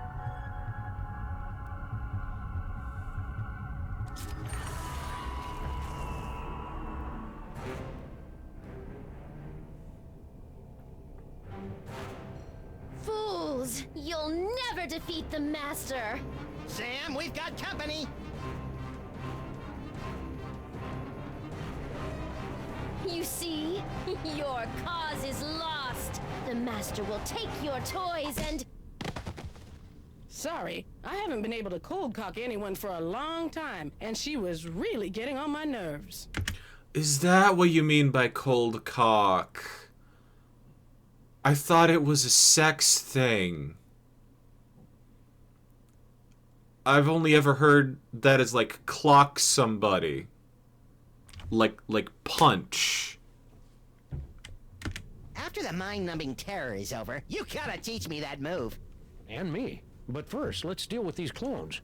Fools! You'll never defeat the Master! Sam, we've got company. You see? Your cause is lost! The Master will take your toys and... Sorry, I haven't been able to cold cock anyone for a long time, and she was really getting on my nerves. Is that what you mean by cold cock? I thought it was a sex thing. I've only ever heard that as like clock somebody. Like punch. After the mind-numbing terror is over, you gotta teach me that move. And me. But first, let's deal with these clones.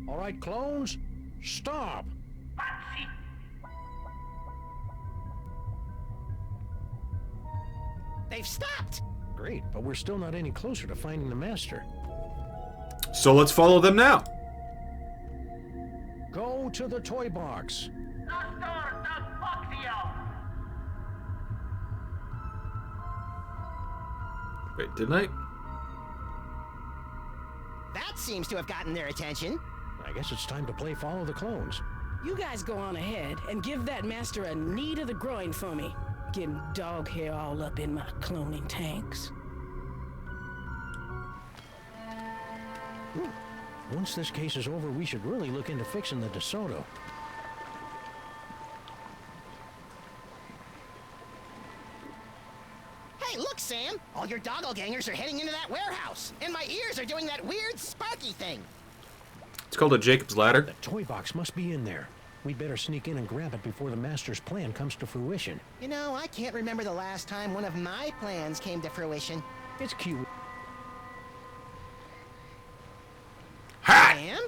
All right, clones, stop! They've stopped! Great, but we're still not any closer to finding the Master. So let's follow them now. Go to the toy box. Wait, didn't I? That seems to have gotten their attention. I guess it's time to play Follow the Clones. You guys go on ahead and give that Master a knee to the groin for me. Getting dog hair all up in my cloning tanks. Once this case is over, we should really look into fixing the DeSoto. Hey, look, Sam! All your doppelgangers are heading into that warehouse, and my ears are doing that weird sparky thing. It's called a Jacob's Ladder. The toy box must be in there. We'd better sneak in and grab it before the Master's plan comes to fruition. You know, I can't remember the last time one of my plans came to fruition. It's cute. Sam?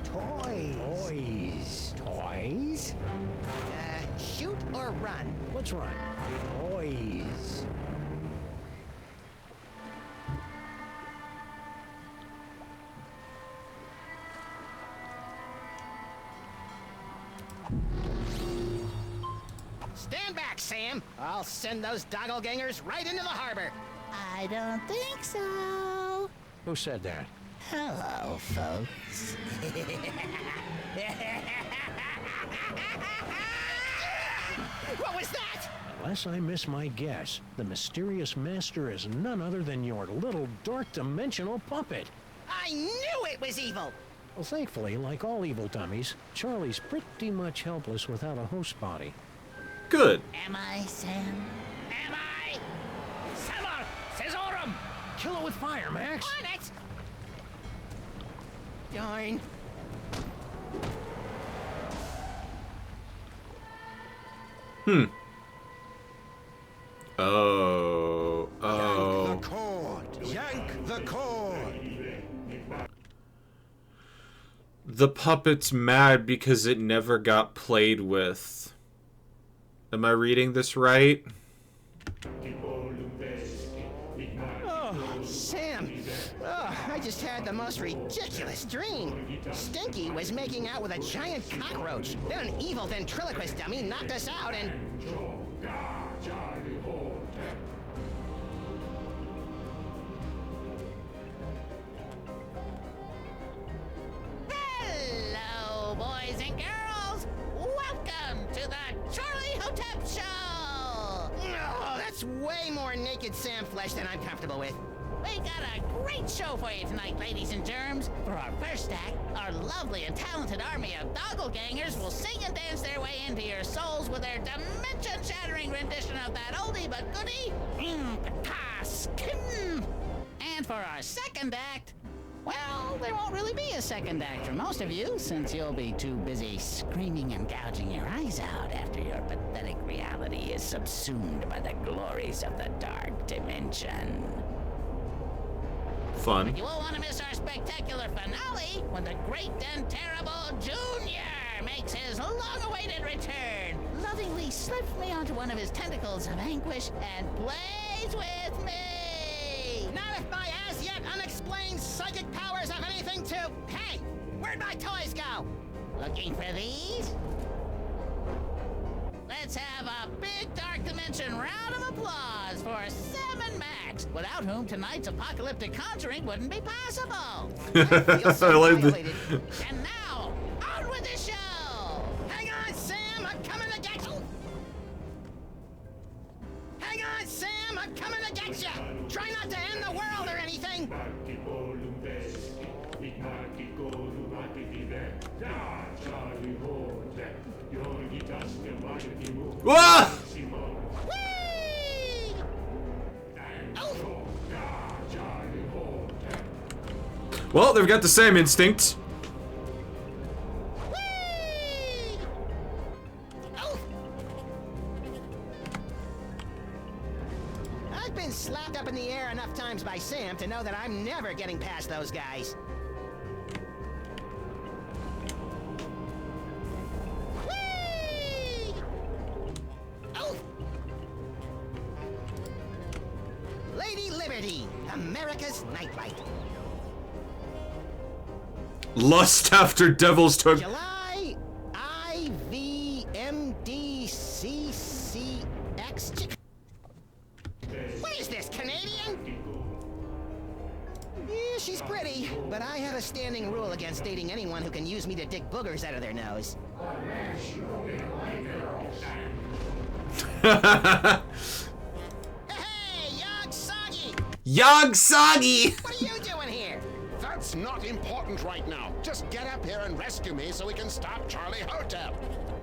Toys. Toys? Shoot or run? Let's run. Toys. Stand back, Sam. I'll send those doppelgangers right into the harbor. I don't think so. Who said that? Hello, folks. What was that? Unless I miss my guess, the mysterious Master is none other than your little dark dimensional puppet. I knew it was evil. Well, thankfully, like all evil dummies, Charlie's pretty much helpless without a host body. Good. Am I, Sam? Am I? Samar! Cesarum! Kill it with fire, Max. On it! Darn. Oh. Yank the cord! Yank the cord! The puppet's mad because it never got played with. Am I reading this right? Oh, Sam. Oh, I just had the most ridiculous dream. Stinky was making out with a giant cockroach. Then an evil ventriloquist dummy knocked us out and... Hello, boys and girls. Welcome to the Charlie Hotep Show. Oh, that's way more naked Sam flesh than I'm comfortable with. We got a great show for you tonight, ladies and germs. For our first act, our lovely and talented army of doppelgangers will sing and dance their way into your souls with their dimension-shattering rendition of that oldie but goodie, Skin. And for our second act, well, there won't really be a second act for most of you, since you'll be too busy screaming and gouging your eyes out after your pathetic reality is subsumed by the glories of the dark dimension. Fun. But you won't want to miss our spectacular finale when the great and terrible Junior makes his long-awaited return, lovingly slips me onto one of his tentacles of anguish and plays with me. Not if my as-yet unexplained psychic powers have anything to... Hey, where'd my toys go? Looking for these? Let's have a big Dark Dimension round of applause for Sam and Max, without whom tonight's apocalyptic conjuring wouldn't be possible. I like violated. And now, on with the show! Hang on, Sam, I'm coming to get you! Hang on, Sam, I'm coming to get you! Try not to end the world or anything! Wah! Well, they've got the same instincts. I've been slapped up in the air enough times by Sam to know that I'm never getting past those guys. Lady Liberty, America's nightlight. Lust after devils took. July IVMDCCX. What is this, Canadian? Yeah, she's pretty, but I have a standing rule against dating anyone who can use me to dig boogers out of their nose. Hey, Yog Soggy! Yog Soggy! What are you doing here? That's not important right now. Just get up here and rescue me so we can stop Charlie Hotep.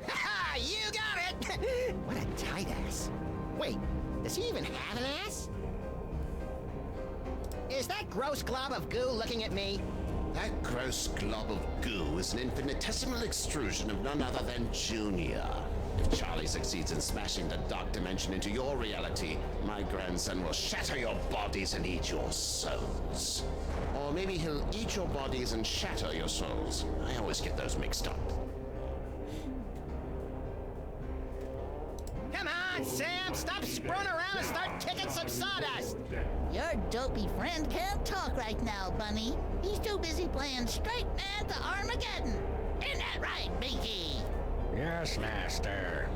Ha! You got it! What a tight ass. Wait, does he even have an ass? Is that gross glob of goo looking at me? That gross glob of goo is an infinitesimal extrusion of none other than Junior. If Charlie succeeds in smashing the dark dimension into your reality, my grandson will shatter your bodies and eat your souls. Or maybe he'll eat your bodies and shatter your souls. I always get those mixed up. Come on, Sam! Stop screwing around and start kicking some sawdust! Your dopey friend can't talk right now, Bunny. He's too busy playing straight man to Armageddon. Isn't that right, Binky? Yes, Master.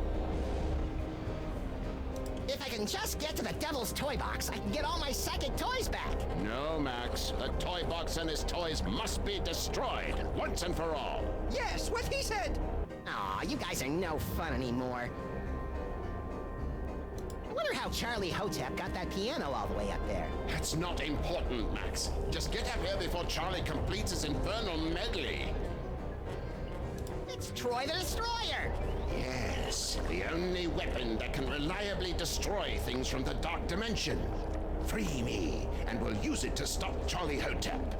If I can just get to the Devil's Toy Box, I can get all my psychic toys back. No, Max. The toy box and his toys must be destroyed, once and for all. Yes, what he said! Aw, you guys are no fun anymore. I wonder how Charlie Hotep got that piano all the way up there. That's not important, Max. Just get up here before Charlie completes his infernal medley. It's Troy the Destroyer! Yes, the only weapon that can reliably destroy things from the dark dimension. Free me, and we'll use it to stop Charlie Hotep.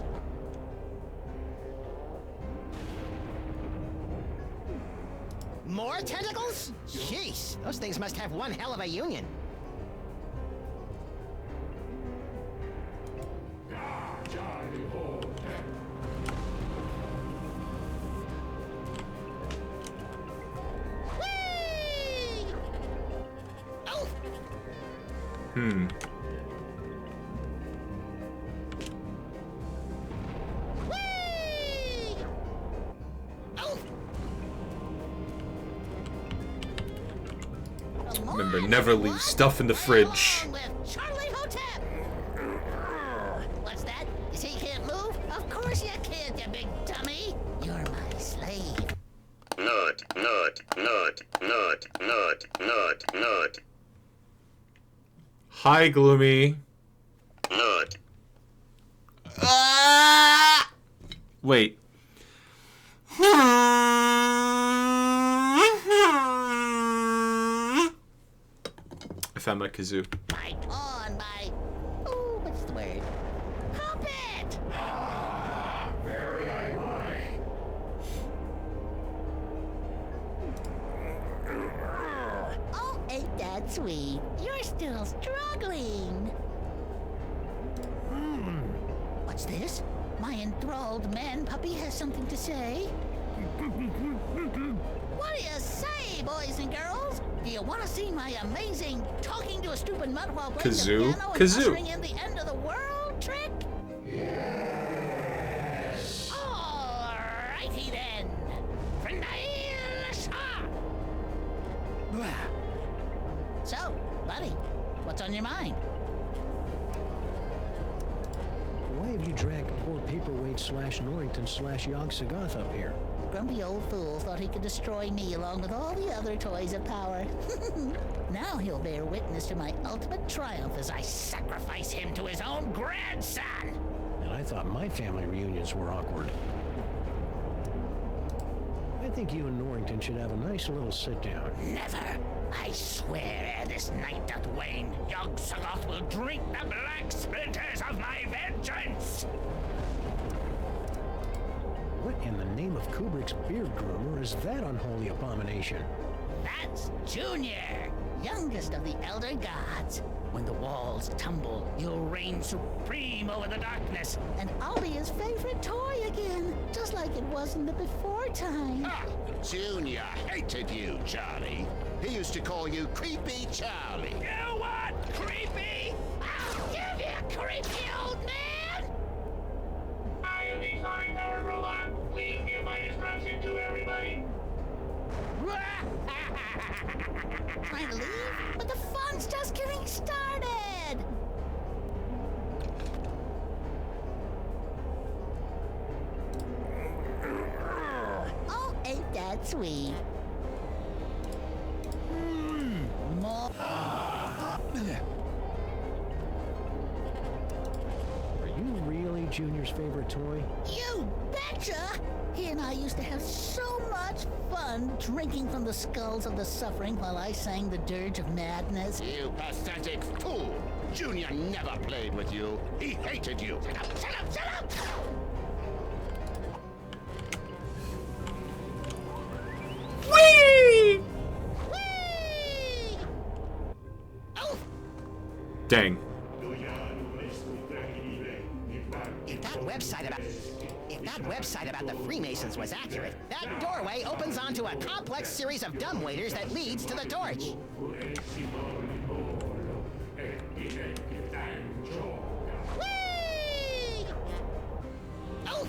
More tentacles? Jeez, those things must have one hell of a union. Remember, never leave stuff in the fridge. Charlie Hotep! What's that? You say you can't move? Of course you can't, you big dummy! You're my slave. Not. Hi, Gloomy. Not. Wait. I found my kazoo. My on my... Oh, what's the word? Puppet! Very ironic. Oh, ain't that sweet? You're still struggling. What's this? My enthralled man puppy has something to say. What do you say, boys and girls? Do you want to see my amazing talking to a stupid mutt while playing Kazoo? the piano and Kazoo. ushering in the end of the world trick? Yes. Alrighty then. So, buddy, what's on your mind? Why have you dragged poor paperweight / Norrington / Yogg Sagoth up here? Grumpy old fool thought he could destroy me along with all the other toys of power. Now he'll bear witness to my ultimate triumph as I sacrifice him to his own grandson. And I thought my family reunions were awkward. I think you and Norrington should have a nice little sit-down. Never. I swear, ere this night doth wane, Yogg Sagoth will drink the black splinters of my vengeance. What in the name of Kubrick's beard groomer is that unholy abomination? That's Junior, youngest of the Elder Gods. When the walls tumble, you'll reign supreme over the darkness, and I'll be his favorite toy again, just like it was in the before time. Ha! Junior hated you, Charlie. He used to call you Creepy Charlie. You what? Creepy? I'll give you, creepy old man! I am the Sonic Power Robot. Please give my instruction to everybody. I believe, but the fun's just getting started! Oh, ain't that sweet? More. Are you really Junior's favorite toy? You betcha! He and I used to have so much fun drinking from the skulls of the suffering while I sang the dirge of madness. You pathetic fool! Junior never played with you. He hated you. Shut up, shut up, shut up! Whee! Whee! Oh! Dang. If that website about the Freemasons was accurate, that doorway opens onto a complex series of dumbwaiters that leads to the torch. Whee! Oh!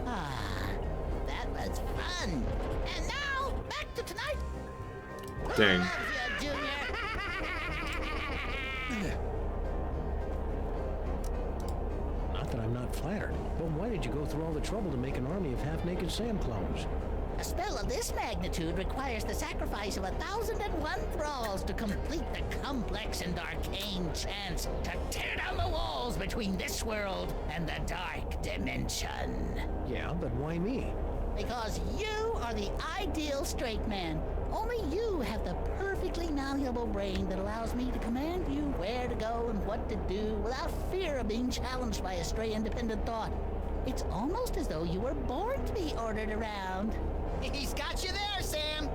Ah, that was fun. And now, back to tonight. Dang. Love you, Junior. Not that I'm not flattered, but why did you go through all the trouble to make an army of half-naked Sam clones? A spell of this magnitude requires the sacrifice of 1,001 thralls to complete the complex and arcane chance to tear down the walls between this world and the dark dimension. Yeah, but why me? Because you are the ideal straight man. Only you have the perfectly malleable brain that allows me to command you where to go and what to do without fear of being challenged by a stray independent thought. It's almost as though you were born to be ordered around. He's got you there, Sam.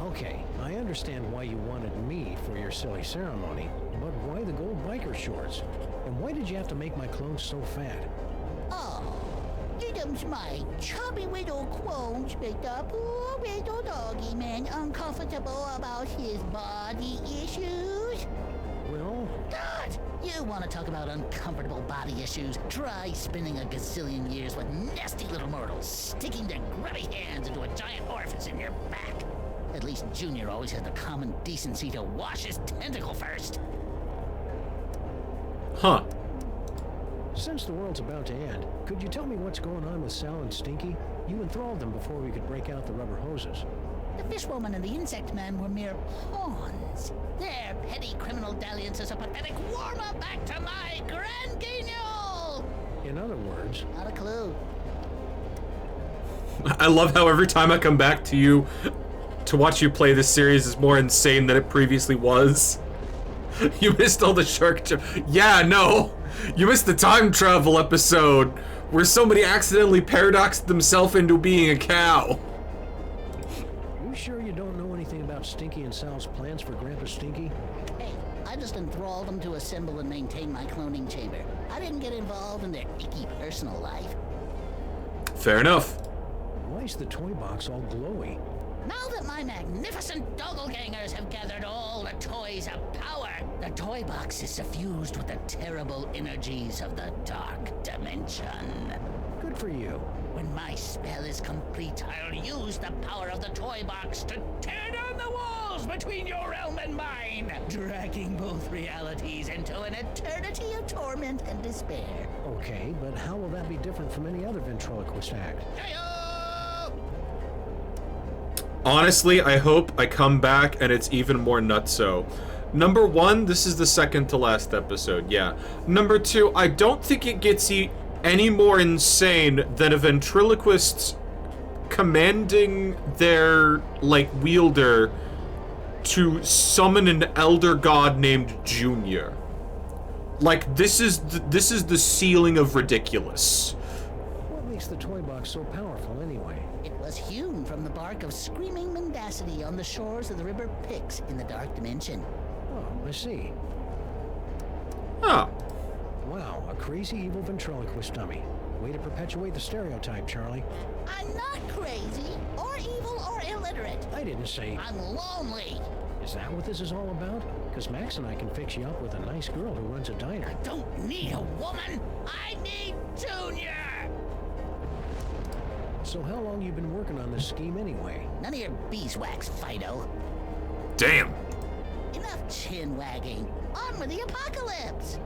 Okay, I understand why you wanted me for your silly ceremony, but why the gold biker shorts? And why did you have to make my clones so fat? Oh, Idem's my chubby little clones make the poor little doggy man uncomfortable about his body issues. Well... God! You want to talk about uncomfortable body issues? Try spending a gazillion years with nasty little mortals sticking their grubby hands into a giant orifice in your back. At least Junior always has the common decency to wash his tentacle first. Huh. Since the world's about to end, could you tell me what's going on with Sal and Stinky? You enthralled them before we could break out the rubber hoses. The fishwoman and the insect man were mere pawns. Their petty criminal dalliances a pathetic warm-up back to my grand guignol! In other words... Not a clue. I love how every time I come back to you to watch you play this series is more insane than it previously was. You missed all the shark joke. Yeah, no. You missed the time travel episode where somebody accidentally paradoxed themselves into being a cow. You sure you don't know anything about Stinky and Sal's plans for Grandpa Stinky? Hey, I just enthralled them to assemble and maintain my cloning chamber. I didn't get involved in their icky personal life. Fair enough. Why's the toy box all glowy? Now that my magnificent doppelgangers have gathered all the toys of power, the toy box is suffused with the terrible energies of the dark dimension. Good for you. When my spell is complete, I'll use the power of the toy box to tear down the walls between your realm and mine, dragging both realities into an eternity of torment and despair. Okay, but how will that be different from any other ventriloquist act? Honestly, I hope I come back and it's even more nutso. Number one, this is the second to last episode, yeah. Number two, I don't think it gets any more insane than a ventriloquist commanding their, like, wielder to summon an elder god named Junior. Like, this is the ceiling of ridiculous. What makes the toy box so powerful anyway? It was hewn from the bark of screaming mendacity on the shores of the river Pyx in the dark dimension. Oh, I see. Huh. Wow, a crazy evil ventriloquist dummy. Way to perpetuate the stereotype, Charlie. I'm not crazy, or evil, or illiterate. I didn't say... I'm lonely. Is that what this is all about? Because Max and I can fix you up with a nice girl who runs a diner. I don't need a woman. I need Junior. So how long you been working on this scheme anyway? None of your beeswax, Fido. Damn. Enough chin wagging. On with the apocalypse.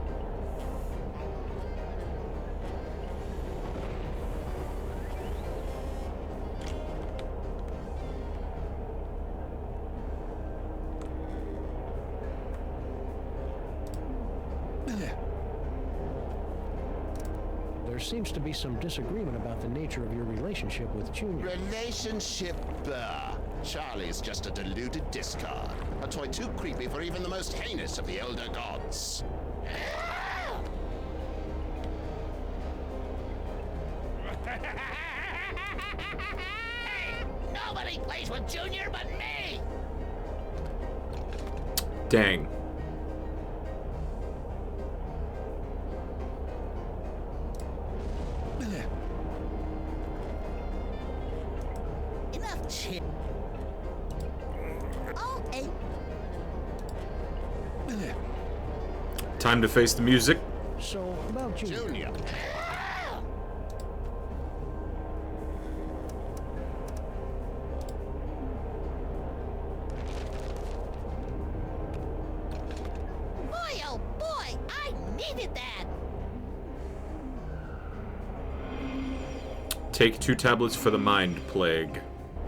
There seems to be some disagreement about the nature of your relationship with Junior. Relationship, Charlie's just a deluded discard. A toy too creepy for even the most heinous of the elder gods. Hey, nobody plays with Junior but me! Dang. Enough chip. Oh, hey. Time to face the music. So, about you. Junior. Boy, oh boy, I needed that. Take 2 tablets for the mind plague.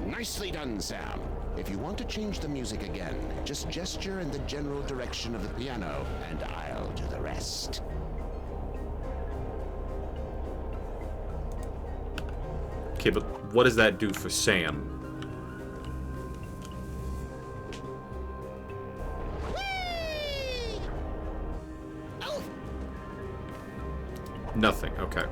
Nicely done, Sam. If you want to change the music again, just gesture in the general direction of the piano, and I'll do the rest. Okay, but what does that do for Sam? Nothing, okay.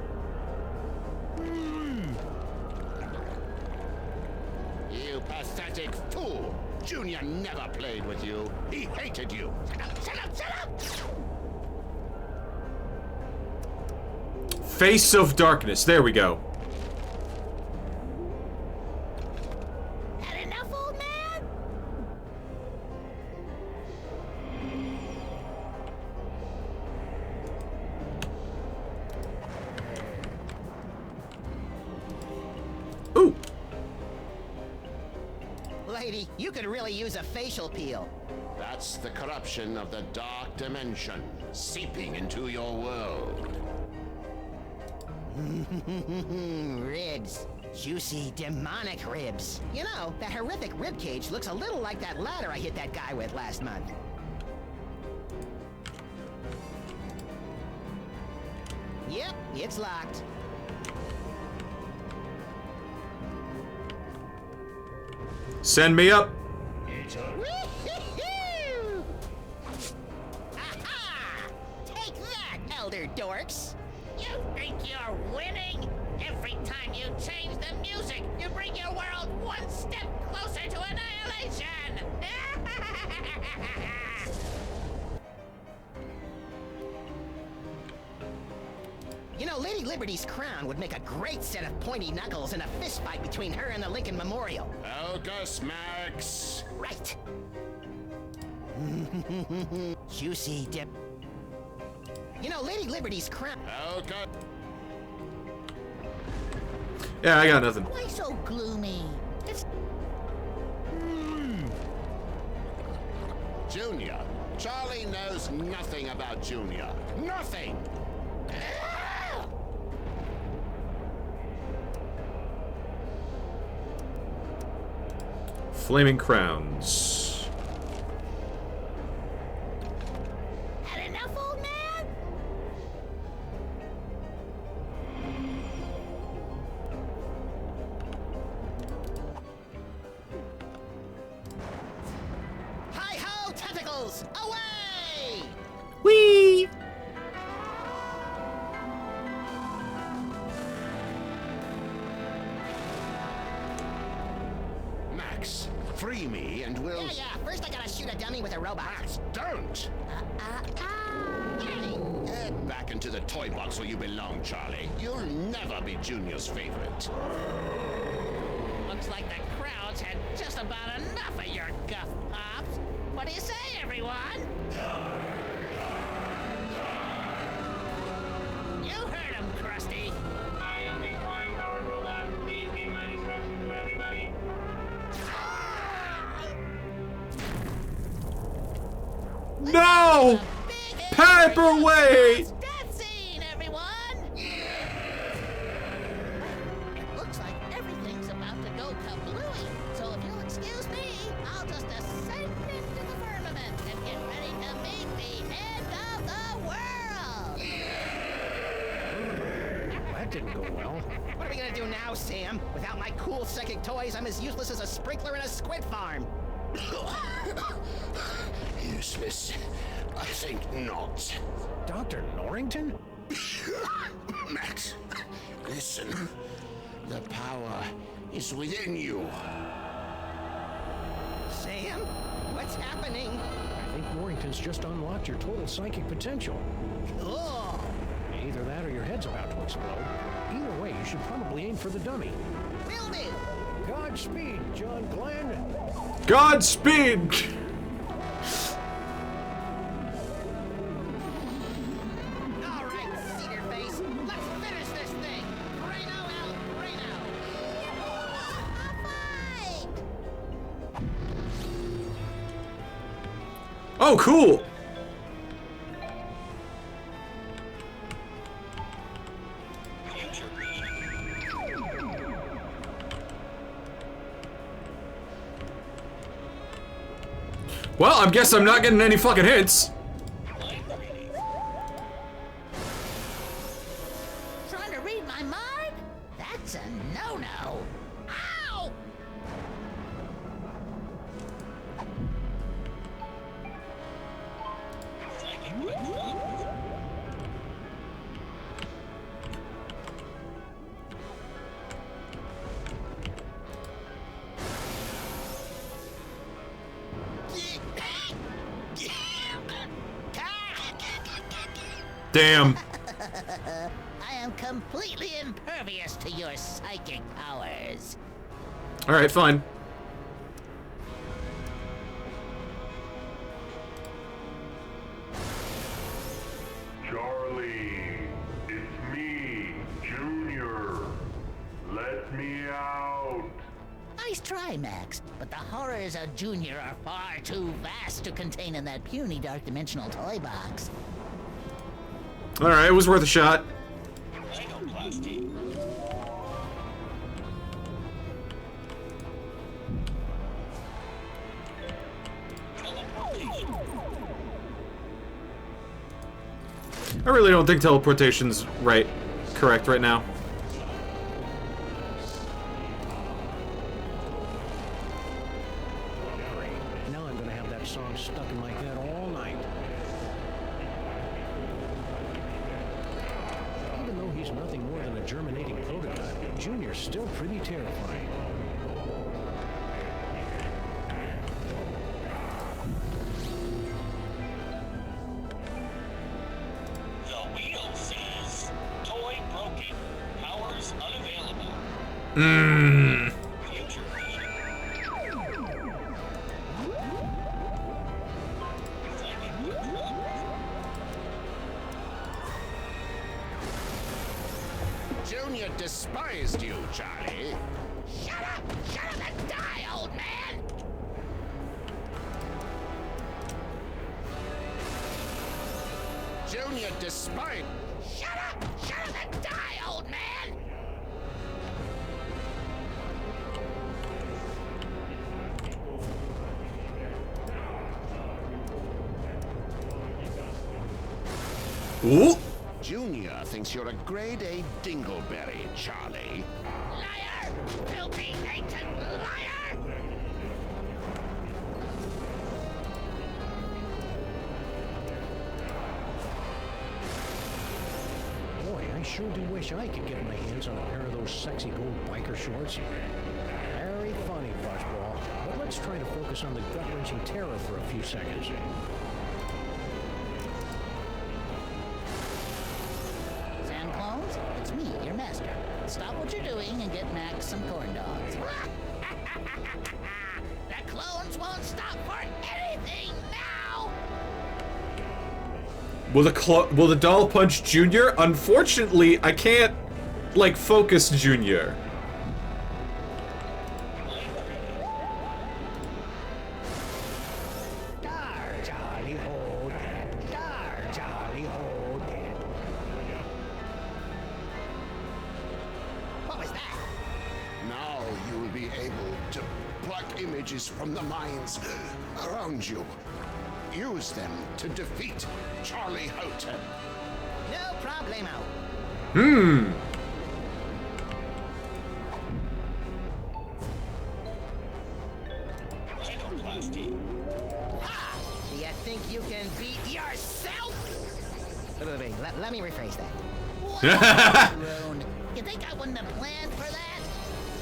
You pathetic fool! Junior never played with you. He hated you. Shut up, shut up, shut up! Face of Darkness, there we go. Had enough, old man? Ooh! Lady, you could really use a facial peel. That's the corruption of the dark dimension seeping into your world. Ribs. Juicy, demonic ribs. You know, that horrific rib cage looks a little like that ladder I hit that guy with last month. Yep, it's locked. Send me up! Aha! Take that, elder dorks! You think you're winning? Every time you change the music, you bring your world one step closer to annihilation! You know, Lady Liberty's crown would make a great set of pointy knuckles in a fist fight between her and the Lincoln Memorial. Focus, Max! Right. Juicy dip. You know, Lady Liberty's crown. Okay. Yeah, I got nothing. Why so gloomy? It's Junior. Charlie knows nothing about Junior. Nothing! Flaming Crowns. had enough, old man? Hi-ho, tentacles! Away! Whee! Max, free me and we'll... Yeah, first I gotta shoot a dummy with a robot. Max, don't! Head back into the toy box where you belong, Charlie. You'll never be Junior's favorite. Looks like the crowds had just about enough of your guff pops. What do you say, everyone? You heard him, Krusty. I am declining our rollout. Please give my instructions to everybody. No! Paperweight! Death scene, everyone! It looks like everything's about to go kablooey. So if you'll excuse me, I'll just ascend into the firmament and get ready to meet the end of the world. What? didn't go well. What are we gonna do now, Sam? Without my cool psychic toys, I'm as useless as a sprinkler in a squid farm. Useless? I think not. Dr. Norrington? Max, listen. The power is within you. Sam? What's happening? I think Norrington's just unlocked your total psychic potential. Cool. Either that or your head's about to explode. Either way, you should probably aim for the dummy. Will do. Godspeed, John Glenn. Godspeed! All right, Cedar Face. Let's finish this thing. Reno El Reno. Oh, cool! Well, I guess I'm not getting any fucking hits. Trying to read my mind? That's a no-no. Ow! Damn. I am completely impervious to your psychic powers. Alright, fine. Charlie, it's me, Junior. Let me out. Nice try, Max, but the horrors of Junior are far too vast to contain in that puny dark dimensional toy box. Alright, it was worth a shot. I really don't think teleportation's correct right now. Great. Now I'm gonna have that song stuck in my head all night. Even though he's nothing more than a germinating prototype, Junior's still pretty terrifying. Junior despised you, Charlie. Shut up! Shut up and die, old man! Junior despised... Shut up! Shut up and die, old man! Ooh. Junior thinks you're a grade A dingleberry, Charlie. Liar! Filthy, ancient liar! Boy, I sure do wish I could get my hands on a pair of those sexy gold biker shorts. Very funny, Buzzball. But let's try to focus on the gut-wrenching terror for a few seconds. Sam Clones, it's me, your master. Stop what you're doing and get Max some corn dogs. The clones won't stop for anything now! Will the doll punch Junior? Unfortunately, I can't, like, focus Junior. Dar, Charlie, hold that. Dar, Charlie, hold that. What was that? Now you will be able to pluck images from the minds around you. Use them to defeat Charlie Houghton. No problemo. is that? What? Drone. You think I wouldn't have planned for that?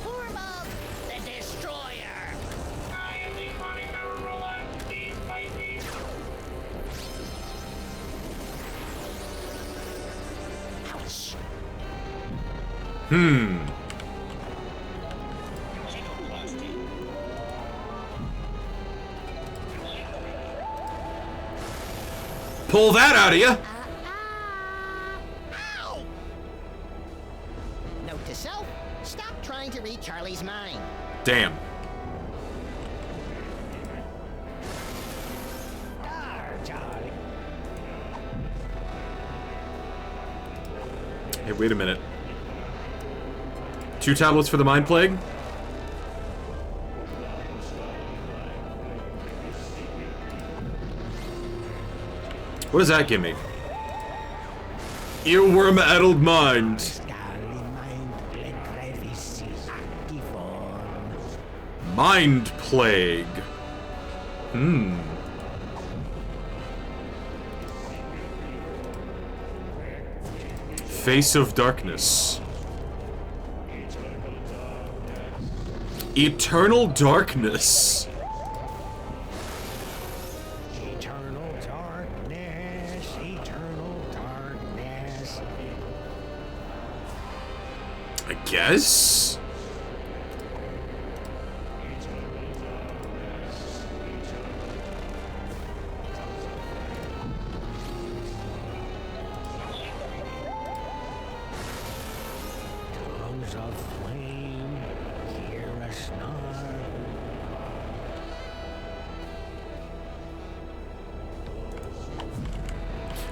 Form of the Destroyer. I am the monitor robot. Please fight me. Ouch. Pull that out of you. Ow! Note to self, stop trying to read Charlie's mind. Damn. Charlie. Hey, wait a minute. 2 tablets for the Mind Plague? What does that give me? Earworm-addled mind. Mind Plague. Face of Darkness. Eternal Darkness. Eternal darkness, eternal darkness. I guess? Tongues of flame, hear us not.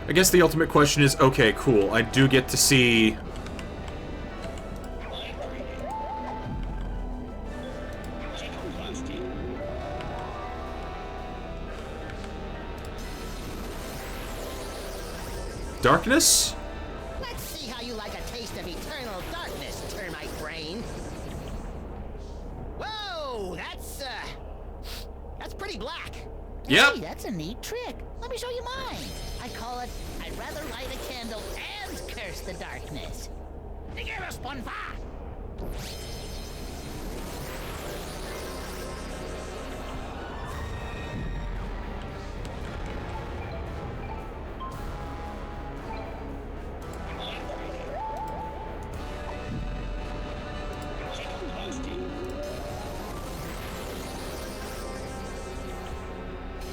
I guess the ultimate question is, okay, cool, I do get to see... Darkness? Let's see how you like a taste of eternal darkness, termite brain. Whoa, that's pretty black. Yep. Hey, that's a neat trick. Let me show you mine. I call it, I'd rather light a candle and curse the darkness. Niggeris Bonfa!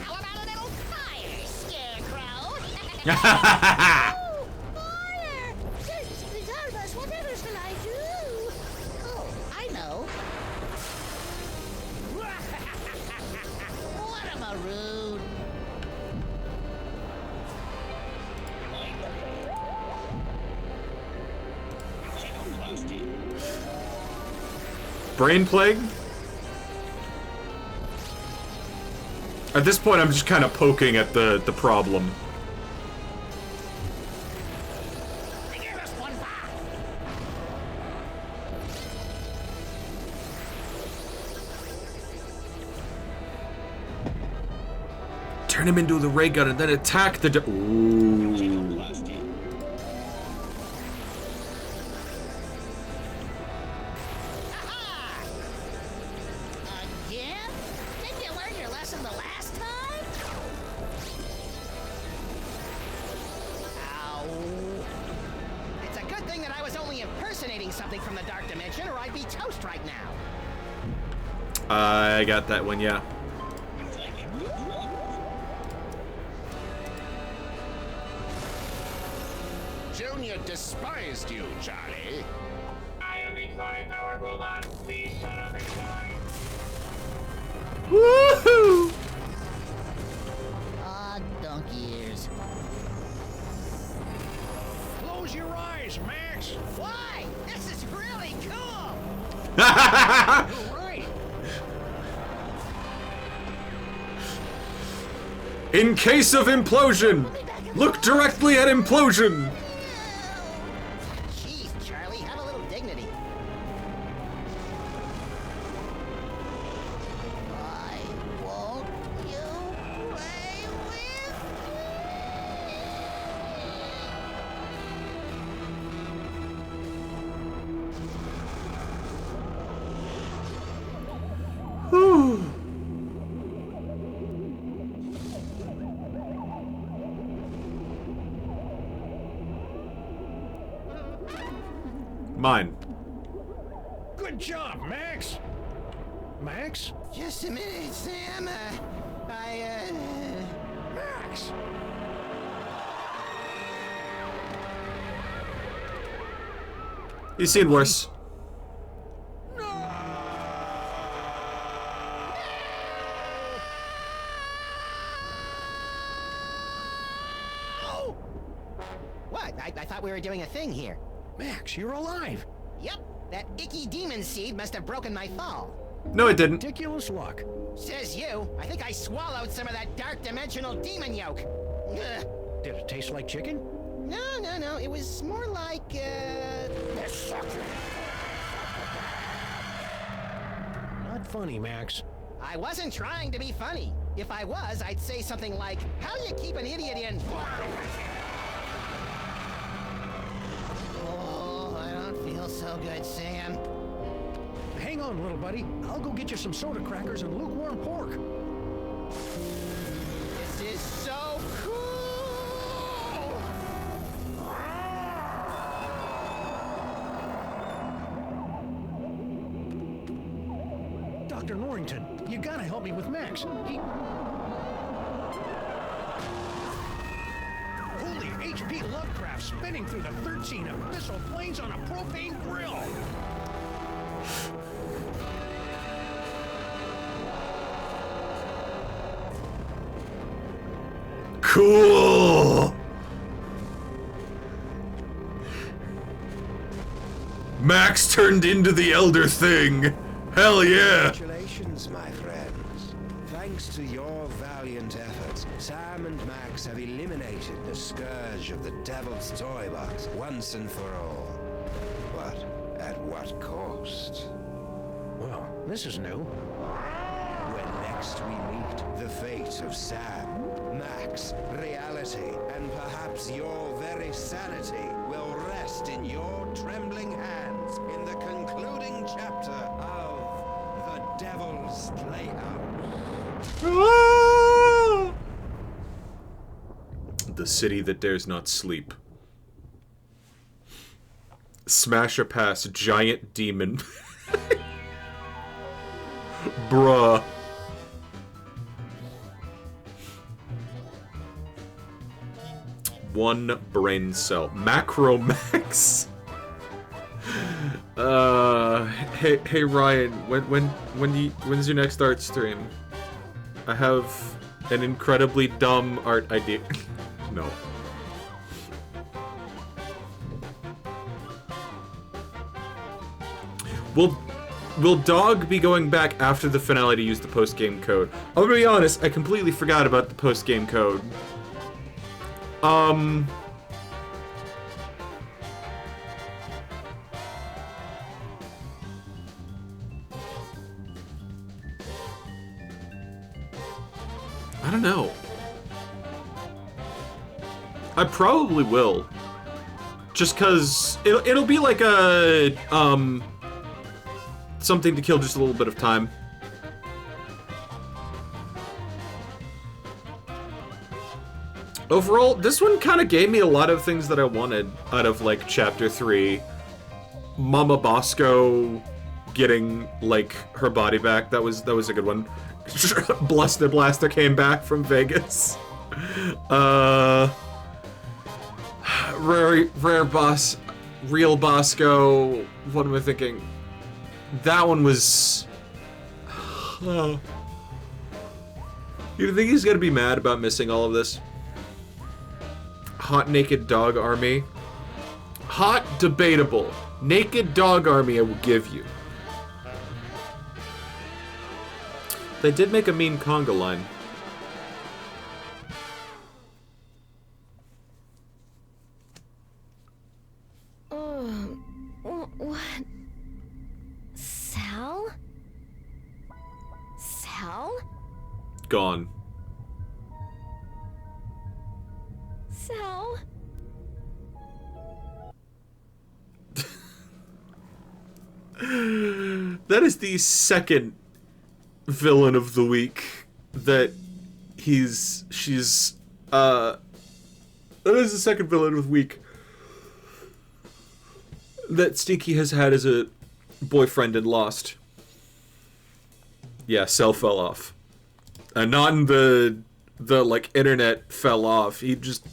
How about a little fire, Scarecrow? Oh, fire! Please help us. Whatever shall I do? Oh, I know. What am I rude? Brain Plague? At this point, I'm just kind of poking at the problem. Niggeris Bonfa! Turn him into the ray gun and then attack the... Ooh. Again? Didn't you learn your lesson the last time? Ow. It's a good thing that I was only impersonating something from the dark dimension, or I'd be toast right now. I got that one, yeah. Junior despised you, Charlie. I am the cloning-powered robot. Please shut up and die. Woohoo! Ah, donkey ears. Close your eyes, Max. Why? This is really cool! Right. In case of implosion, look directly at implosion. Jeez, Charlie, have a little dignity. Why won't you play with Mine. Good job, Max. Max? Just a minute, Sam. Max! He's seen worse. What? I thought we were doing a thing here. Max, you're alive. Yep, that icky demon seed must have broken my fall. No, it didn't. Ridiculous luck. Says you. I think I swallowed some of that dark dimensional demon yolk. Ugh. Did it taste like chicken? No. It was more like, Not funny, Max. I wasn't trying to be funny. If I was, I'd say something like, how do you keep an idiot in... Oh, I don't feel so good, Sam. Hang on, little buddy. I'll go get you some soda crackers and lukewarm pork. This is so cool! Dr. Norrington, you gotta help me with Max. Holy H.P. Lovecraft spinning through the 13 abyssal planes on a propane grill. Cool! Max turned into the Elder Thing! Hell yeah! Congratulations, my friends. Thanks to your valiant efforts, Sam and Max have eliminated the scourge of the Devil's Toy Box once and for all. But at what cost? Well, this is new. When next we meet, the fate of Sam, Max, reality, and perhaps your very sanity will rest in your trembling hands in the concluding chapter of The Devil's Playhouse. The city that dares not sleep. Smash or pass, giant demon. Bruh. One brain cell. Macromax. Hey Ryan, when's your next art stream? I have an incredibly dumb art idea. No. Will Dog be going back after the finale to use the post-game code? I'm gonna be honest, I completely forgot about the post-game code. I don't know. I probably will. Just cause it'll be like a something to kill just a little bit of time. Overall, this one kind of gave me a lot of things that I wanted out of, like, Chapter 3. Mama Bosco getting, like, her body back. That was a good one. Bluster Blaster came back from Vegas. Rare boss, real Bosco. What am I thinking? That one was... You think he's gonna be mad about missing all of this? Hot Naked Dog Army. Hot, debatable. Naked Dog Army I will give you. They did make a mean conga line. What? Sal? Sal? Gone. Sal? That is the second villain of the week that that is the second villain of the week that Stinky has had as a boyfriend in Lost. Yeah, cell fell off. And not in the like internet fell off. He just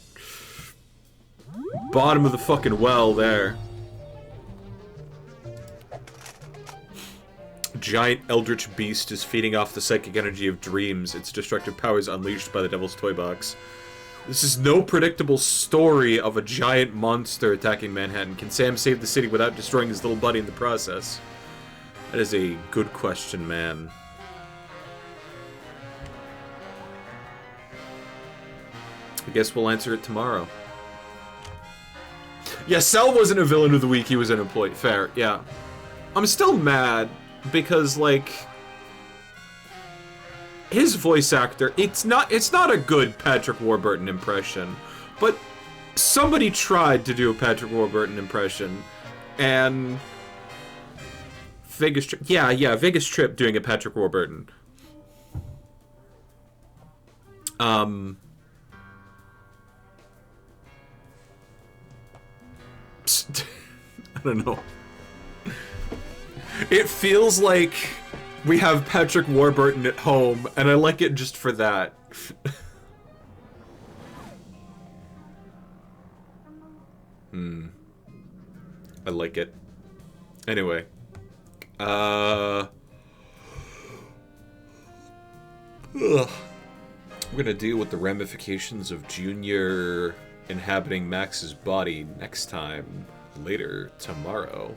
bottom of the fucking well there. Giant eldritch beast is feeding off the psychic energy of dreams. Its destructive powers unleashed by the Devil's Toy Box. This is no predictable story of a giant monster attacking Manhattan. Can Sam save the city without destroying his little buddy in the process? That is a good question, man. I guess we'll answer it tomorrow. Yeah, Cell wasn't a villain of the week, he was an employee. Fair, yeah. I'm still mad because, like, his voice actor, it's not a good Patrick Warburton impression, but somebody tried to do a Patrick Warburton impression, and Vegas Trip, yeah, Vegas Trip doing a Patrick Warburton. I don't know. It feels like we have Patrick Warburton at home, and I like it just for that. I like it. Anyway. We're gonna deal with the ramifications of Junior inhabiting Max's body next time, later tomorrow.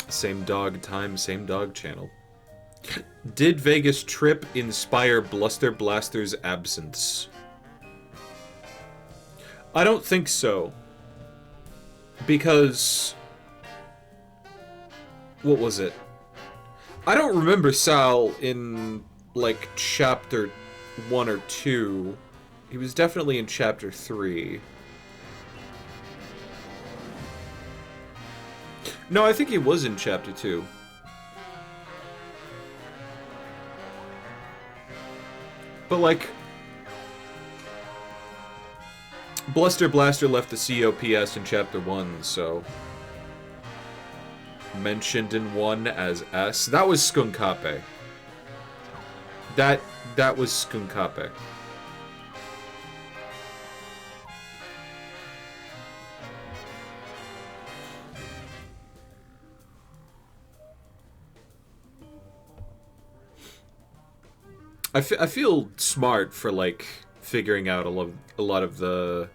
Same dog time, same dog channel. Did Vegas Trip inspire Bluster Blaster's absence? I don't think so. Because... what was it? I don't remember Sal in, like, chapter 1 or 2. He was definitely in chapter 3. No, I think he was in chapter 2. But, like, Bluster Blaster left the COPS in chapter 1, so... mentioned in 1 as S. That was Skunkape. That was Skunkape. I feel smart for, like, figuring out a lot of the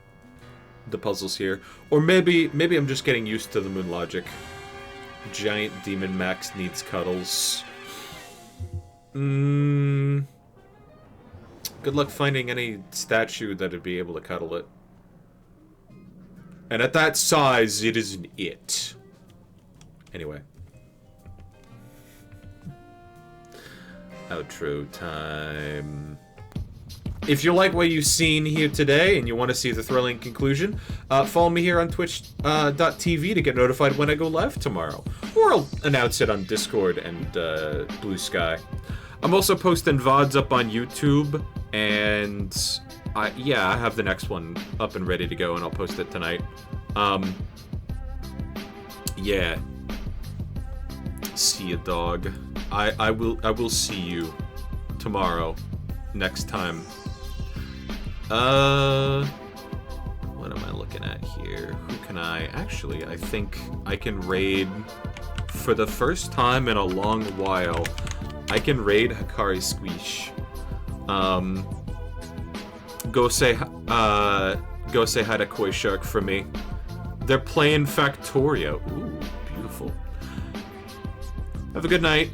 puzzles here. Or maybe I'm just getting used to the moon logic. Giant demon Max needs cuddles. Good luck finding any statue that'd be able to cuddle it. And at that size, it isn't it. Anyway. Outro time. If you like what you've seen here today and you want to see the thrilling conclusion, follow me here on twitch.tv to get notified when I go live tomorrow. Or I'll announce it on Discord and Blue Sky. I'm also posting VODs up on YouTube, and I have the next one up and ready to go, and I'll post it tonight. Yeah. See ya, dog. I will see you tomorrow, next time. What am I looking at here? Who can I... actually, I think I can raid... for the first time in a long while, I can raid Hikari Squeesh. Go say hi to Koi Shark for me. They're playing Factorio. Ooh, beautiful. Have a good night.